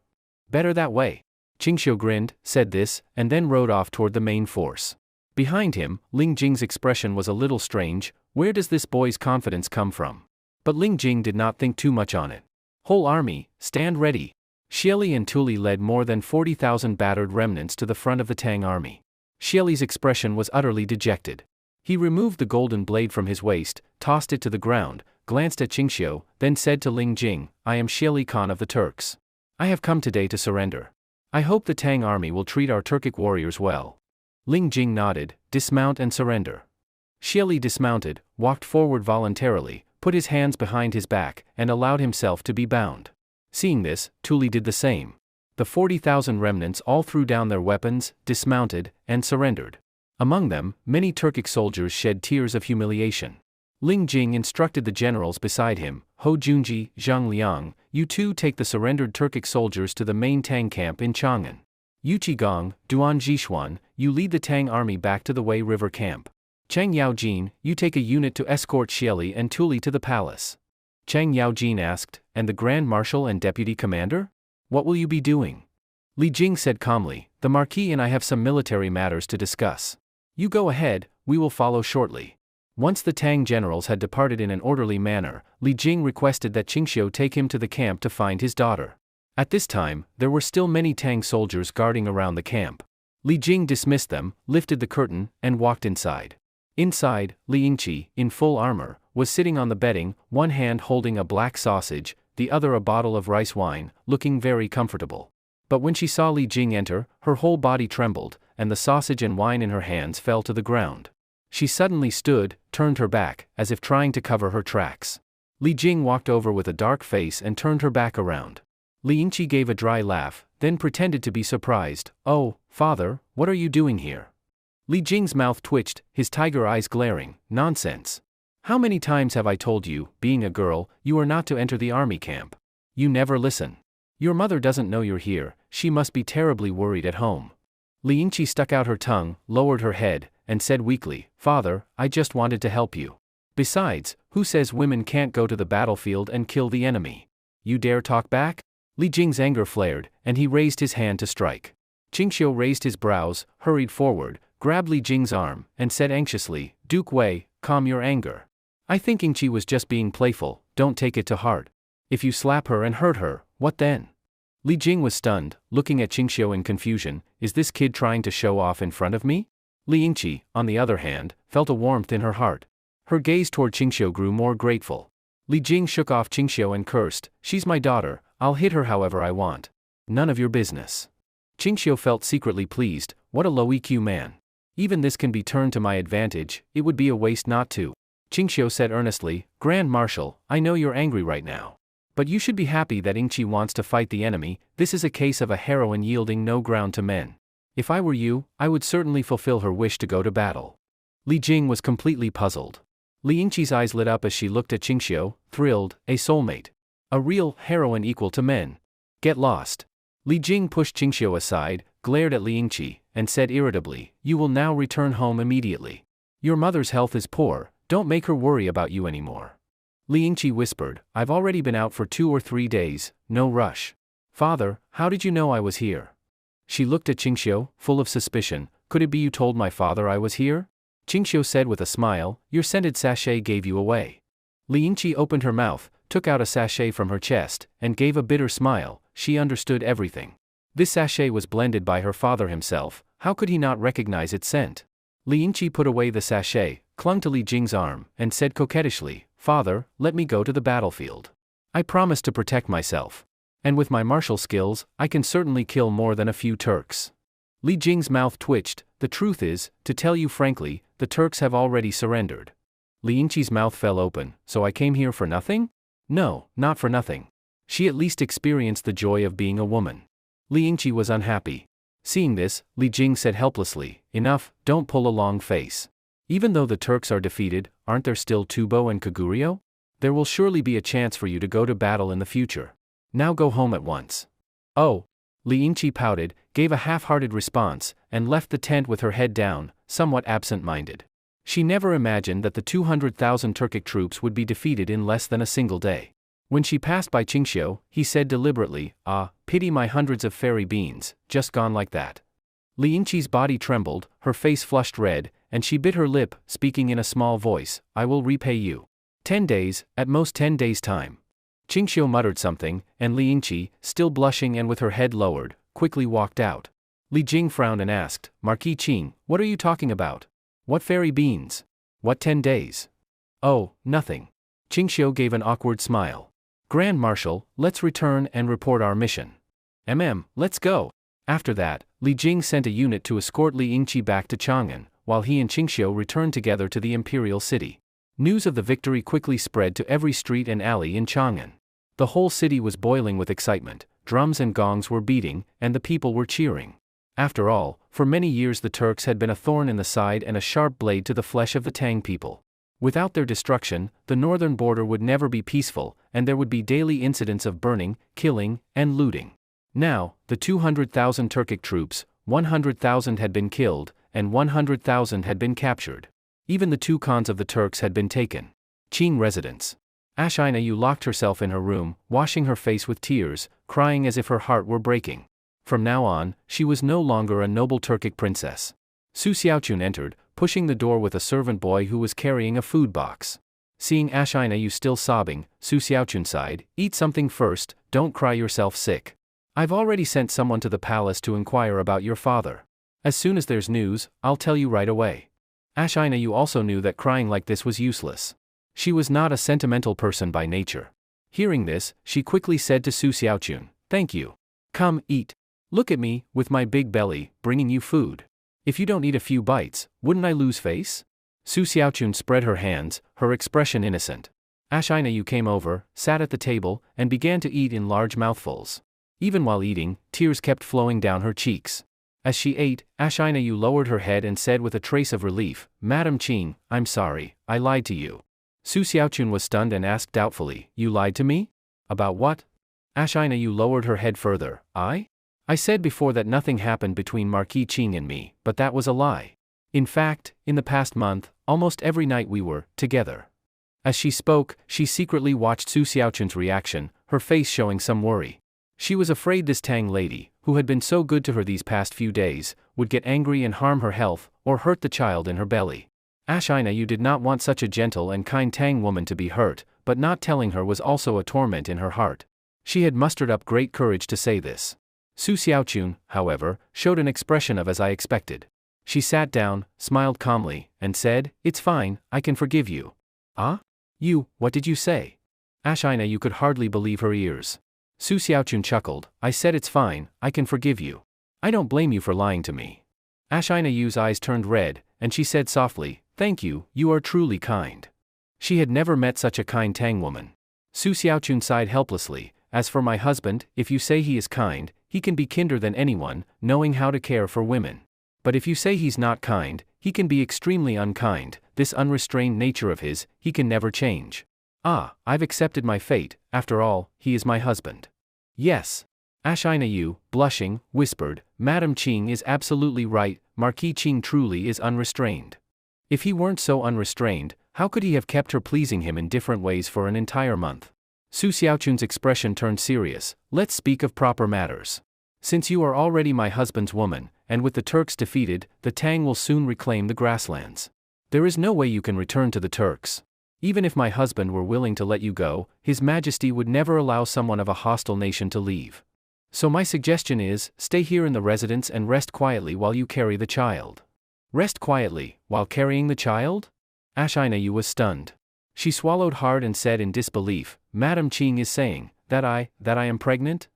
S1: Better that way. Qingxiu grinned, said this, and then rode off toward the main force. Behind him, Ling Jing's expression was a little strange. Where does this boy's confidence come from? But Ling Jing did not think too much on it. Whole army, stand ready. Xieli and Tuli led more than 40,000 battered remnants to the front of the Tang army. Xieli's expression was utterly dejected. He removed the golden blade from his waist, tossed it to the ground, glanced at Qingxiu, then said to Ling Jing, I am Xieli Khan of the Turks. I have come today to surrender. I hope the Tang army will treat our Turkic warriors well. Ling Jing nodded, dismount and surrender. Xieli dismounted, walked forward voluntarily, put his hands behind his back, and allowed himself to be bound. Seeing this, Tuli did the same. The 40,000 remnants all threw down their weapons, dismounted, and surrendered. Among them, many Turkic soldiers shed tears of humiliation. Ling Jing instructed the generals beside him, Ho Junji, Zhang Liang, you two take the surrendered Turkic soldiers to the main Tang camp in Chang'an. Yu Qigong, Duan Jishuan, you lead the Tang army back to the Wei River camp. Chang Yaojin, you take a unit to escort Xieli and Tuli to the palace. Chang Yaojin asked, and the Grand Marshal and Deputy Commander? What will you be doing? Li Jing said calmly, the Marquis and I have some military matters to discuss. You go ahead, we will follow shortly. Once the Tang generals had departed in an orderly manner, Li Jing requested that Qingxiu take him to the camp to find his daughter. At this time, there were still many Tang soldiers guarding around the camp. Li Jing dismissed them, lifted the curtain, and walked inside. Inside, Li Yingqi, in full armor, was sitting on the bedding, one hand holding a black sausage, the other a bottle of rice wine, looking very comfortable. But when she saw Li Jing enter, her whole body trembled, and the sausage and wine in her hands fell to the ground. She suddenly stood, turned her back, as if trying to cover her tracks. Li Jing walked over with a dark face and turned her back around. Li Yingqi gave a dry laugh, then pretended to be surprised. Oh, father, what are you doing here? Li Jing's mouth twitched, his tiger eyes glaring. Nonsense. How many times have I told you, being a girl, you are not to enter the army camp? You never listen. Your mother doesn't know you're here, she must be terribly worried at home. Li Yingqi stuck out her tongue, lowered her head, and said weakly, Father, I just wanted to help you. Besides, who says women can't go to the battlefield and kill the enemy? You dare talk back? Li Jing's anger flared, and he raised his hand to strike. Qingxiu raised his brows, hurried forward, grabbed Li Jing's arm, and said anxiously, Duke Wei, calm your anger. I think Yingqi was just being playful, don't take it to heart. If you slap her and hurt her, what then? Li Jing was stunned, looking at Qingxiu in confusion. Is this kid trying to show off in front of me? Li Yingqi, on the other hand, felt a warmth in her heart. Her gaze toward Qingxiu grew more grateful. Li Jing shook off Qingxiu and cursed, she's my daughter, I'll hit her however I want. None of your business. Qingxiu felt secretly pleased, what a low EQ man. Even this can be turned to my advantage, it would be a waste not to. Qingxiu said earnestly, Grand Marshal, I know you're angry right now. But you should be happy that Yingqi wants to fight the enemy, this is a case of a heroine yielding no ground to men. If I were you, I would certainly fulfill her wish to go to battle. Li Jing was completely puzzled. Li Yingqi's eyes lit up as she looked at Qingxiu, thrilled, a soulmate. A real heroine equal to men. Get lost. Li Jing pushed Qingxiu aside, glared at Li Yingqi, and said irritably, you will now return home immediately. Your mother's health is poor, don't make her worry about you anymore. Li Yingqi whispered, I've already been out for 2 or 3 days, no rush. Father, how did you know I was here? She looked at Qingxiu, full of suspicion, could it be you told my father I was here? Qingxiu said with a smile, your scented sachet gave you away. Li Yingqi opened her mouth, took out a sachet from her chest, and gave a bitter smile, she understood everything. This sachet was blended by her father himself, how could he not recognize its scent? Li Yingqi put away the sachet, clung to Li Jing's arm, and said coquettishly, Father, let me go to the battlefield. I promise to protect myself. And with my martial skills, I can certainly kill more than a few Turks. Li Jing's mouth twitched, the truth is, to tell you frankly, the Turks have already surrendered. Li Yingqi's mouth fell open, so I came here for nothing? No, not for nothing. She at least experienced the joy of being a woman. Li Yingqi was unhappy. Seeing this, Li Jing said helplessly, enough, don't pull a long face. Even though the Turks are defeated, aren't there still Tubo and Koguryo? There will surely be a chance for you to go to battle in the future. Now go home at once. Oh. Li Yingqi pouted, gave a half-hearted response, and left the tent with her head down, somewhat absent-minded. She never imagined that the 200,000 Turkic troops would be defeated in less than a single day. When she passed by Qingxiu, he said deliberately, "Ah, pity my hundreds of fairy beans, just gone like that." Li Yingqi's body trembled, her face flushed red, and she bit her lip, speaking in a small voice, "I will repay you. 10 days, at most 10 days' time." Qingxiu muttered something, and Li Yingqi, still blushing and with her head lowered, quickly walked out. Li Jing frowned and asked, "Marquis Qing, what are you talking about? What fairy beans? What 10 days? Oh, nothing." Qingxiu gave an awkward smile. "Grand Marshal, let's return and report our mission." Let's go." After that, Li Jing sent a unit to escort Li Yingqi back to Chang'an, while he and Qingxiu returned together to the imperial city. News of the victory quickly spread to every street and alley in Chang'an. The whole city was boiling with excitement, drums and gongs were beating, and the people were cheering. After all, for many years the Turks had been a thorn in the side and a sharp blade to the flesh of the Tang people. Without their destruction, the northern border would never be peaceful, and there would be daily incidents of burning, killing, and looting. Now, the 200,000 Turkic troops, 100,000 had been killed, and 100,000 had been captured. Even the 2 khans of the Turks had been taken. Qing residence. Ashinayu locked herself in her room, washing her face with tears, crying as if her heart were breaking. From now on, she was no longer a noble Turkic princess. Su Xiaochun entered, pushing the door with a servant boy who was carrying a food box. Seeing Ashinayu still sobbing, Su Xiaochun sighed, "Eat something first, don't cry yourself sick. I've already sent someone to the palace to inquire about your father. As soon as there's news, I'll tell you right away." Ashinayu also knew that crying like this was useless. She was not a sentimental person by nature. Hearing this, she quickly said to Su Xiaochun, "Thank you. Come, eat. Look at me, with my big belly, bringing you food. If you don't eat a few bites, wouldn't I lose face?" Su Xiaochun spread her hands, her expression innocent. Ashinayu came over, sat at the table, and began to eat in large mouthfuls. Even while eating, tears kept flowing down her cheeks. As she ate, Ashinayu lowered her head and said with a trace of relief, "Madam Qing, I'm sorry, I lied to you." Su Xiaochun was stunned and asked doubtfully, "You lied to me? About what?" Ashinayu lowered her head further, I said before that nothing happened between Marquis Qing and me, but that was a lie. In fact, in the past month, almost every night we were together." As she spoke, she secretly watched Su Xiaochun's reaction, her face showing some worry. She was afraid this Tang lady, who had been so good to her these past few days, would get angry and harm her health, or hurt the child in her belly. Ashinayu did not want such a gentle and kind Tang woman to be hurt, but not telling her was also a torment in her heart. She had mustered up great courage to say this. Su Xiaochun, however, showed an expression of as I expected. She sat down, smiled calmly, and said, "It's fine, I can forgive you." "Ah? What did you say?" Ashinayu could hardly believe her ears. Su Xiaochun chuckled, "I said it's fine, I can forgive you. I don't blame you for lying to me." Ashinayu's eyes turned red, and she said softly, "Thank you, you are truly kind." She had never met such a kind Tang woman. Su Xiaochun sighed helplessly, "As for my husband, if you say he is kind, he can be kinder than anyone, knowing how to care for women. But if you say he's not kind, he can be extremely unkind, this unrestrained nature of his, he can never change. I've accepted my fate, after all, he is my husband." "Yes." Ashinayu, blushing, whispered, "Madam Qing is absolutely right, Marquis Qing truly is unrestrained. If he weren't so unrestrained, how could he have kept her pleasing him in different ways for an entire month?" Su Xiaochun's expression turned serious. "Let's speak of proper matters. Since you are already my husband's woman, and with the Turks defeated, the Tang will soon reclaim the grasslands. There is no way you can return to the Turks. Even if my husband were willing to let you go, His Majesty would never allow someone of a hostile nation to leave. So my suggestion is, stay here in the residence and rest quietly while you carry the child." "Rest quietly, while carrying the child?" Ashinayu was stunned. She swallowed hard and said in disbelief, "Madam Qing is saying, that I am pregnant?"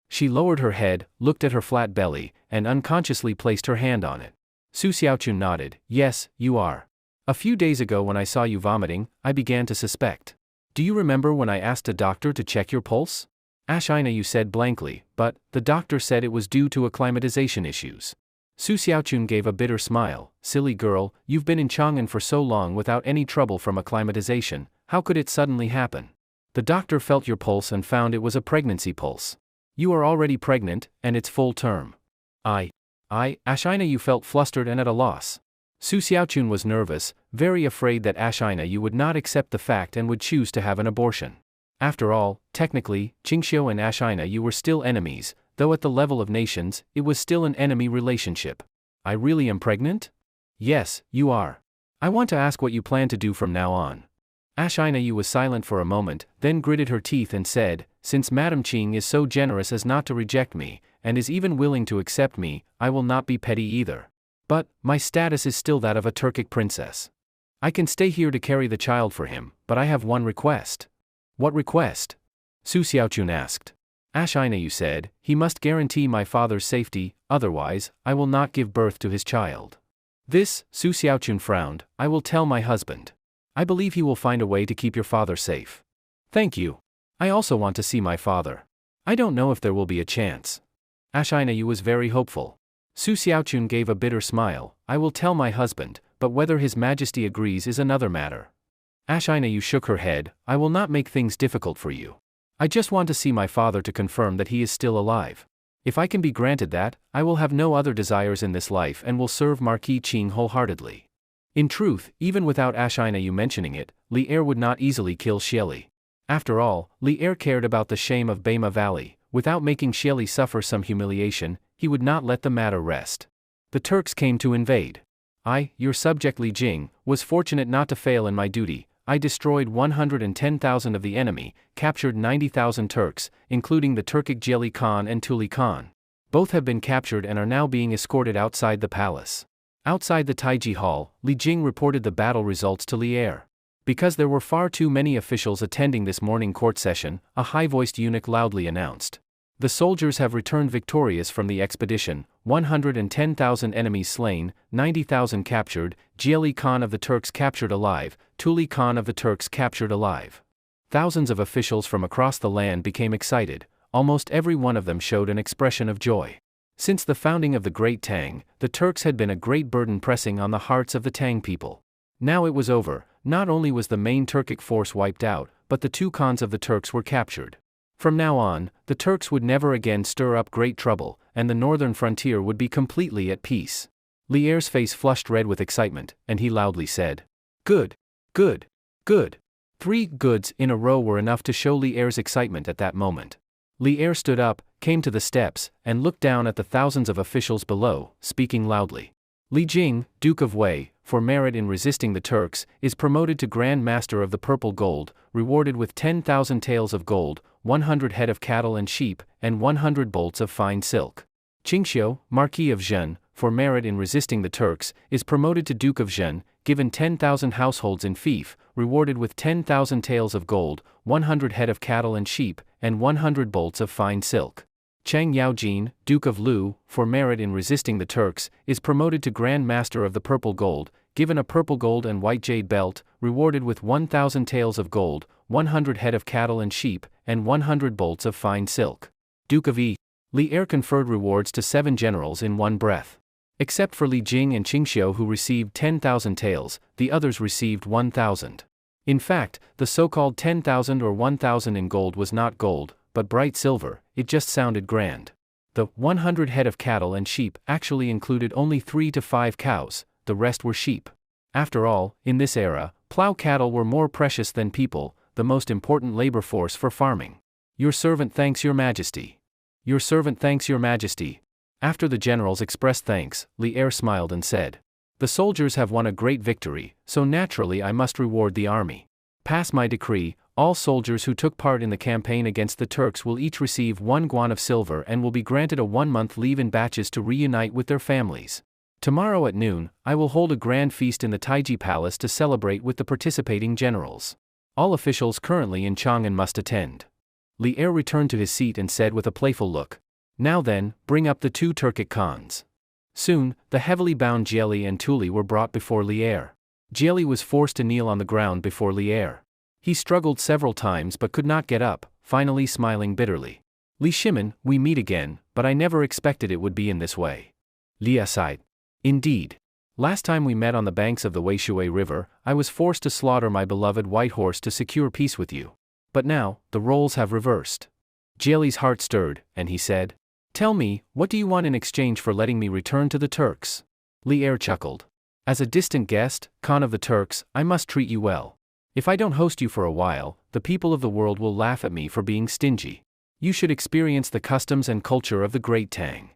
S1: She lowered her head, looked at her flat belly, and unconsciously placed her hand on it. Su Xiaochun nodded, "Yes, you are. A few days ago when I saw you vomiting, I began to suspect. Do you remember when I asked a doctor to check your pulse? Ashina said blankly, but, the doctor said it was due to acclimatization issues. Su Xiaochun gave a bitter smile. Silly girl, you've been in Chang'an for so long without any trouble from acclimatization, how could it suddenly happen? The doctor felt your pulse and found it was a pregnancy pulse. You are already pregnant, and it's full term. Ashina felt flustered and at a loss. Su Xiaochun was nervous, very afraid that Ashina would not accept the fact and would choose to have an abortion. After all, technically, Qingxiu and Ashina were still enemies, though at the level of nations, it was still an enemy relationship. I really am pregnant? Yes, you are. I want to ask what you plan to do from now on. Ashina was silent for a moment, then gritted her teeth and said, since Madame Qing is so generous as not to reject me, and is even willing to accept me, I will not be petty either. But, my status is still that of a Turkic princess. I can stay here to carry the child for him, but I have one request. What request? Su Xiaochun asked. Ashina said, he must guarantee my father's safety, otherwise, I will not give birth to his child. This, Su Xiaochun frowned, I will tell my husband. I believe he will find a way to keep your father safe. Thank you. I also want to see my father. I don't know if there will be a chance. Ashina was very hopeful. Su Xiaochun gave a bitter smile, I will tell my husband, but whether His Majesty agrees is another matter. Ashina shook her head, I will not make things difficult for you. I just want to see my father to confirm that he is still alive. If I can be granted that, I will have no other desires in this life and will serve Marquis Qing wholeheartedly. In truth, even without Ashina mentioning it, Li Er would not easily kill Xieli. After all, Li Er cared about the shame of Beima Valley. Without making Xieli suffer some humiliation, he would not let the matter rest. The Turks came to invade. I, your subject Li Jing, was fortunate not to fail in my duty. I destroyed 110,000 of the enemy, captured 90,000 Turks, including the Turkic Jeli Khan and Tuli Khan. Both have been captured and are now being escorted outside the palace. Outside the Taiji Hall, Li Jing reported the battle results to Li Er. Because there were far too many officials attending this morning court session, a high-voiced eunuch loudly announced. The soldiers have returned victorious from the expedition, 110,000 enemies slain, 90,000 captured, Jeli Khan of the Turks captured alive, Tuli Khan of the Turks captured alive. Thousands of officials from across the land became excited, almost every one of them showed an expression of joy. Since the founding of the Great Tang, the Turks had been a great burden pressing on the hearts of the Tang people. Now it was over, not only was the main Turkic force wiped out, but the two Khans of the Turks were captured. From now on, the Turks would never again stir up great trouble, and the northern frontier would be completely at peace. Li Er's face flushed red with excitement, and he loudly said, Good, good, good. 3 goods in a row were enough to show Li Er's excitement at that moment. Li Er stood up, came to the steps, and looked down at the thousands of officials below, speaking loudly. Li Jing, Duke of Wei, for merit in resisting the Turks, is promoted to Grand Master of the Purple Gold, rewarded with 10,000 taels of gold, 100 head of cattle and sheep, and 100 bolts of fine silk. Qingxiu, Marquis of Zhen, for merit in resisting the Turks, is promoted to Duke of Zhen, given 10,000 households in fief, rewarded with 10,000 taels of gold, 100 head of cattle and sheep, and 100 bolts of fine silk. Chang Yaojin, Duke of Lu, for merit in resisting the Turks, is promoted to Grand Master of the Purple Gold, given a purple gold and white jade belt, rewarded with 1,000 taels of gold, 100 head of cattle and sheep, and 100 bolts of fine silk. Duke of Yi. Li Er conferred rewards to 7 generals in one breath. Except for Li Jing and Qingxiu who received 10,000 taels, the others received 1,000. In fact, the so-called 10,000 or 1,000 in gold was not gold, but bright silver, it just sounded grand. The 100 head of cattle and sheep actually included only 3 to 5 cows, the rest were sheep. After all, in this era, plow cattle were more precious than people, the most important labor force for farming. Your servant thanks your majesty. Your servant thanks your majesty. After the generals expressed thanks, Li Er smiled and said, The soldiers have won a great victory, so naturally I must reward the army. Pass my decree, all soldiers who took part in the campaign against the Turks will each receive 1 guan of silver and will be granted a 1-month leave in batches to reunite with their families. Tomorrow at noon, I will hold a grand feast in the Taiji Palace to celebrate with the participating generals. All officials currently in Chang'an must attend. Li Er returned to his seat and said with a playful look, Now then, bring up the 2 Turkic Khans. Soon, the heavily bound Jeli and Tuli were brought before Li Er. Jeli was forced to kneel on the ground before Li Er. He struggled several times but could not get up, finally smiling bitterly. Li Shimin, we meet again, but I never expected it would be in this way. Li sighed. Indeed. Last time we met on the banks of the Weishui River, I was forced to slaughter my beloved white horse to secure peace with you. But now, the roles have reversed. Jieli's heart stirred, and he said, Tell me, what do you want in exchange for letting me return to the Turks? Li chuckled. As a distant guest, Khan of the Turks, I must treat you well. If I don't host you for a while, the people of the world will laugh at me for being stingy. You should experience the customs and culture of the great Tang.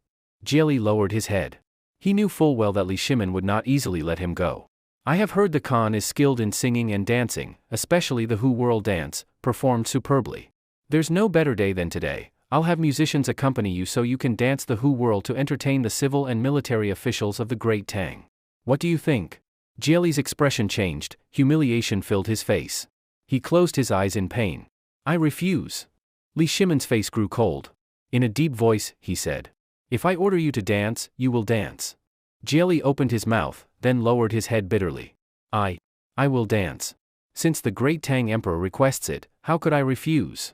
S1: Jieli lowered his head. He knew full well that Li Shimin would not easily let him go. I have heard the Khan is skilled in singing and dancing, especially the Hu World dance, performed superbly. There's no better day than today. I'll have musicians accompany you so you can dance the Hu World to entertain the civil and military officials of the great Tang. What do you think? Jieli's expression changed, humiliation filled his face. He closed his eyes in pain. I refuse. Li Shimin's face grew cold. In a deep voice, he said, If I order you to dance, you will dance. Jieli opened his mouth, then lowered his head bitterly. I will dance. Since the great Tang Emperor requests it, how could I refuse?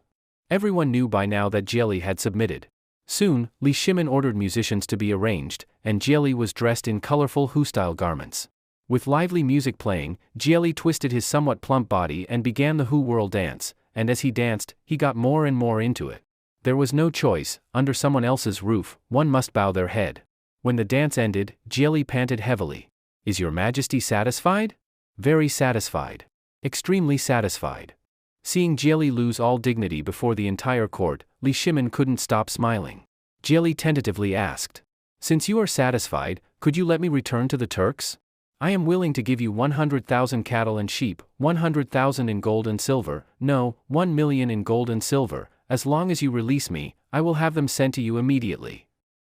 S1: Everyone knew by now that Jieli had submitted. Soon, Li Shimin ordered musicians to be arranged, and Jieli was dressed in colorful Hu-style garments. With lively music playing, Jieli twisted his somewhat plump body and began the Hu World dance, and as he danced, he got more and more into it. There was no choice, under someone else's roof, one must bow their head. When the dance ended, Jieli panted heavily. Is your Majesty satisfied? Very satisfied. Extremely satisfied. Seeing Jieli lose all dignity before the entire court, Li Shimin couldn't stop smiling. Jieli tentatively asked, Since you are satisfied, could you let me return to the Turks? I am willing to give you 100,000 cattle and sheep, 100,000 in gold and silver, no, 1 million in gold and silver. As long as you release me, I will have them sent to you immediately.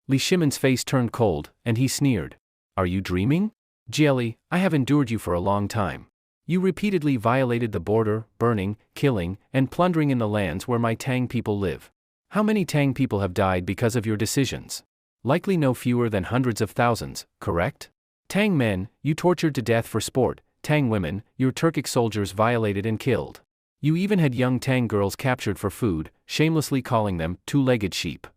S1: Li Shimin's face turned cold, and he sneered. Are you dreaming? Jieli, I have endured you for a long time. You repeatedly violated the border, burning, killing, and plundering in the lands where my Tang people live. How many Tang people have died because of your decisions? Likely no fewer than hundreds of thousands, correct? Tang men, you tortured to death for sport. Tang women, your Turkic soldiers violated and killed. You even had young Tang girls captured for food, shamelessly calling them two-legged sheep.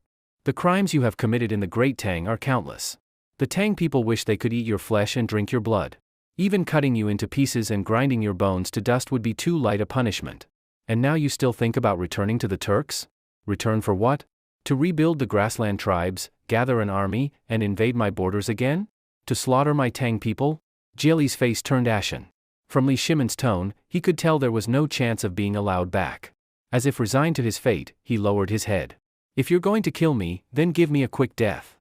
S1: The crimes you have committed in the Great Tang are countless. The Tang people wish they could eat your flesh and drink your blood. Even cutting you into pieces and grinding your bones to dust would be too light a punishment. And now you still think about returning to the Turks? Return for what? To rebuild the grassland tribes, gather an army, and invade my borders again? To slaughter my Tang people? Jieli's face turned ashen. From Li Shimin's tone, he could tell there was no chance of being allowed back. As if resigned to his fate, he lowered his head. If you're going to kill me, then give me a quick death.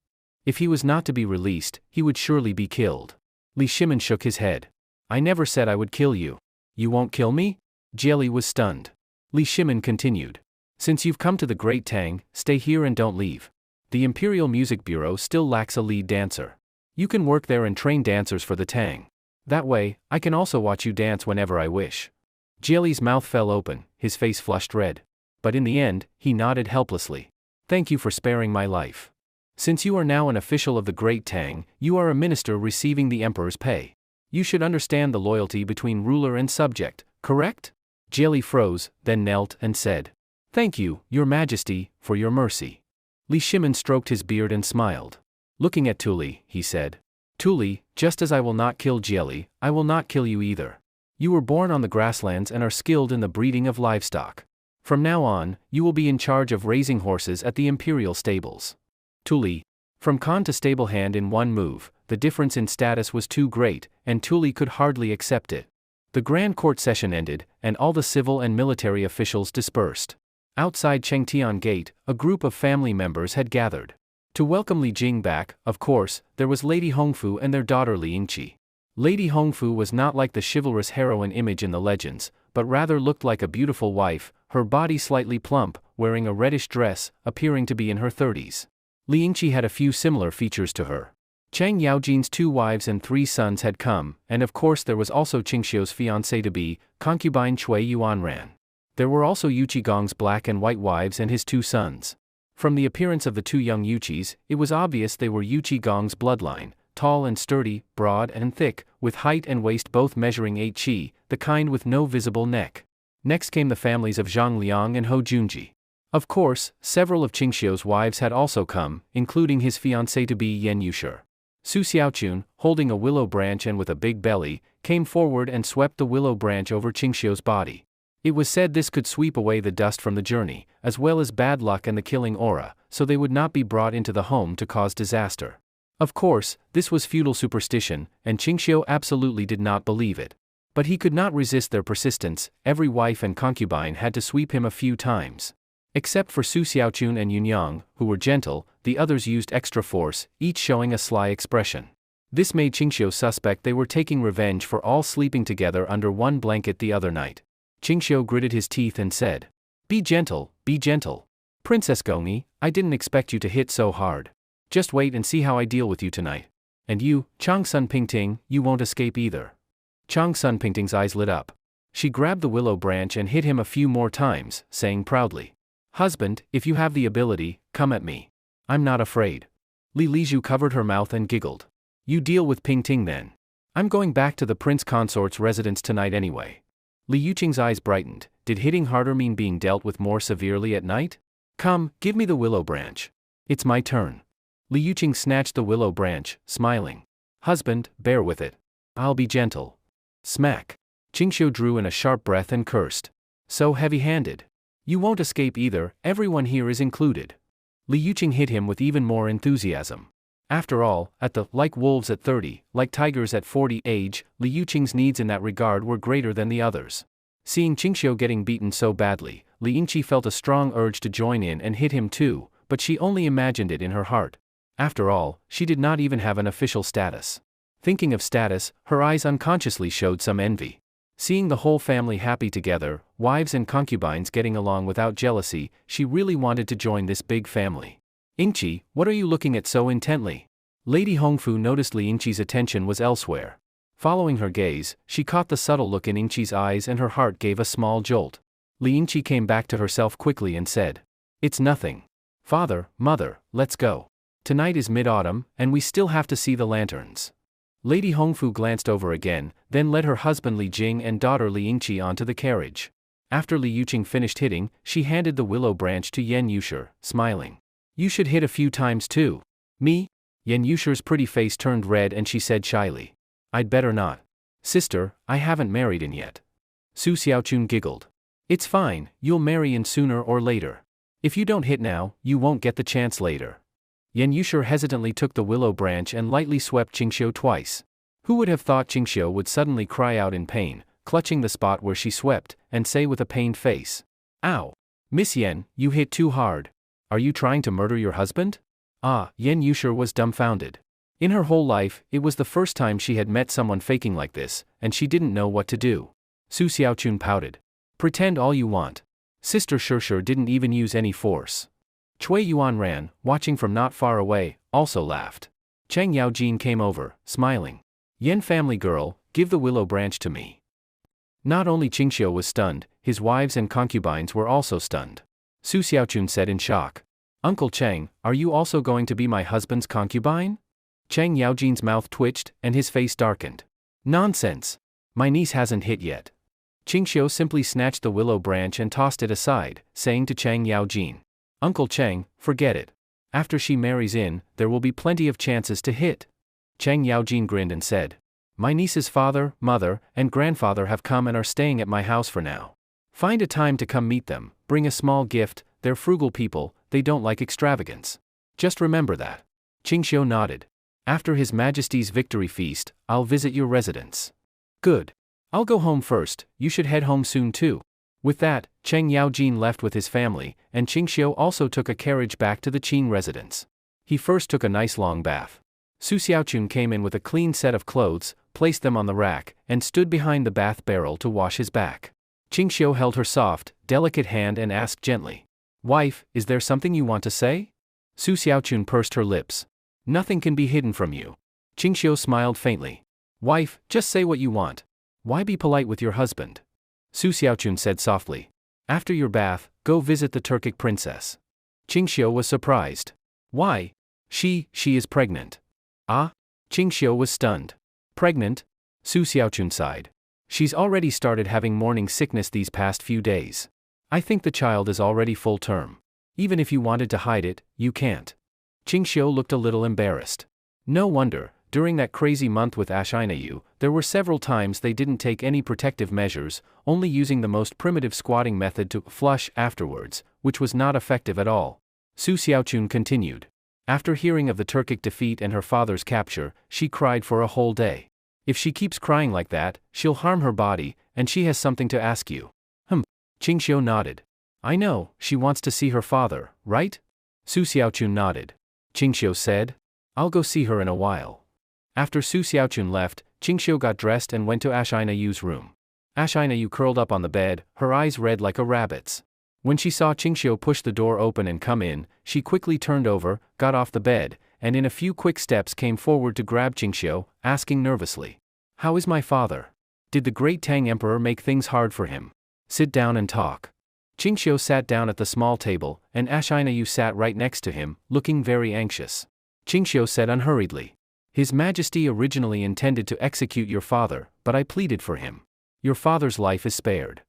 S1: If he was not to be released, he would surely be killed. Li Shimin shook his head. I never said I would kill you. You won't kill me? Jieli was stunned. Li Shimin continued. Since you've come to the Great Tang, stay here and don't leave. The Imperial Music Bureau still lacks a lead dancer. You can work there and train dancers for the Tang. That way, I can also watch you dance whenever I wish. Jieli's mouth fell open, his face flushed red. But in the end, he nodded helplessly. Thank you for sparing my life. Since you are now an official of the Great Tang, you are a minister receiving the emperor's pay. You should understand the loyalty between ruler and subject, correct? Jieli froze, then knelt and said, Thank you, your majesty, for your mercy. Li Shimin stroked his beard and smiled. Looking at Tuli, he said, Tuli, just as I will not kill Jieli, I will not kill you either. You were born on the grasslands and are skilled in the breeding of livestock. From now on, you will be in charge of raising horses at the imperial stables. Tuli. From Khan to stable hand in one move, the difference in status was too great, and Tuli could hardly accept it. The grand court session ended, and all the civil and military officials dispersed. Outside Chengtian Gate, a group of family members had gathered. To welcome Li Jing back, of course, there was Lady Hongfu and their daughter Li Yingqi. Lady Hongfu was not like the chivalrous heroine image in the legends, but rather looked like a beautiful wife, her body slightly plump, wearing a reddish dress, appearing to be in her 30s. Li Yingqi had a few similar features to her. Chang Yaojin's 2 wives and 3 sons had come, and of course there was also Qingxiu's fiancée-to-be, concubine Cui Yuanran. There were also Yu Qigong's black and white wives and his 2 sons. From the appearance of the 2 young Yuqis, it was obvious they were Yu Qigong's bloodline, tall and sturdy, broad and thick, with height and waist both measuring 8 qi, the kind with no visible neck. Next came the families of Zhang Liang and Ho Junji. Of course, several of Qingxiu's wives had also come, including his fiancée-to-be Yan Yushi. Su Xiaochun, holding a willow branch and with a big belly, came forward and swept the willow branch over Qingxiu's body. It was said this could sweep away the dust from the journey, as well as bad luck and the killing aura, so they would not be brought into the home to cause disaster. Of course, this was feudal superstition, and Qingxiu absolutely did not believe it. But he could not resist their persistence. Every wife and concubine had to sweep him a few times. Except for Su Xiaochun and Yunyang, who were gentle, the others used extra force, each showing a sly expression. This made Qingxiu suspect they were taking revenge for all sleeping together under one blanket the other night. Qingxiu gritted his teeth and said, be gentle, be gentle. Princess Gongyi, I didn't expect you to hit so hard. Just wait and see how I deal with you tonight. And you, Chang Sun Pingting, you won't escape either. Chang Sun Pingting's eyes lit up. She grabbed the willow branch and hit him a few more times, saying proudly, husband, if you have the ability, come at me. I'm not afraid. Li Lizhu covered her mouth and giggled. You deal with Pingting then. I'm going back to the prince consort's residence tonight anyway. Li Yuqing's eyes brightened. Did hitting harder mean being dealt with more severely at night? Come, give me the willow branch. It's my turn. Li Yuqing snatched the willow branch, smiling. Husband, bear with it. I'll be gentle. Smack. Qingxiu drew in a sharp breath and cursed. So heavy-handed. You won't escape either, everyone here is included. Li Yuqing hit him with even more enthusiasm. After all, at the like wolves at 30, like tigers at 40 age, Li Yuqing's needs in that regard were greater than the others. Seeing Qingxiu getting beaten so badly, Li Yingqi felt a strong urge to join in and hit him too, but she only imagined it in her heart. After all, she did not even have an official status. Thinking of status, her eyes unconsciously showed some envy. Seeing the whole family happy together, wives and concubines getting along without jealousy, she really wanted to join this big family. Yingqi, what are you looking at so intently? Lady Hongfu noticed Li Yingqi's attention was elsewhere. Following her gaze, she caught the subtle look in Yingqi's eyes and her heart gave a small jolt. Li Yingqi came back to herself quickly and said, it's nothing. Father, mother, let's go. Tonight is mid-autumn, and we still have to see the lanterns. Lady Hongfu glanced over again, then led her husband Li Jing and daughter Li Yingqi onto the carriage. After Li Yuqing finished hitting, she handed the willow branch to Yan Yushi, smiling. You should hit a few times too. Me? Yan Yushi's pretty face turned red and she said shyly. I'd better not. Sister, I haven't married in yet. Su Xiaochun giggled. It's fine, you'll marry in sooner or later. If you don't hit now, you won't get the chance later. Yan Yushi hesitantly took the willow branch and lightly swept Qingxiu twice. Who would have thought Qingxiu would suddenly cry out in pain, clutching the spot where she swept, and say with a pained face, ow! Miss Yan, you hit too hard. Are you trying to murder your husband? Yan Yushi was dumbfounded. In her whole life, it was the first time she had met someone faking like this, and she didn't know what to do. Su Xiaochun pouted. Pretend all you want. Sister Shishir didn't even use any force. Cui Yuanran, watching from not far away, also laughed. Cheng Yaojin came over, smiling. Yan family girl, give the willow branch to me. Not only Qingxiu was stunned, his wives and concubines were also stunned. Su Xiaochun said in shock. Uncle Cheng, are you also going to be my husband's concubine? Cheng Yaojin's mouth twitched, and his face darkened. Nonsense. My niece hasn't hit yet. Qingxiu simply snatched the willow branch and tossed it aside, saying to Cheng Yaojin. Uncle Cheng, forget it. After she marries in, there will be plenty of chances to hit. Cheng Yaojin grinned and said. My niece's father, mother, and grandfather have come and are staying at my house for now. Find a time to come meet them, bring a small gift, they're frugal people, they don't like extravagance. Just remember that. Qingxiu nodded. After His Majesty's victory feast, I'll visit your residence. Good. I'll go home first, you should head home soon too. With that, Cheng Yaojin left with his family, and Qingxiu also took a carriage back to the Qing residence. He first took a nice long bath. Su Xiaochun came in with a clean set of clothes, placed them on the rack, and stood behind the bath barrel to wash his back. Qingxiu held her soft, delicate hand and asked gently. Wife, is there something you want to say? Su Xiaochun pursed her lips. Nothing can be hidden from you. Qingxiu smiled faintly. Wife, just say what you want. Why be polite with your husband? Su Xiaochun said softly. After your bath, go visit the Turkic princess. Qingxiu was surprised. Why? She is pregnant. Ah? Qingxiu was stunned. Pregnant? Su Xiaochun sighed. She's already started having morning sickness these past few days. I think the child is already full term. Even if you wanted to hide it, you can't. Qingxiu looked a little embarrassed. No wonder, during that crazy month with Ashinayu, there were several times they didn't take any protective measures, only using the most primitive squatting method to flush afterwards, which was not effective at all. Su Xiaochun continued. After hearing of the Turkic defeat and her father's capture, she cried for a whole day. If she keeps crying like that, she'll harm her body, and she has something to ask you. Qingxiu nodded. I know, she wants to see her father, right? Su Xiaochun nodded. Qingxiu said. I'll go see her in a while. After Su Xiaochun left, Qingxiu got dressed and went to Ashinayu's room. Ashinayu curled up on the bed, her eyes red like a rabbit's. When she saw Qingxiu push the door open and come in, she quickly turned over, got off the bed, and in a few quick steps came forward to grab Qingxiu, asking nervously. How is my father? Did the great Tang Emperor make things hard for him? Sit down and talk. Qingxiu sat down at the small table, and Ashinayu sat right next to him, looking very anxious. Qingxiu said unhurriedly. His Majesty originally intended to execute your father, but I pleaded for him. Your father's life is spared.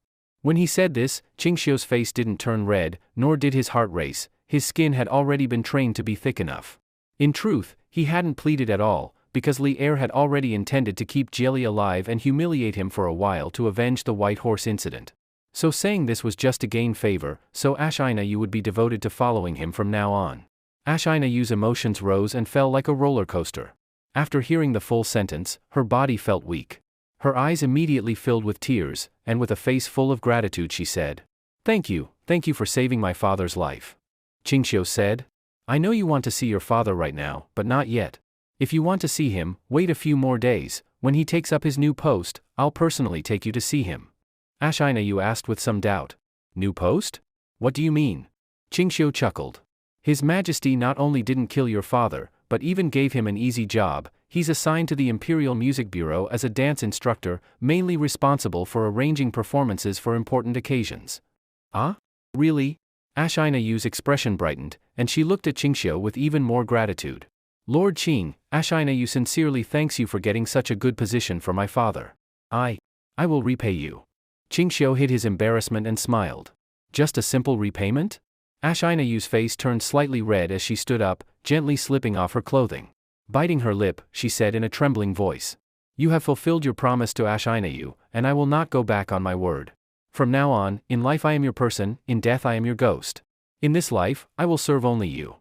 S1: When he said this, Qingxiu's face didn't turn red, nor did his heart race. His skin had already been trained to be thick enough. In truth, he hadn't pleaded at all, because Li Er had already intended to keep Jieli alive and humiliate him for a while to avenge the White Horse incident. So saying this was just to gain favor, so Ashinayu would be devoted to following him from now on. Ashinayu's emotions rose and fell like a roller coaster. After hearing the full sentence, her body felt weak. Her eyes immediately filled with tears, and with a face full of gratitude she said, thank you for saving my father's life. Qingxiu said, I know you want to see your father right now, but not yet. If you want to see him, wait a few more days. When he takes up his new post, I'll personally take you to see him. Ashinayu asked with some doubt. New post? What do you mean? Qingxiu chuckled. His Majesty not only didn't kill your father, but even gave him an easy job. He's assigned to the Imperial Music Bureau as a dance instructor, mainly responsible for arranging performances for important occasions. Ah? Really? Ashinayu's expression brightened, and she looked at Qingxiu with even more gratitude. Lord Qing, Ashinayu sincerely thanks you for getting such a good position for my father. I will repay you. Qingxiu hid his embarrassment and smiled. Just a simple repayment? Ashinayu's face turned slightly red as she stood up, gently slipping off her clothing. Biting her lip, she said in a trembling voice. You have fulfilled your promise to Ashinayu, and I will not go back on my word. From now on, in life I am your person, in death I am your ghost. In this life, I will serve only you.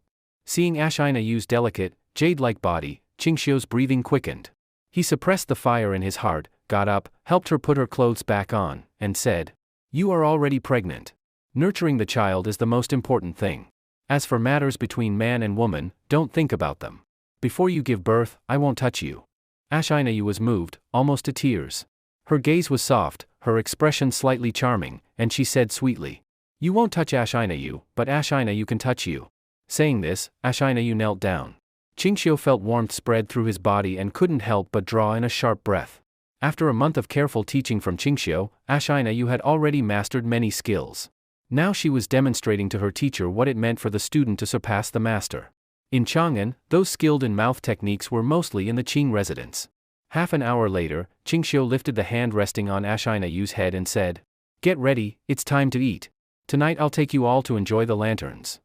S1: Seeing Ashinayu's delicate, jade-like body, Qingxiu's breathing quickened. He suppressed the fire in his heart, got up, helped her put her clothes back on, and said, You are already pregnant. Nurturing the child is the most important thing. As for matters between man and woman, don't think about them. Before you give birth, I won't touch you. Ashinayu was moved, almost to tears. Her gaze was soft, her expression slightly charming, and she said sweetly, You won't touch Ashinayu, but Ashinayu can touch you. Saying this, Ashinayu knelt down. Qingxiu felt warmth spread through his body and couldn't help but draw in a sharp breath. After a month of careful teaching from Qingxiu, Ashinayu had already mastered many skills. Now she was demonstrating to her teacher what it meant for the student to surpass the master. In Chang'an, those skilled in mouth techniques were mostly in the Qing residence. Half an hour later, Qingxiu lifted the hand resting on Ashinayu's head and said, Get ready, it's time to eat. Tonight I'll take you all to enjoy the lanterns.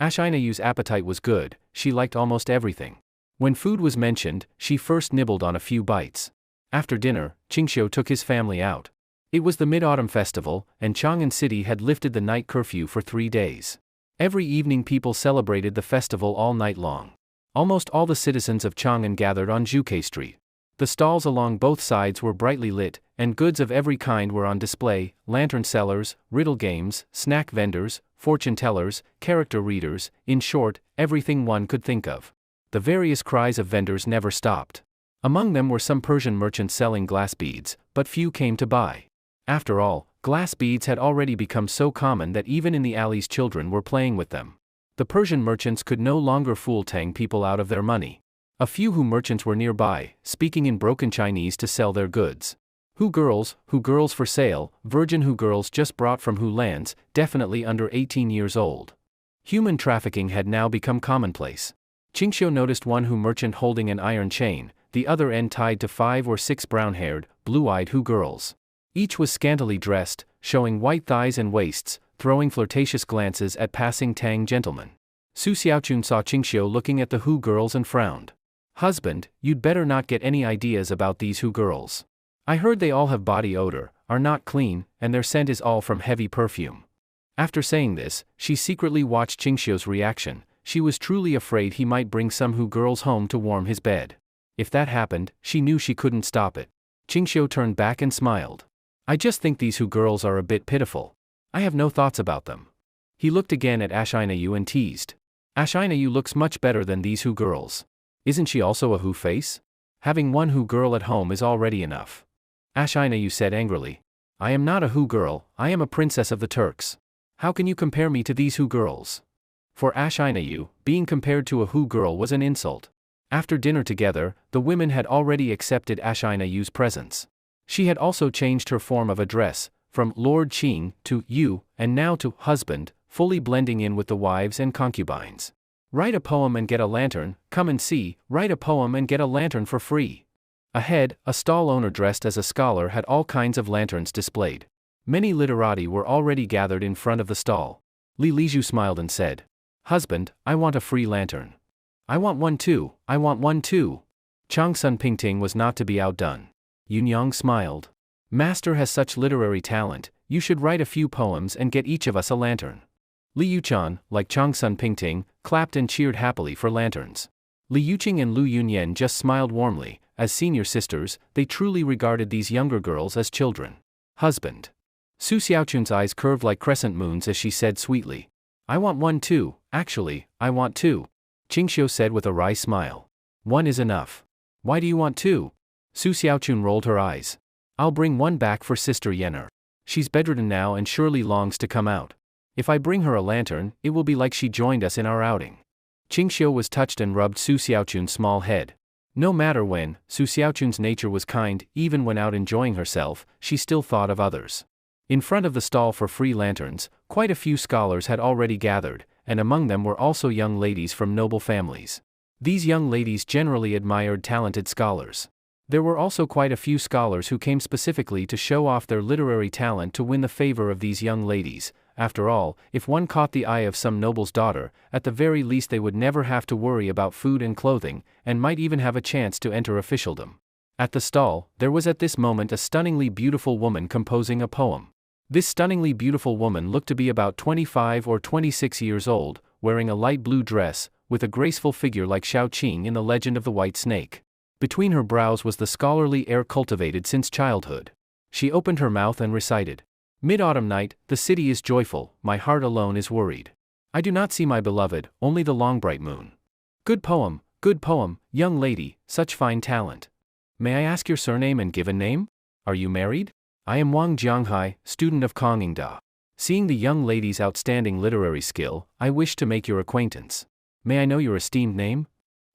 S1: Ashinayu's appetite was good, she liked almost everything. When food was mentioned, she first nibbled on a few bites. After dinner, Qingxiu took his family out. It was the Mid-Autumn Festival, and Chang'an City had lifted the night curfew for 3 days. Every evening people celebrated the festival all night long. Almost all the citizens of Chang'an gathered on Zhuke Street. The stalls along both sides were brightly lit, and goods of every kind were on display: lantern sellers, riddle games, snack vendors, fortune tellers, character readers, in short, everything one could think of. The various cries of vendors never stopped. Among them were some Persian merchants selling glass beads, but few came to buy. After all, glass beads had already become so common that even in the alleys children were playing with them. The Persian merchants could no longer fool Tang people out of their money. A few Hu merchants were nearby, speaking in broken Chinese to sell their goods. Hu girls for sale, virgin Hu girls just brought from Hu lands, definitely under 18 years old. Human trafficking had now become commonplace. Qingxiu noticed one Hu merchant holding an iron chain, the other end tied to 5 or 6 brown-haired, blue-eyed Hu girls. Each was scantily dressed, showing white thighs and waists, throwing flirtatious glances at passing Tang gentlemen. Su Xiaochun saw Qingxiu looking at the Hu girls and frowned. Husband, you'd better not get any ideas about these Hu girls. I heard they all have body odor, are not clean, and their scent is all from heavy perfume. After saying this, she secretly watched Qingxiu's reaction. She was truly afraid he might bring some Hu girls home to warm his bed. If that happened, she knew she couldn't stop it. Qingxiu turned back and smiled. I just think these Hu girls are a bit pitiful. I have no thoughts about them. He looked again at Ashinayu and teased. Ashinayu looks much better than these Hu girls. Isn't she also a Hu face? Having one Hu girl at home is already enough. Ashinayu said angrily. I am not a Hu girl, I am a princess of the Turks. How can you compare me to these Hu girls? For Ashinayu, being compared to a Hu girl was an insult. After dinner together, the women had already accepted Ashinayu's presence. She had also changed her form of address, from Lord Qing to you, and now to husband, fully blending in with the wives and concubines. Write a poem and get a lantern, come and see, write a poem and get a lantern for free. Ahead, a stall owner dressed as a scholar had all kinds of lanterns displayed. Many literati were already gathered in front of the stall. Li Liju smiled and said, Husband, I want a free lantern. I want one too, I want one too. Changsun Pingting was not to be outdone. Yunyang smiled. Master has such literary talent, you should write a few poems and get each of us a lantern. Li Yuchan, like Changsun Pingting, clapped and cheered happily for lanterns. Li Yuqing and Lu Yunyan just smiled warmly. As senior sisters, they truly regarded these younger girls as children. Husband. Su Xiaochun's eyes curved like crescent moons as she said sweetly. I want one too, actually, I want two. Qingxiu said with a wry smile. One is enough. Why do you want two? Su Xiaochun rolled her eyes. I'll bring one back for Sister Yener. She's bedridden now and surely longs to come out. If I bring her a lantern, it will be like she joined us in our outing. Qingxiu was touched and rubbed Su Xiaochun's small head. No matter when, Su Xiaochun's nature was kind, even when out enjoying herself, she still thought of others. In front of the stall for free lanterns, quite a few scholars had already gathered, and among them were also young ladies from noble families. These young ladies generally admired talented scholars. There were also quite a few scholars who came specifically to show off their literary talent to win the favor of these young ladies. After all, if one caught the eye of some noble's daughter, at the very least they would never have to worry about food and clothing, and might even have a chance to enter officialdom. At the stall, there was at this moment a stunningly beautiful woman composing a poem. This stunningly beautiful woman looked to be about 25 or 26 years old, wearing a light blue dress, with a graceful figure like Shao Qing in The Legend of the White Snake. Between her brows was the scholarly air cultivated since childhood. She opened her mouth and recited. Mid-autumn night, the city is joyful, my heart alone is worried. I do not see my beloved, only the long bright moon. Good poem, young lady, such fine talent. May I ask your surname and given name? Are you married? I am Wang Jianghai, student of Kongingda. Seeing the young lady's outstanding literary skill, I wish to make your acquaintance. May I know your esteemed name?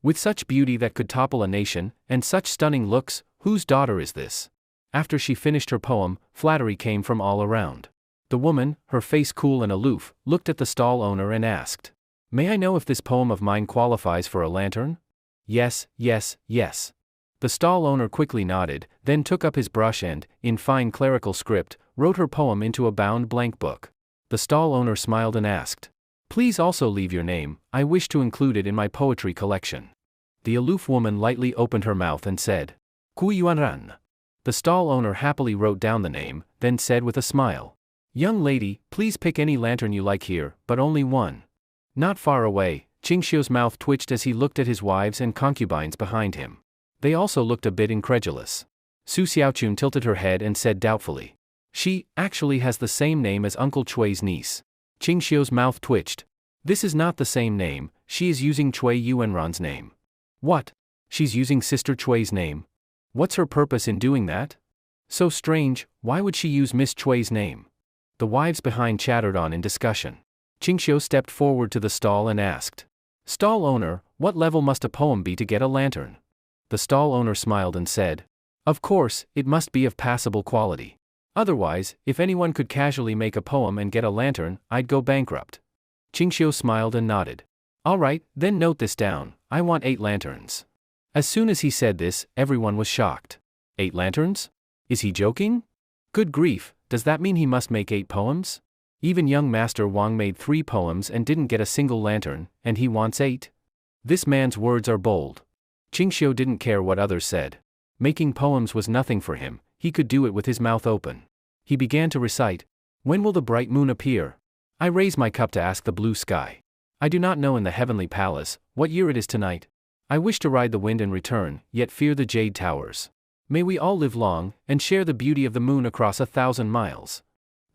S1: With such beauty that could topple a nation, and such stunning looks, whose daughter is this? After she finished her poem, flattery came from all around. The woman, her face cool and aloof, looked at the stall owner and asked, May I know if this poem of mine qualifies for a lantern? Yes, yes, yes. The stall owner quickly nodded, then took up his brush and, in fine clerical script, wrote her poem into a bound blank book. The stall owner smiled and asked, Please also leave your name, I wish to include it in my poetry collection. The aloof woman lightly opened her mouth and said, Ku Yuanran. The stall owner happily wrote down the name, then said with a smile, Young lady, please pick any lantern you like here, but only one. Not far away, Qingxiu's mouth twitched as he looked at his wives and concubines behind him. They also looked a bit incredulous. Su Xiaochun tilted her head and said doubtfully, She, actually has the same name as Uncle Chui's niece. Qingxiu's mouth twitched. This is not the same name, she is using Chui Yuanran's name. What? She's using Sister Chui's name? What's her purpose in doing that? So strange, why would she use Miss Chui's name? The wives behind chattered on in discussion. Qingxiu stepped forward to the stall and asked, Stall owner, what level must a poem be to get a lantern? The stall owner smiled and said, Of course, it must be of passable quality. Otherwise, if anyone could casually make a poem and get a lantern, I'd go bankrupt. Qingxiu smiled and nodded. All right, then note this down, I want 8 lanterns. As soon as he said this, everyone was shocked. 8 lanterns? Is he joking? Good grief, does that mean he must make 8 poems? Even young Master Wang made 3 poems and didn't get a single lantern, and he wants 8? This man's words are bold. Qingxiu didn't care what others said. Making poems was nothing for him, he could do it with his mouth open. He began to recite, "When will the bright moon appear? I raise my cup to ask the blue sky. I do not know in the heavenly palace what year it is tonight. I wish to ride the wind and return, yet fear the jade towers. May we all live long, and share the beauty of the moon across 1,000 miles."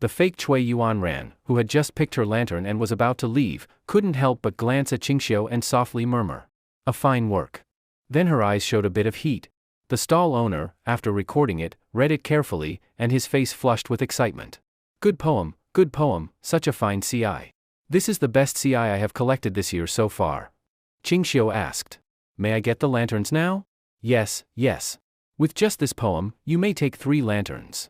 S1: The fake Cui Yuanran, who had just picked her lantern and was about to leave, couldn't help but glance at Qingxiu and softly murmur, "A fine work." Then her eyes showed a bit of heat. The stall owner, after recording it, read it carefully, and his face flushed with excitement. Good poem, such a fine CI. This is the best CI I have collected this year so far." Qingxiu asked, "May I get the lanterns now?" Yes. With just this poem, you may take 3 lanterns."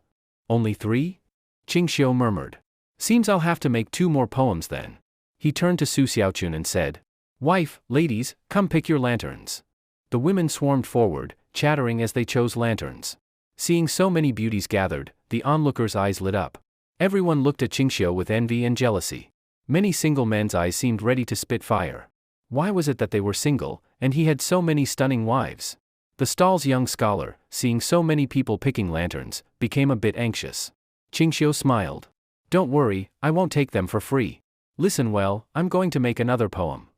S1: Only 3? Qingxiu murmured. "Seems I'll have to make 2 more poems then." He turned to Su Xiaochun and said, "Wife, ladies, come pick your lanterns." The women swarmed forward, chattering as they chose lanterns. Seeing so many beauties gathered, the onlookers' eyes lit up. Everyone looked at Qingxiu with envy and jealousy. Many single men's eyes seemed ready to spit fire. Why was it that they were single, and he had so many stunning wives? The stall's young scholar, seeing so many people picking lanterns, became a bit anxious. Qingxiu smiled. "Don't worry, I won't take them for free. Listen well, I'm going to make another poem.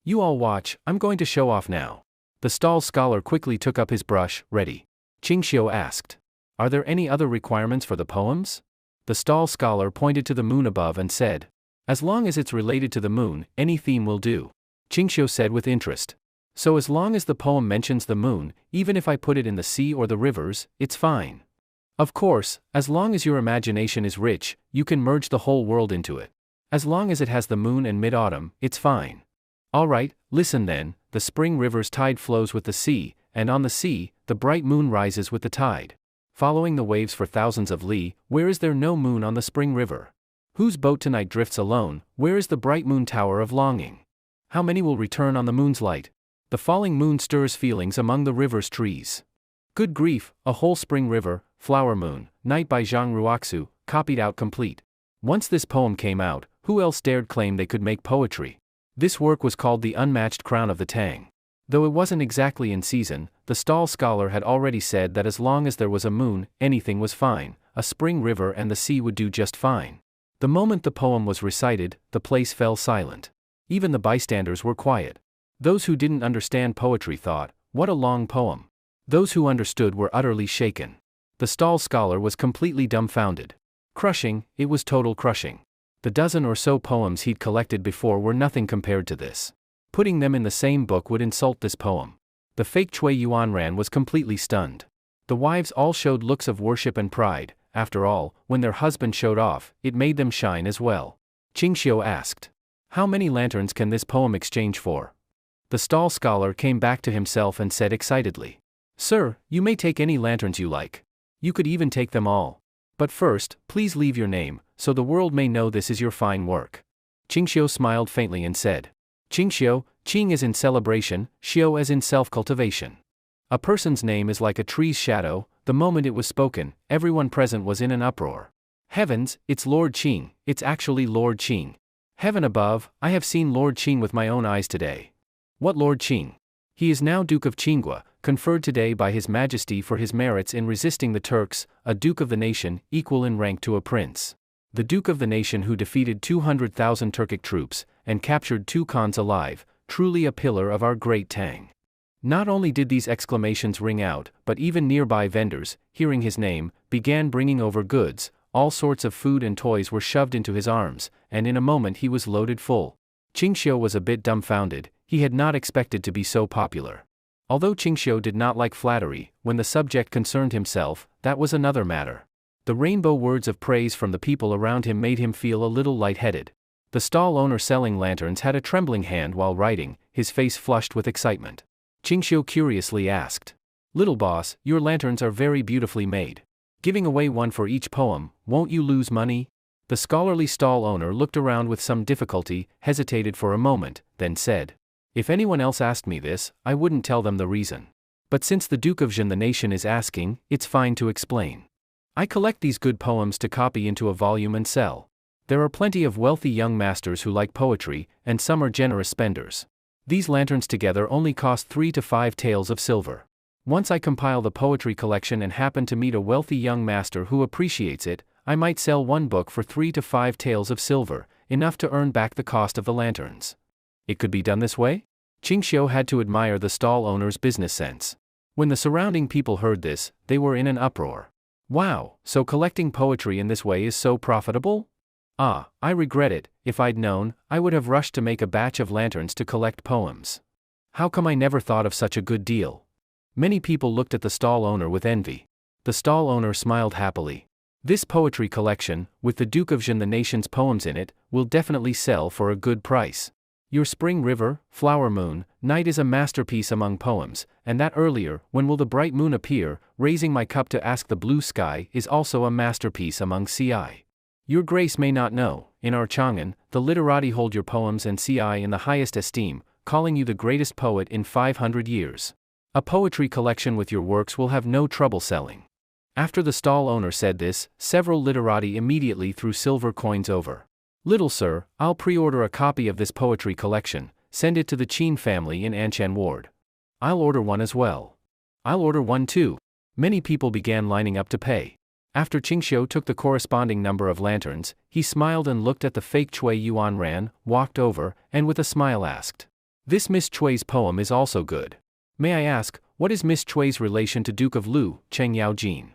S1: You all watch, I'm going to show off now." The stall scholar quickly took up his brush, ready. Qingxiu asked, "Are there any other requirements for the poems?" The stall scholar pointed to the moon above and said, "As long as it's related to the moon, any theme will do." Qingxiu said with interest, "So as long as the poem mentions the moon, even if I put it in the sea or the rivers, it's fine." "Of course, as long as your imagination is rich, you can merge the whole world into it. As long as it has the moon and mid-autumn, it's fine." "All right, listen then, the spring river's tide flows with the sea, and on the sea, the bright moon rises with the tide. Following the waves for thousands of li, where is there no moon on the spring river? Whose boat tonight drifts alone, where is the bright moon tower of longing? How many will return on the moon's light? The falling moon stirs feelings among the river's trees. Good grief, a whole spring river, flower moon, night by Zhang Ruoxu, copied out complete. Once this poem came out, who else dared claim they could make poetry? This work was called The Unmatched Crown of the Tang. Though it wasn't exactly in season, the stall scholar had already said that as long as there was a moon, anything was fine, a spring river and the sea would do just fine. The moment the poem was recited, the place fell silent. Even the bystanders were quiet. Those who didn't understand poetry thought, "What a long poem." Those who understood were utterly shaken. The stall scholar was completely dumbfounded. Crushing, it was total crushing. The dozen or so poems he'd collected before were nothing compared to this. Putting them in the same book would insult this poem. The fake Cui Yuanran was completely stunned. The wives all showed looks of worship and pride. After all, when their husband showed off, it made them shine as well. Qingxiu asked, "How many lanterns can this poem exchange for?" The stall scholar came back to himself and said excitedly, "Sir, you may take any lanterns you like. You could even take them all. But first, please leave your name, so the world may know this is your fine work." Qingxiu smiled faintly and said, "Qingxiu, Qing is in celebration, Xiu as in self-cultivation. A person's name is like a tree's shadow." The moment it was spoken, everyone present was in an uproar. "Heavens, it's Lord Qing, it's actually Lord Qing. Heaven above, I have seen Lord Qing with my own eyes today." "What Lord Qing?" "He is now Duke of Qinghua, conferred today by His Majesty for his merits in resisting the Turks, a Duke of the nation, equal in rank to a prince. The Duke of the nation who defeated 200,000 Turkic troops, and captured 2 khans alive, truly a pillar of our great Tang." Not only did these exclamations ring out, but even nearby vendors, hearing his name, began bringing over goods. All sorts of food and toys were shoved into his arms, and in a moment he was loaded full. Qingxiu was a bit dumbfounded. He had not expected to be so popular. Although Qingxiu did not like flattery, when the subject concerned himself, that was another matter. The rainbow words of praise from the people around him made him feel a little lightheaded. The stall owner selling lanterns had a trembling hand while writing, his face flushed with excitement. Qingxiu curiously asked, "Little boss, your lanterns are very beautifully made. Giving away one for each poem, won't you lose money?" The scholarly stall owner looked around with some difficulty, hesitated for a moment, then said, "If anyone else asked me this, I wouldn't tell them the reason. But since the Duke of Zhen the nation is asking, it's fine to explain. I collect these good poems to copy into a volume and sell. There are plenty of wealthy young masters who like poetry, and some are generous spenders. These lanterns together only cost 3 to 5 taels of silver. Once I compile the poetry collection and happen to meet a wealthy young master who appreciates it, I might sell one book for 3 to 5 taels of silver, enough to earn back the cost of the lanterns. It could be done this way? Qingxiu had to admire the stall owner's business sense. When the surrounding people heard this, they were in an uproar. Wow, so collecting poetry in this way is so profitable? Ah, I regret it. If I'd known, I would have rushed to make a batch of lanterns to collect poems. How come I never thought of such a good deal? Many people looked at the stall owner with envy. The stall owner smiled happily. This poetry collection, with the Duke of Zhen the nation's poems in it, will definitely sell for a good price. Your Spring River, Flower Moon, Night is a masterpiece among poems, and that earlier, When will the bright moon appear, raising my cup to ask the blue sky, is also a masterpiece among ci. Your Grace may not know, in our Chang'an, the literati hold your poems and ci in the highest esteem, calling you the greatest poet in 500 years. A poetry collection with your works will have no trouble selling. After the stall owner said this, several literati immediately threw silver coins over. Little sir, I'll pre-order a copy of this poetry collection, send it to the Qin family in Anshan Ward. I'll order one as well. I'll order one too. Many people began lining up to pay. After Qingxiu took the corresponding number of lanterns, he smiled and looked at the fake Cui Yuanran, walked over, and with a smile asked, "This Miss Chui's poem is also good. May I ask, what is Miss Chui's relation to Duke of Lu, Cheng Yaojin?"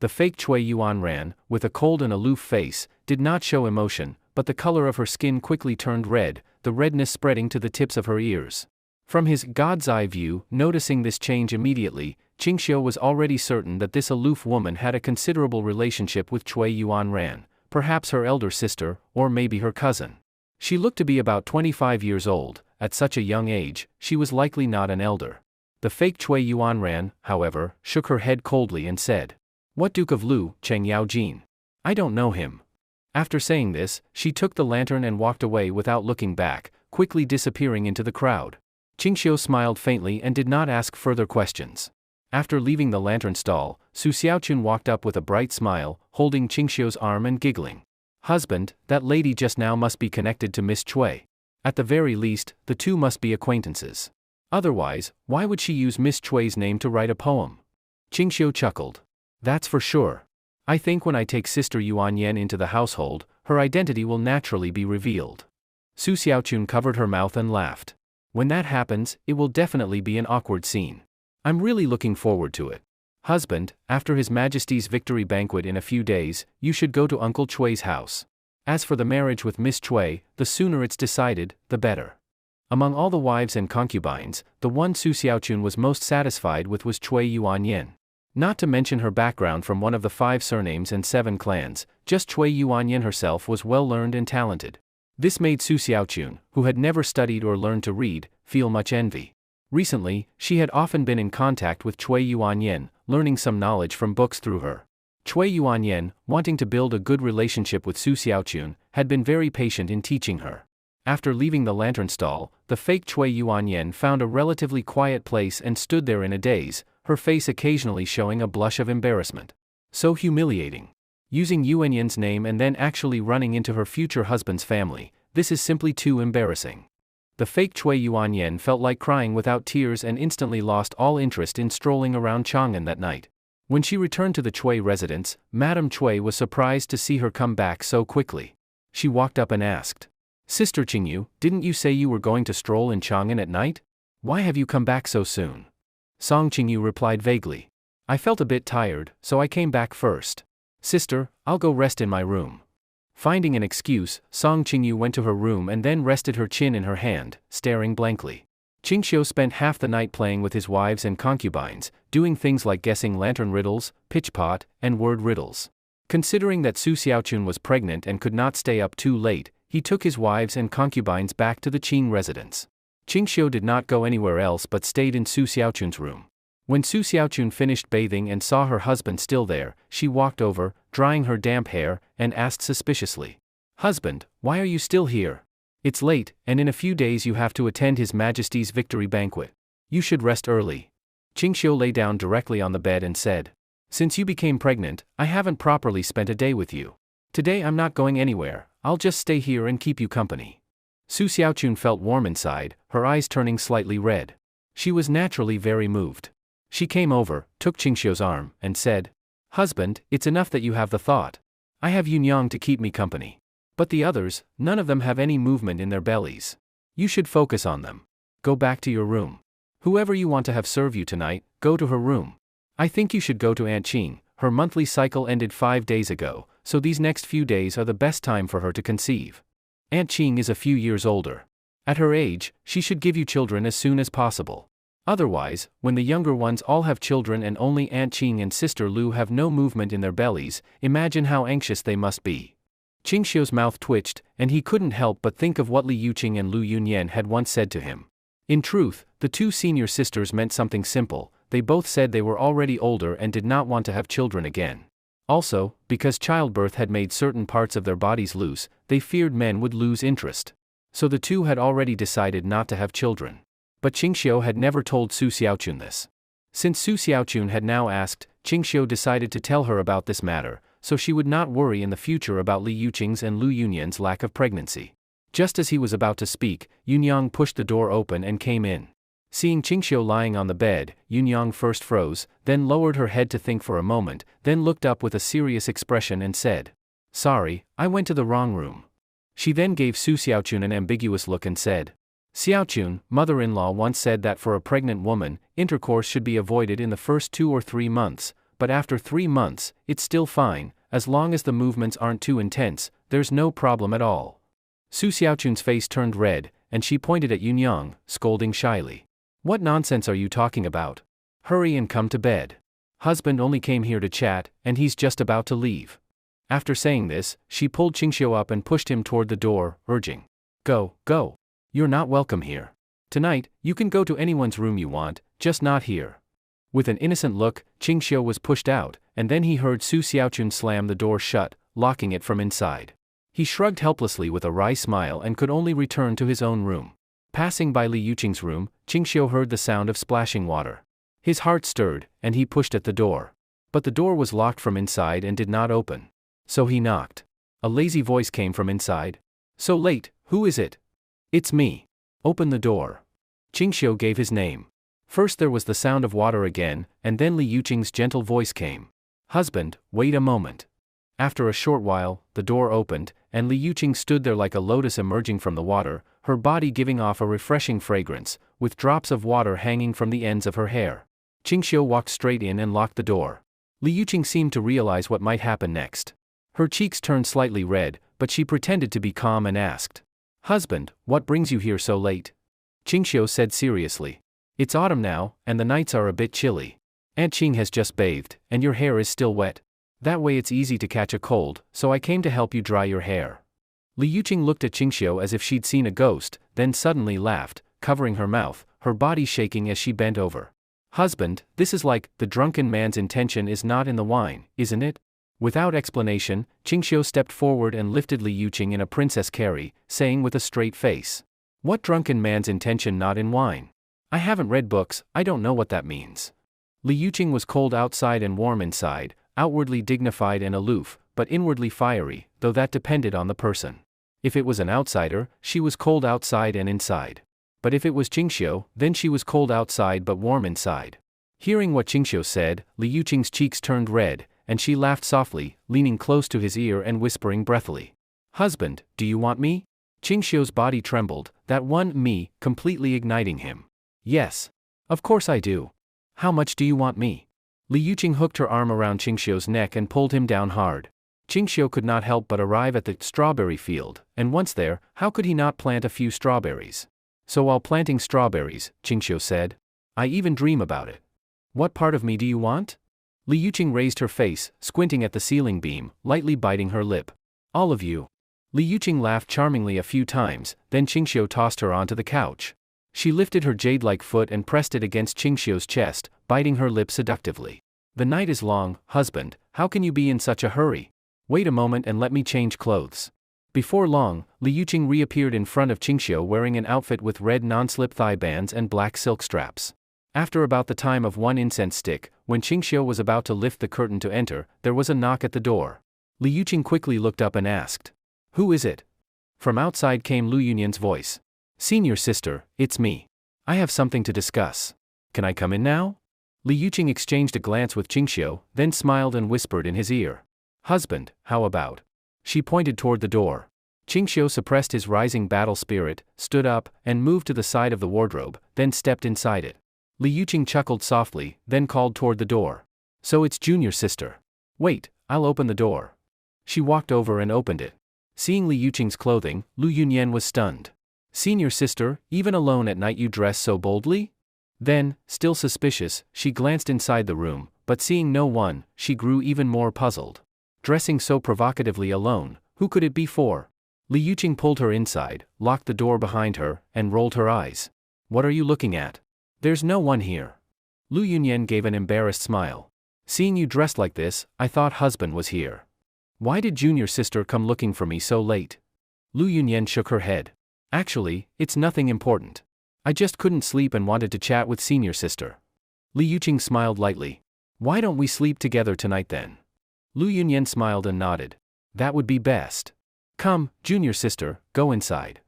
S1: The fake Cui Yuanran, with a cold and aloof face, did not show emotion, but the color of her skin quickly turned red, the redness spreading to the tips of her ears. From his god's eye view, noticing this change immediately, Qingxiu was already certain that this aloof woman had a considerable relationship with Cui Yuanran, perhaps her elder sister, or maybe her cousin. She looked to be about 25 years old. At such a young age, she was likely not an elder. The fake Cui Yuanran, however, shook her head coldly and said, "What Duke of Lu, Cheng Yaojin? I don't know him." After saying this, she took the lantern and walked away without looking back, quickly disappearing into the crowd. Qingxiu smiled faintly and did not ask further questions. After leaving the lantern stall, Su Xiaoqun walked up with a bright smile, holding Qingxiu's arm and giggling. "Husband, that lady just now must be connected to Miss Cui. At the very least, the two must be acquaintances. Otherwise, why would she use Miss Cui's name to write a poem?" Qingxiu chuckled. "That's for sure. I think when I take Sister Yuan Yan into the household, her identity will naturally be revealed." Su Xiaoqun covered her mouth and laughed. "When that happens, it will definitely be an awkward scene. I'm really looking forward to it. Husband, after His Majesty's victory banquet in a few days, you should go to Uncle Cui's house. As for the marriage with Miss Cui, the sooner it's decided, the better." Among all the wives and concubines, the one Su Xiaoqun was most satisfied with was Cui Yuan Yan. Not to mention her background from one of the 5 surnames and 7 clans, just Cui Yuan Yan herself was well learned and talented. This made Su Xiaoqun, who had never studied or learned to read, feel much envy. Recently, she had often been in contact with Cui Yuan Yan, learning some knowledge from books through her. Cui Yuan Yan, wanting to build a good relationship with Su Xiaoqun, had been very patient in teaching her. After leaving the lantern stall, the fake Cui Yuan Yan found a relatively quiet place and stood there in a daze, her face occasionally showing a blush of embarrassment. So humiliating. Using Yuan Yan's name and then actually running into her future husband's family, this is simply too embarrassing. The fake Cui Yuan Yan felt like crying without tears and instantly lost all interest in strolling around Chang'an that night. When she returned to the Cui residence, Madame Cui was surprised to see her come back so quickly. She walked up and asked, "Sister Qingyu, didn't you say you were going to stroll in Chang'an at night? Why have you come back so soon?" Song Qingyu replied vaguely, "I felt a bit tired, so I came back first. Sister, I'll go rest in my room." Finding an excuse, Song Qingyu went to her room and then rested her chin in her hand, staring blankly. Qingxiu spent half the night playing with his wives and concubines, doing things like guessing lantern riddles, pitchpot, and word riddles. Considering that Su Xiaoqun was pregnant and could not stay up too late, he took his wives and concubines back to the Qing residence. Qingxiu did not go anywhere else but stayed in Su Xiaoqun's room. When Su Xiaoqun finished bathing and saw her husband still there, she walked over, drying her damp hair, and asked suspiciously, "Husband, why are you still here? It's late, and in a few days you have to attend His Majesty's victory banquet. You should rest early." Qingxiu lay down directly on the bed and said, "Since you became pregnant, I haven't properly spent a day with you. Today I'm not going anywhere, I'll just stay here and keep you company. Su Xiaochun felt warm inside, her eyes turning slightly red. She was naturally very moved. She came over, took Qingxiu's arm, and said, "Husband, it's enough that you have the thought. I have Yunyang to keep me company. But the others, none of them have any movement in their bellies. You should focus on them. Go back to your room. Whoever you want to have serve you tonight, go to her room. I think you should go to Aunt Qing. Her monthly cycle ended 5 days ago, so these next few days are the best time for her to conceive. Aunt Qing is a few years older. At her age, she should give you children as soon as possible. Otherwise, when the younger ones all have children and only Aunt Qing and Sister Lu have no movement in their bellies, imagine how anxious they must be." Qingxiu's mouth twitched, and he couldn't help but think of what Li Yuqing and Lu Yunyan had once said to him. In truth, the two senior sisters meant something simple. They both said they were already older and did not want to have children again. Also, because childbirth had made certain parts of their bodies loose, they feared men would lose interest. So the two had already decided not to have children. But Qingxiu had never told Su Xiaochun this. Since Su Xiaochun had now asked, Qingxiu decided to tell her about this matter, so she would not worry in the future about Li Yuqing's and Lu Yunyan's lack of pregnancy. Just as he was about to speak, Yunyang pushed the door open and came in. Seeing Qingxiu lying on the bed, Yunyang first froze, then lowered her head to think for a moment, then looked up with a serious expression and said, "Sorry, I went to the wrong room." She then gave Su Xiaochun an ambiguous look and said, "Xiaochun, mother-in-law once said that for a pregnant woman, intercourse should be avoided in the first 2 or 3 months, but after 3 months, it's still fine, as long as the movements aren't too intense, there's no problem at all." Su Xiaochun's face turned red, and she pointed at Yunyang, scolding shyly. "What nonsense are you talking about? Hurry and come to bed. Husband only came here to chat, and he's just about to leave." After saying this, she pulled Qingxiu up and pushed him toward the door, urging, "Go, go. You're not welcome here. Tonight, you can go to anyone's room you want, just not here." With an innocent look, Qingxiu was pushed out, and then he heard Su Xiaochun slam the door shut, locking it from inside. He shrugged helplessly with a wry smile and could only return to his own room. Passing by Li Yuqing's room, Qingxiu heard the sound of splashing water. His heart stirred, and he pushed at the door. But the door was locked from inside and did not open. So he knocked. A lazy voice came from inside. "So late, who is it?" "It's me. Open the door." Qingxiu gave his name. First there was the sound of water again, and then Li Yuqing's gentle voice came. "Husband, wait a moment." After a short while, the door opened, and Li Yuqing stood there like a lotus emerging from the water, her body giving off a refreshing fragrance, with drops of water hanging from the ends of her hair. Qingxiu walked straight in and locked the door. Li Yuqing seemed to realize what might happen next. Her cheeks turned slightly red, but she pretended to be calm and asked, "Husband, what brings you here so late?" Qingxiu said seriously, "It's autumn now, and the nights are a bit chilly. Aunt Qing has just bathed, and your hair is still wet. That way it's easy to catch a cold, so I came to help you dry your hair." Li Yuqing looked at Qingxiu as if she'd seen a ghost, then suddenly laughed, covering her mouth, her body shaking as she bent over. "Husband, this is like, the drunken man's intention is not in the wine, isn't it?" Without explanation, Qingxiu stepped forward and lifted Li Yuqing in a princess carry, saying with a straight face, "What drunken man's intention not in wine? I haven't read books, I don't know what that means." Li Yuqing was cold outside and warm inside, outwardly dignified and aloof, but inwardly fiery, though that depended on the person. If it was an outsider, she was cold outside and inside. But if it was Qingxiu, then she was cold outside but warm inside. Hearing what Qingxiu said, Li Yuqing's cheeks turned red, and she laughed softly, leaning close to his ear and whispering breathily, "Husband, do you want me?" Qingxiu's body trembled, that one "me" completely igniting him. "Yes. Of course I do. How much do you want me?" Li Yuqing hooked her arm around Qingxiu's neck and pulled him down hard. Qingxiu could not help but arrive at the strawberry field, and once there, how could he not plant a few strawberries? So while planting strawberries, Qingxiu said, "I even dream about it. What part of me do you want?" Li Yuqing raised her face, squinting at the ceiling beam, lightly biting her lip. "All of you." Li Yuqing laughed charmingly a few times, then Qingxiu tossed her onto the couch. She lifted her jade-like foot and pressed it against Qingxiu's chest, biting her lip seductively. "The night is long, husband, how can you be in such a hurry? Wait a moment and let me change clothes." Before long, Li Yuqing reappeared in front of Qingxiu wearing an outfit with red non-slip thigh bands and black silk straps. After about the time of 1 incense stick, when Qingxiu was about to lift the curtain to enter, there was a knock at the door. Li Yuqing quickly looked up and asked, Who is it? From outside came Lu Yunyan's voice. Senior sister, it's me. I have something to discuss. Can I come in now? Li Yuqing exchanged a glance with Qingxiu, then smiled and whispered in his ear. Husband, how about? She pointed toward the door. Qingxiu suppressed his rising battle spirit, stood up, and moved to the side of the wardrobe, then stepped inside it. Li Yuqing chuckled softly, then called toward the door. So it's junior sister. Wait, I'll open the door. She walked over and opened it. Seeing Li Yuqing's clothing, Lu Yunyan was stunned. Senior sister, even alone at night you dress so boldly? Then, still suspicious, she glanced inside the room, but seeing no one, she grew even more puzzled. Dressing so provocatively alone, who could it be for? Li Yuqing pulled her inside, locked the door behind her, and rolled her eyes. What are you looking at? There's no one here. Lu Yunyan gave an embarrassed smile. Seeing you dressed like this, I thought husband was here. Why did junior sister come looking for me so late? Lu Yunyan shook her head. Actually, it's nothing important. I just couldn't sleep and wanted to chat with senior sister. Li Yuqing smiled lightly. Why don't we sleep together tonight then? Lu Yunyan smiled and nodded. That would be best. Come, junior sister, go inside.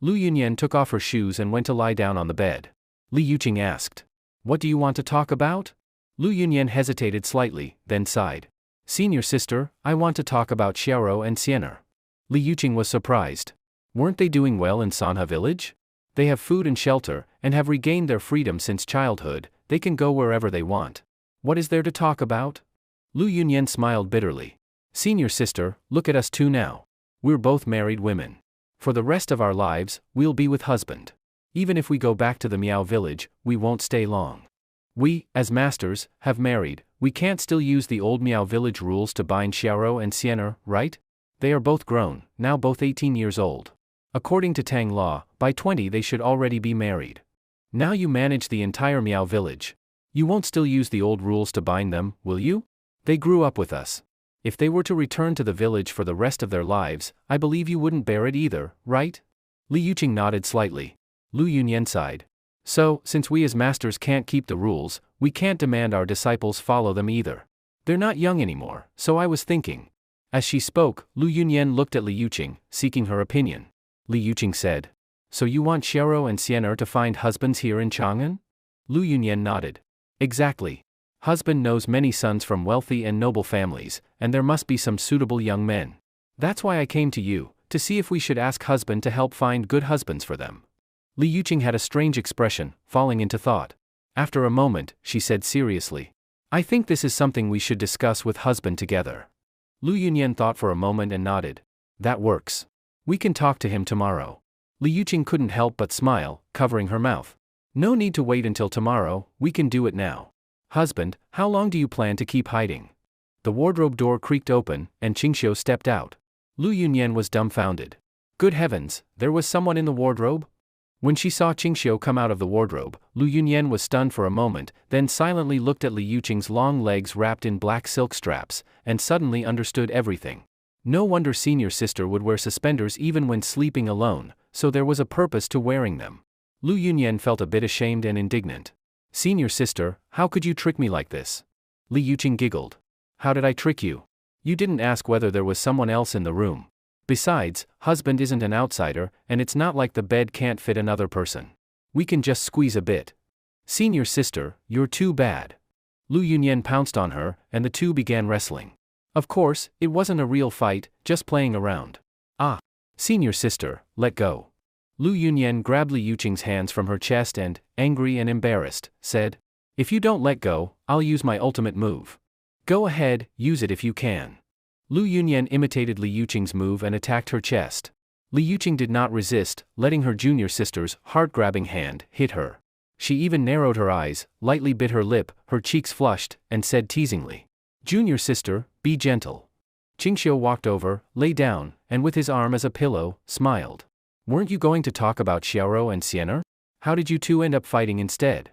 S1: Lu Yunyan took off her shoes and went to lie down on the bed. Li Yuqing asked. What do you want to talk about? Lu Yunyan hesitated slightly, then sighed. Senior sister, I want to talk about Xiaoro and Sienna. Li Yuqing was surprised. Weren't they doing well in Sanha village? They have food and shelter, and have regained their freedom since childhood. They can go wherever they want. What is there to talk about? Lu Yunyan smiled bitterly. Senior sister, look at us two now. We're both married women. For the rest of our lives, we'll be with husband. Even if we go back to the Miao village, we won't stay long. We, as masters, have married. We can't still use the old Miao village rules to bind Xiaoro and Sienna, right? They are both grown, now both 18 years old. According to Tang law, by 20 they should already be married. Now you manage the entire Miao village. You won't still use the old rules to bind them, will you? They grew up with us. If they were to return to the village for the rest of their lives, I believe you wouldn't bear it either, right? Li Yuqing nodded slightly. Lu Yunyan sighed. So, since we as masters can't keep the rules, we can't demand our disciples follow them either. They're not young anymore, so I was thinking. As she spoke, Lu Yunyan looked at Li Yuqing, seeking her opinion. Li Yuqing said. So you want Xiaoro and Sienna to find husbands here in Chang'an? Lu Yunyan nodded. Exactly. Husband knows many sons from wealthy and noble families, and there must be some suitable young men. That's why I came to you, to see if we should ask husband to help find good husbands for them. Li Yuqing had a strange expression, falling into thought. After a moment, she said seriously. I think this is something we should discuss with husband together. Lu Yunyan thought for a moment and nodded. That works. We can talk to him tomorrow. Li Yuqing couldn't help but smile, covering her mouth. No need to wait until tomorrow, we can do it now. Husband, how long do you plan to keep hiding? The wardrobe door creaked open, and Qingxiu stepped out. Lu Yunyan was dumbfounded. Good heavens, there was someone in the wardrobe? When she saw Qingxiu come out of the wardrobe, Lu Yunyan was stunned for a moment, then silently looked at Li Yuqing's long legs wrapped in black silk straps, and suddenly understood everything. No wonder senior sister would wear suspenders even when sleeping alone, so there was a purpose to wearing them. Lu Yunyan felt a bit ashamed and indignant. Senior sister, how could you trick me like this? Li Yuqing giggled. How did I trick you? You didn't ask whether there was someone else in the room. Besides, husband isn't an outsider, and it's not like the bed can't fit another person. We can just squeeze a bit. Senior sister, you're too bad. Lu Yunyan pounced on her, and the two began wrestling. Of course, it wasn't a real fight, just playing around. Ah. Senior sister, let go. Lu Yunyan grabbed Li Yuqing's hands from her chest and, angry and embarrassed, said, If you don't let go, I'll use my ultimate move. Go ahead, use it if you can. Lu Yunyan imitated Li Yuqing's move and attacked her chest. Li Yuqing did not resist, letting her junior sister's heart-grabbing hand hit her. She even narrowed her eyes, lightly bit her lip, her cheeks flushed, and said teasingly, Junior sister, be gentle. Qingxiu walked over, lay down, and with his arm as a pillow, smiled. Weren't you going to talk about Xiaoro and Sienna? How did you two end up fighting instead?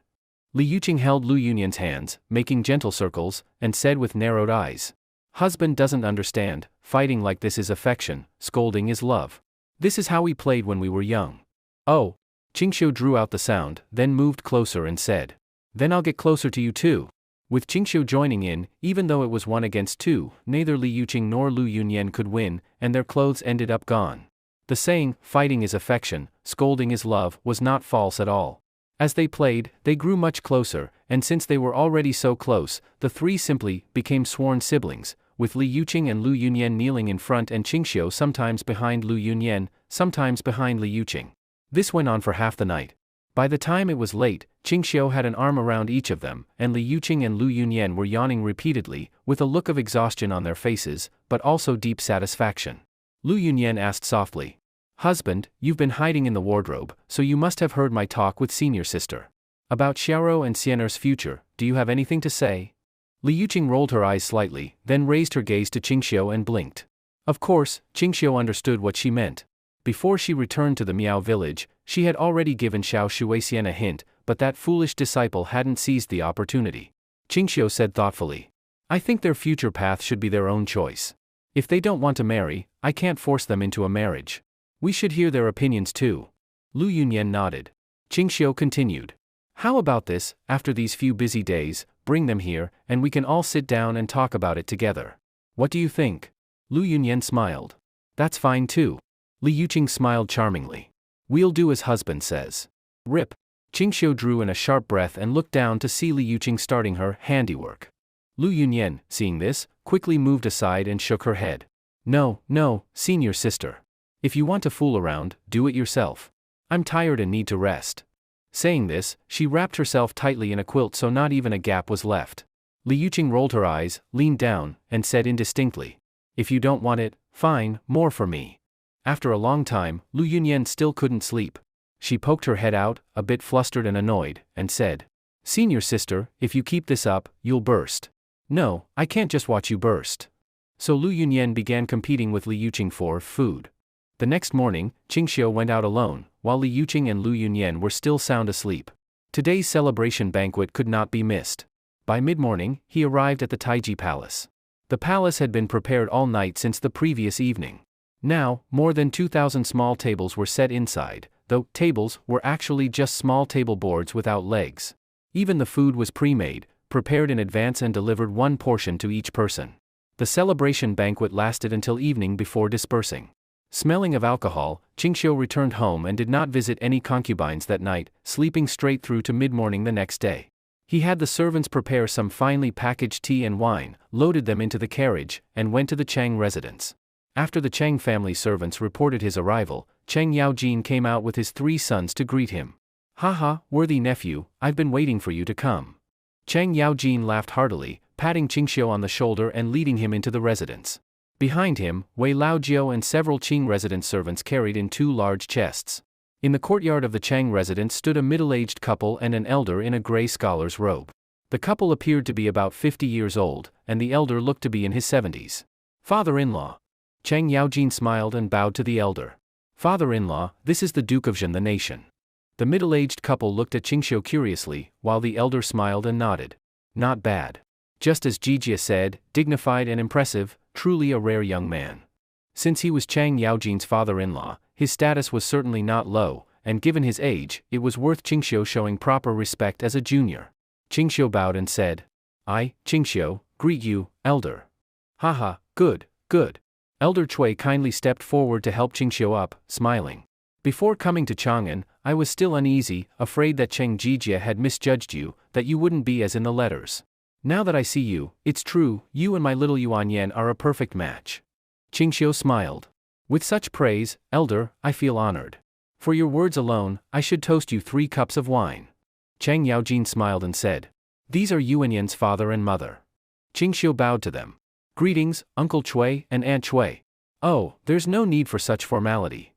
S1: Li Yuqing held Lu Yunyan's hands, making gentle circles, and said with narrowed eyes. Husband doesn't understand, fighting like this is affection, scolding is love. This is how we played when we were young. Oh. Qingxiu drew out the sound, then moved closer and said. Then I'll get closer to you too. With Qingxiu joining in, even though it was 1 against 2, neither Li Yuqing nor Lu Yunyan could win, and their clothes ended up gone. The saying, fighting is affection, scolding is love, was not false at all. As they played, they grew much closer, and since they were already so close, the three simply became sworn siblings, with Li Yuqing and Lu Yunyan kneeling in front and Qingxiu sometimes behind Lu Yunyan, sometimes behind Li Yuqing. This went on for half the night. By the time it was late, Qingxiu had an arm around each of them, and Li Yuqing and Lu Yunyan were yawning repeatedly, with a look of exhaustion on their faces, but also deep satisfaction. Lu Yunyan asked softly, "Husband, you've been hiding in the wardrobe, so you must have heard my talk with senior sister. About Xiaoro and Xian'er's future, do you have anything to say?" Li Yuqing rolled her eyes slightly, then raised her gaze to Qingxiu and blinked. Of course, Qingxiu understood what she meant. Before she returned to the Miao village, she had already given Xiao Shuixian a hint, but that foolish disciple hadn't seized the opportunity. Qingxiu said thoughtfully, "I think their future path should be their own choice. If they don't want to marry, I can't force them into a marriage. We should hear their opinions too." Lu Yunyan nodded. Qingxiu continued, "How about this, after these few busy days, bring them here, and we can all sit down and talk about it together. What do you think?" Lu Yunyan smiled. "That's fine too." Li Yuqing smiled charmingly. "We'll do as husband says." Rip. Qingxiu drew in a sharp breath and looked down to see Li Yuqing starting her handiwork. Lu Yunyan, seeing this, quickly moved aside and shook her head. No, senior sister. If you want to fool around, do it yourself. I'm tired and need to rest." Saying this, she wrapped herself tightly in a quilt so not even a gap was left. Li Yuqing rolled her eyes, leaned down, and said indistinctly, "If you don't want it, fine, more for me." After a long time, Lu Yunyan still couldn't sleep. She poked her head out, a bit flustered and annoyed, and said, "Senior sister, if you keep this up, you'll burst." "No, I can't just watch you burst." So Lu Yunyan began competing with Li Yuqing for food. The next morning, Qingxiu went out alone, while Li Yuqing and Lu Yunyan were still sound asleep. Today's celebration banquet could not be missed. By mid-morning, he arrived at the Taiji Palace. The palace had been prepared all night since the previous evening. Now, more than 2,000 small tables were set inside, though tables were actually just small table boards without legs. Even the food was pre-made, prepared in advance and delivered one portion to each person. The celebration banquet lasted until evening before dispersing. Smelling of alcohol, Qingxiu returned home and did not visit any concubines that night, sleeping straight through to mid-morning the next day. He had the servants prepare some finely packaged tea and wine, loaded them into the carriage, and went to the Chang residence. After the Chang family servants reported his arrival, Cheng Yaojin came out with his 3 sons to greet him. "Haha, worthy nephew, I've been waiting for you to come." Cheng Yaojin laughed heartily, patting Qingxiu on the shoulder and leading him into the residence. Behind him, Wei Laojiu and several Qing residence servants carried in 2 large chests. In the courtyard of the Chang residence stood a middle-aged couple and an elder in a gray scholar's robe. The couple appeared to be about 50 years old, and the elder looked to be in his 70s. "Father-in-law." Cheng Yaojin smiled and bowed to the elder. "Father-in-law, this is the Duke of Zhen the nation." The middle-aged couple looked at Qingxiu curiously, while the elder smiled and nodded. "Not bad. Just as Jijia said, dignified and impressive, truly a rare young man." Since he was Chang Yaojin's father-in-law, his status was certainly not low, and given his age, it was worth Qingxiu showing proper respect as a junior. Qingxiu bowed and said, "I, Qingxiu, greet you, elder." "Haha, good. Elder Cui kindly stepped forward to help Qingxiu up, smiling. "Before coming to Chang'an, I was still uneasy, afraid that Cheng Jijia had misjudged you, that you wouldn't be as in the letters. Now that I see you, it's true, you and my little Yuan Yan are a perfect match." Qingxiu smiled. "With such praise, elder, I feel honored. For your words alone, I should toast you 3 cups of wine." Cheng Yaojin smiled and said, "These are Yuan Yan's father and mother." Qingxiu bowed to them. "Greetings, Uncle Cui and Aunt Cui." "Oh, there's no need for such formality."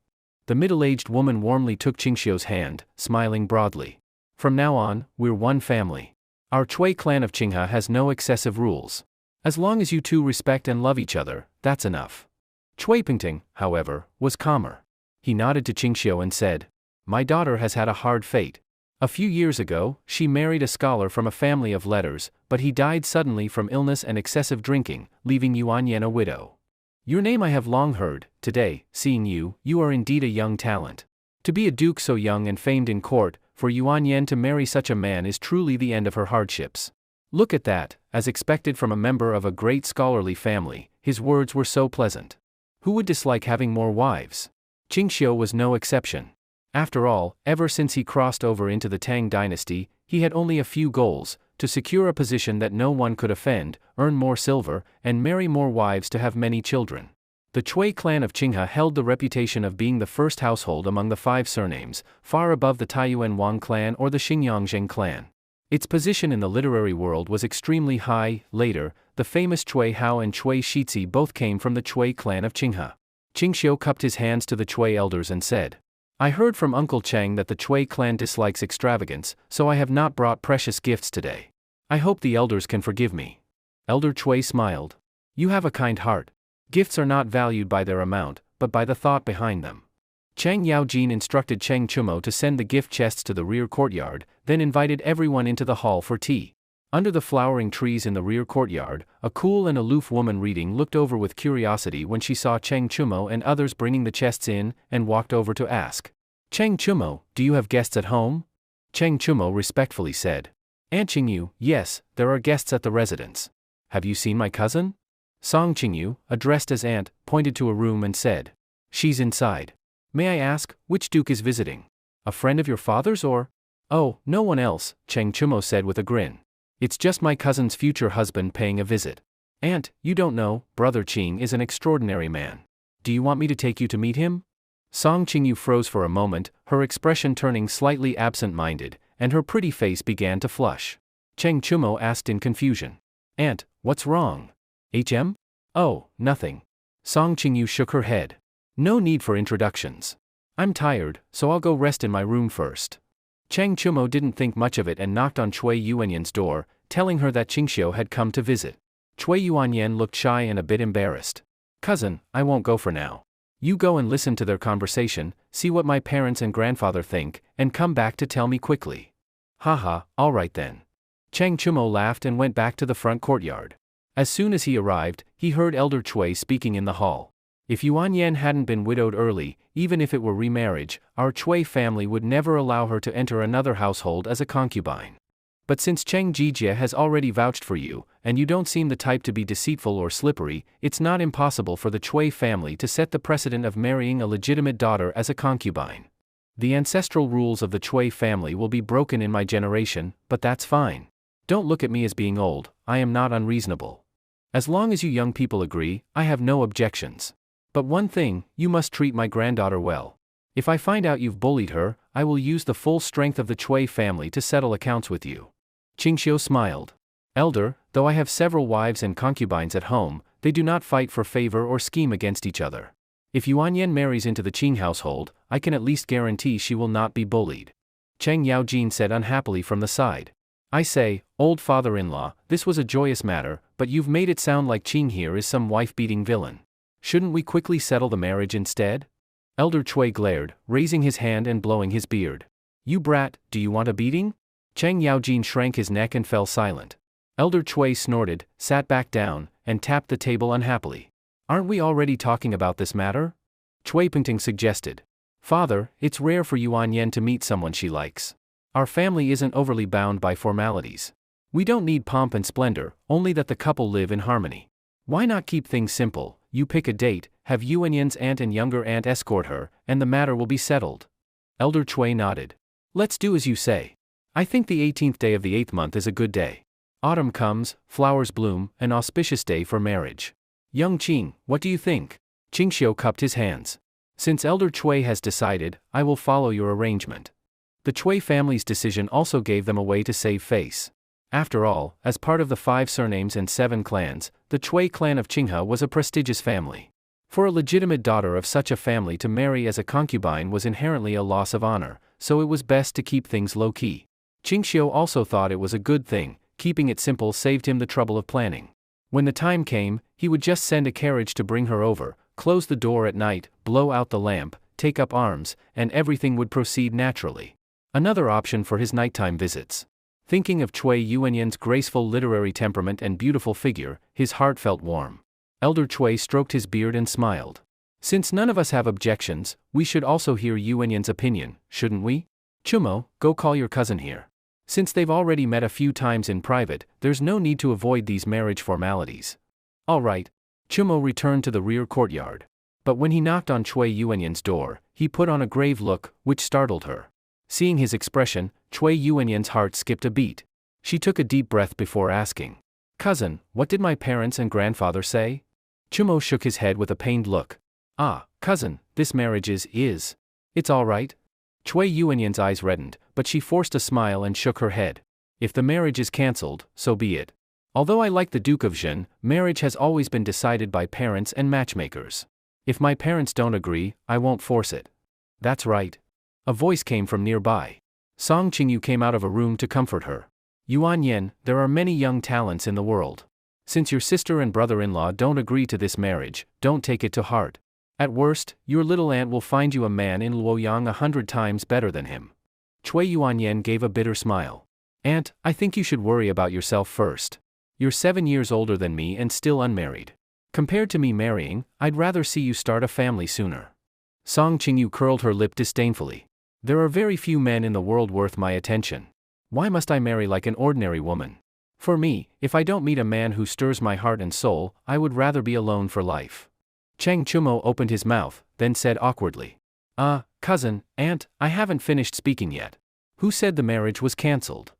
S1: The middle-aged woman warmly took Qingxiu's hand, smiling broadly. "From now on, we're one family. Our Cui clan of Qinghe has no excessive rules. As long as you two respect and love each other, that's enough." Cui Pingting, however, was calmer. He nodded to Qingxiu and said, "My daughter has had a hard fate. A few years ago, she married a scholar from a family of letters, but he died suddenly from illness and excessive drinking, leaving Yuan Yan a widow. Your name I have long heard. Today, seeing you, you are indeed a young talent. To be a duke so young and famed in court, for Yuan Yan to marry such a man is truly the end of her hardships." Look at that, as expected from a member of a great scholarly family, his words were so pleasant. Who would dislike having more wives? Qingxiu was no exception. After all, ever since he crossed over into the Tang dynasty, he had only a few goals: to secure a position that no one could offend, earn more silver, and marry more wives to have many children. The Cui clan of Qinghe held the reputation of being the first household among the 5 surnames, far above the Taiyuan Wang clan or the Xingyangzheng clan. Its position in the literary world was extremely high. Later, the famous Cui Hao and Cui Shizi both came from the Cui clan of Qinghe. Qingxiu cupped his hands to the Cui elders and said, "I heard from Uncle Cheng that the Cui clan dislikes extravagance, so I have not brought precious gifts today. I hope the elders can forgive me." Elder Cui smiled. "You have a kind heart. Gifts are not valued by their amount, but by the thought behind them." Chang Yaojin instructed Cheng Chumo to send the gift chests to the rear courtyard, then invited everyone into the hall for tea. Under the flowering trees in the rear courtyard, a cool and aloof woman reading looked over with curiosity when she saw Cheng Chumo and others bringing the chests in, and walked over to ask, "Cheng Chumo, do you have guests at home?" Cheng Chumo respectfully said, "Aunt Qingyu, yes, there are guests at the residence. Have you seen my cousin?" Song Qingyu, addressed as aunt, pointed to a room and said, "She's inside. May I ask, which duke is visiting? A friend of your father's or?" "Oh, no one else," Cheng Chumo said with a grin. "It's just my cousin's future husband paying a visit. Aunt, you don't know, Brother Qing is an extraordinary man. Do you want me to take you to meet him?" Song Qingyu froze for a moment, her expression turning slightly absent-minded, and her pretty face began to flush. Cheng Chumo asked in confusion, "Aunt, what's wrong? HM? Oh, nothing." Song Qingyu shook her head. "No need for introductions. I'm tired, so I'll go rest in my room first." Cheng Chumo didn't think much of it and knocked on Cui Yuanyan's door, telling her that Qingxiu had come to visit. Cui Yuanyan looked shy and a bit embarrassed. "Cousin, I won't go for now. You go and listen to their conversation, see what my parents and grandfather think, and come back to tell me quickly." "Haha, all right then." Cheng Chumo laughed and went back to the front courtyard. As soon as he arrived, he heard Elder Cui speaking in the hall. "If Yuan Yan hadn't been widowed early, even if it were remarriage, our Cui family would never allow her to enter another household as a concubine. But since Cheng Jijie has already vouched for you, and you don't seem the type to be deceitful or slippery, it's not impossible for the Cui family to set the precedent of marrying a legitimate daughter as a concubine. The ancestral rules of the Cui family will be broken in my generation, but that's fine. Don't look at me as being old, I am not unreasonable. As long as you young people agree, I have no objections. But one thing, you must treat my granddaughter well. If I find out you've bullied her, I will use the full strength of the Cui family to settle accounts with you." Qingxiu smiled. "Elder, though I have several wives and concubines at home, they do not fight for favor or scheme against each other. If Yuan Yan marries into the Qing household, I can at least guarantee she will not be bullied." Cheng Yaojin said unhappily from the side. "I say, old father-in-law, this was a joyous matter, but you've made it sound like Qing here is some wife-beating villain. Shouldn't we quickly settle the marriage instead?" Elder Cui glared, raising his hand and blowing his beard. "You brat, do you want a beating?" Cheng Yaojin shrank his neck and fell silent. Elder Cui snorted, sat back down, and tapped the table unhappily. "Aren't we already talking about this matter?" Cui Pingting suggested. "Father, it's rare for Yuan Yan to meet someone she likes. Our family isn't overly bound by formalities. We don't need pomp and splendor, only that the couple live in harmony. Why not keep things simple? You pick a date, have Yuan Yan's aunt and younger aunt escort her, and the matter will be settled." Elder Cui nodded. "Let's do as you say. I think the 18th day of the 8th month is a good day. Autumn comes, flowers bloom, an auspicious day for marriage. Young Qing, what do you think?" Qingxiu cupped his hands. "Since Elder Cui has decided, I will follow your arrangement." The Cui family's decision also gave them a way to save face. After all, as part of the 5 surnames and 7 clans, the Cui clan of Qinghe was a prestigious family. For a legitimate daughter of such a family to marry as a concubine was inherently a loss of honor, so it was best to keep things low-key. Qingxiu also thought it was a good thing, keeping it simple saved him the trouble of planning. When the time came, he would just send a carriage to bring her over, close the door at night, blow out the lamp, take up arms, and everything would proceed naturally. Another option for his nighttime visits. Thinking of Cui Yuanyan's graceful literary temperament and beautiful figure, his heart felt warm. Elder Cui stroked his beard and smiled. "Since none of us have objections, we should also hear Yuanyan's opinion, shouldn't we? Chumo, go call your cousin here." Since they've already met a few times in private, there's no need to avoid these marriage formalities. All right. Chumo returned to the rear courtyard. But when he knocked on Cui Yuanyan's door, he put on a grave look, which startled her. Seeing his expression, Cui Yuanyan's heart skipped a beat. She took a deep breath before asking, "Cousin, what did my parents and grandfather say?" Chumo shook his head with a pained look. "Ah, cousin, this marriage is. It's all right." Cui Yuanyan's eyes reddened, but she forced a smile and shook her head. "If the marriage is cancelled, so be it. Although I like the Duke of Zhen, marriage has always been decided by parents and matchmakers. If my parents don't agree, I won't force it." "That's right." A voice came from nearby. Song Qingyu came out of a room to comfort her. "Yuan Yan, there are many young talents in the world. Since your sister and brother-in-law don't agree to this marriage, don't take it to heart. At worst, your little aunt will find you a man in Luoyang 100 times better than him." Cui Yuanyan gave a bitter smile. "Aunt, I think you should worry about yourself first. You're 7 years older than me and still unmarried. Compared to me marrying, I'd rather see you start a family sooner." Song Qingyu curled her lip disdainfully. "There are very few men in the world worth my attention. Why must I marry like an ordinary woman? For me, if I don't meet a man who stirs my heart and soul, I would rather be alone for life." Chang Chumo opened his mouth, then said awkwardly, Cousin, aunt, I haven't finished speaking yet. Who said the marriage was cancelled?"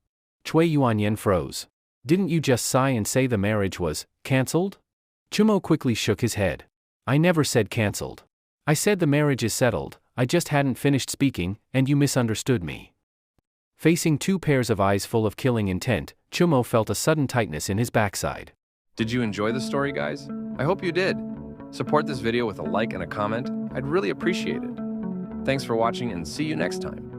S1: Cui Yuanyan froze. "Didn't you just sigh and say the marriage was cancelled?" Chumo quickly shook his head. "I never said cancelled. I said the marriage is settled. I just hadn't finished speaking, and you misunderstood me." Facing two pairs of eyes full of killing intent, Chumo felt a sudden tightness in his backside.
S2: Did you enjoy the story, guys? I hope you did. Support this video with a like and a comment. I'd really appreciate it. Thanks for watching and see you next time.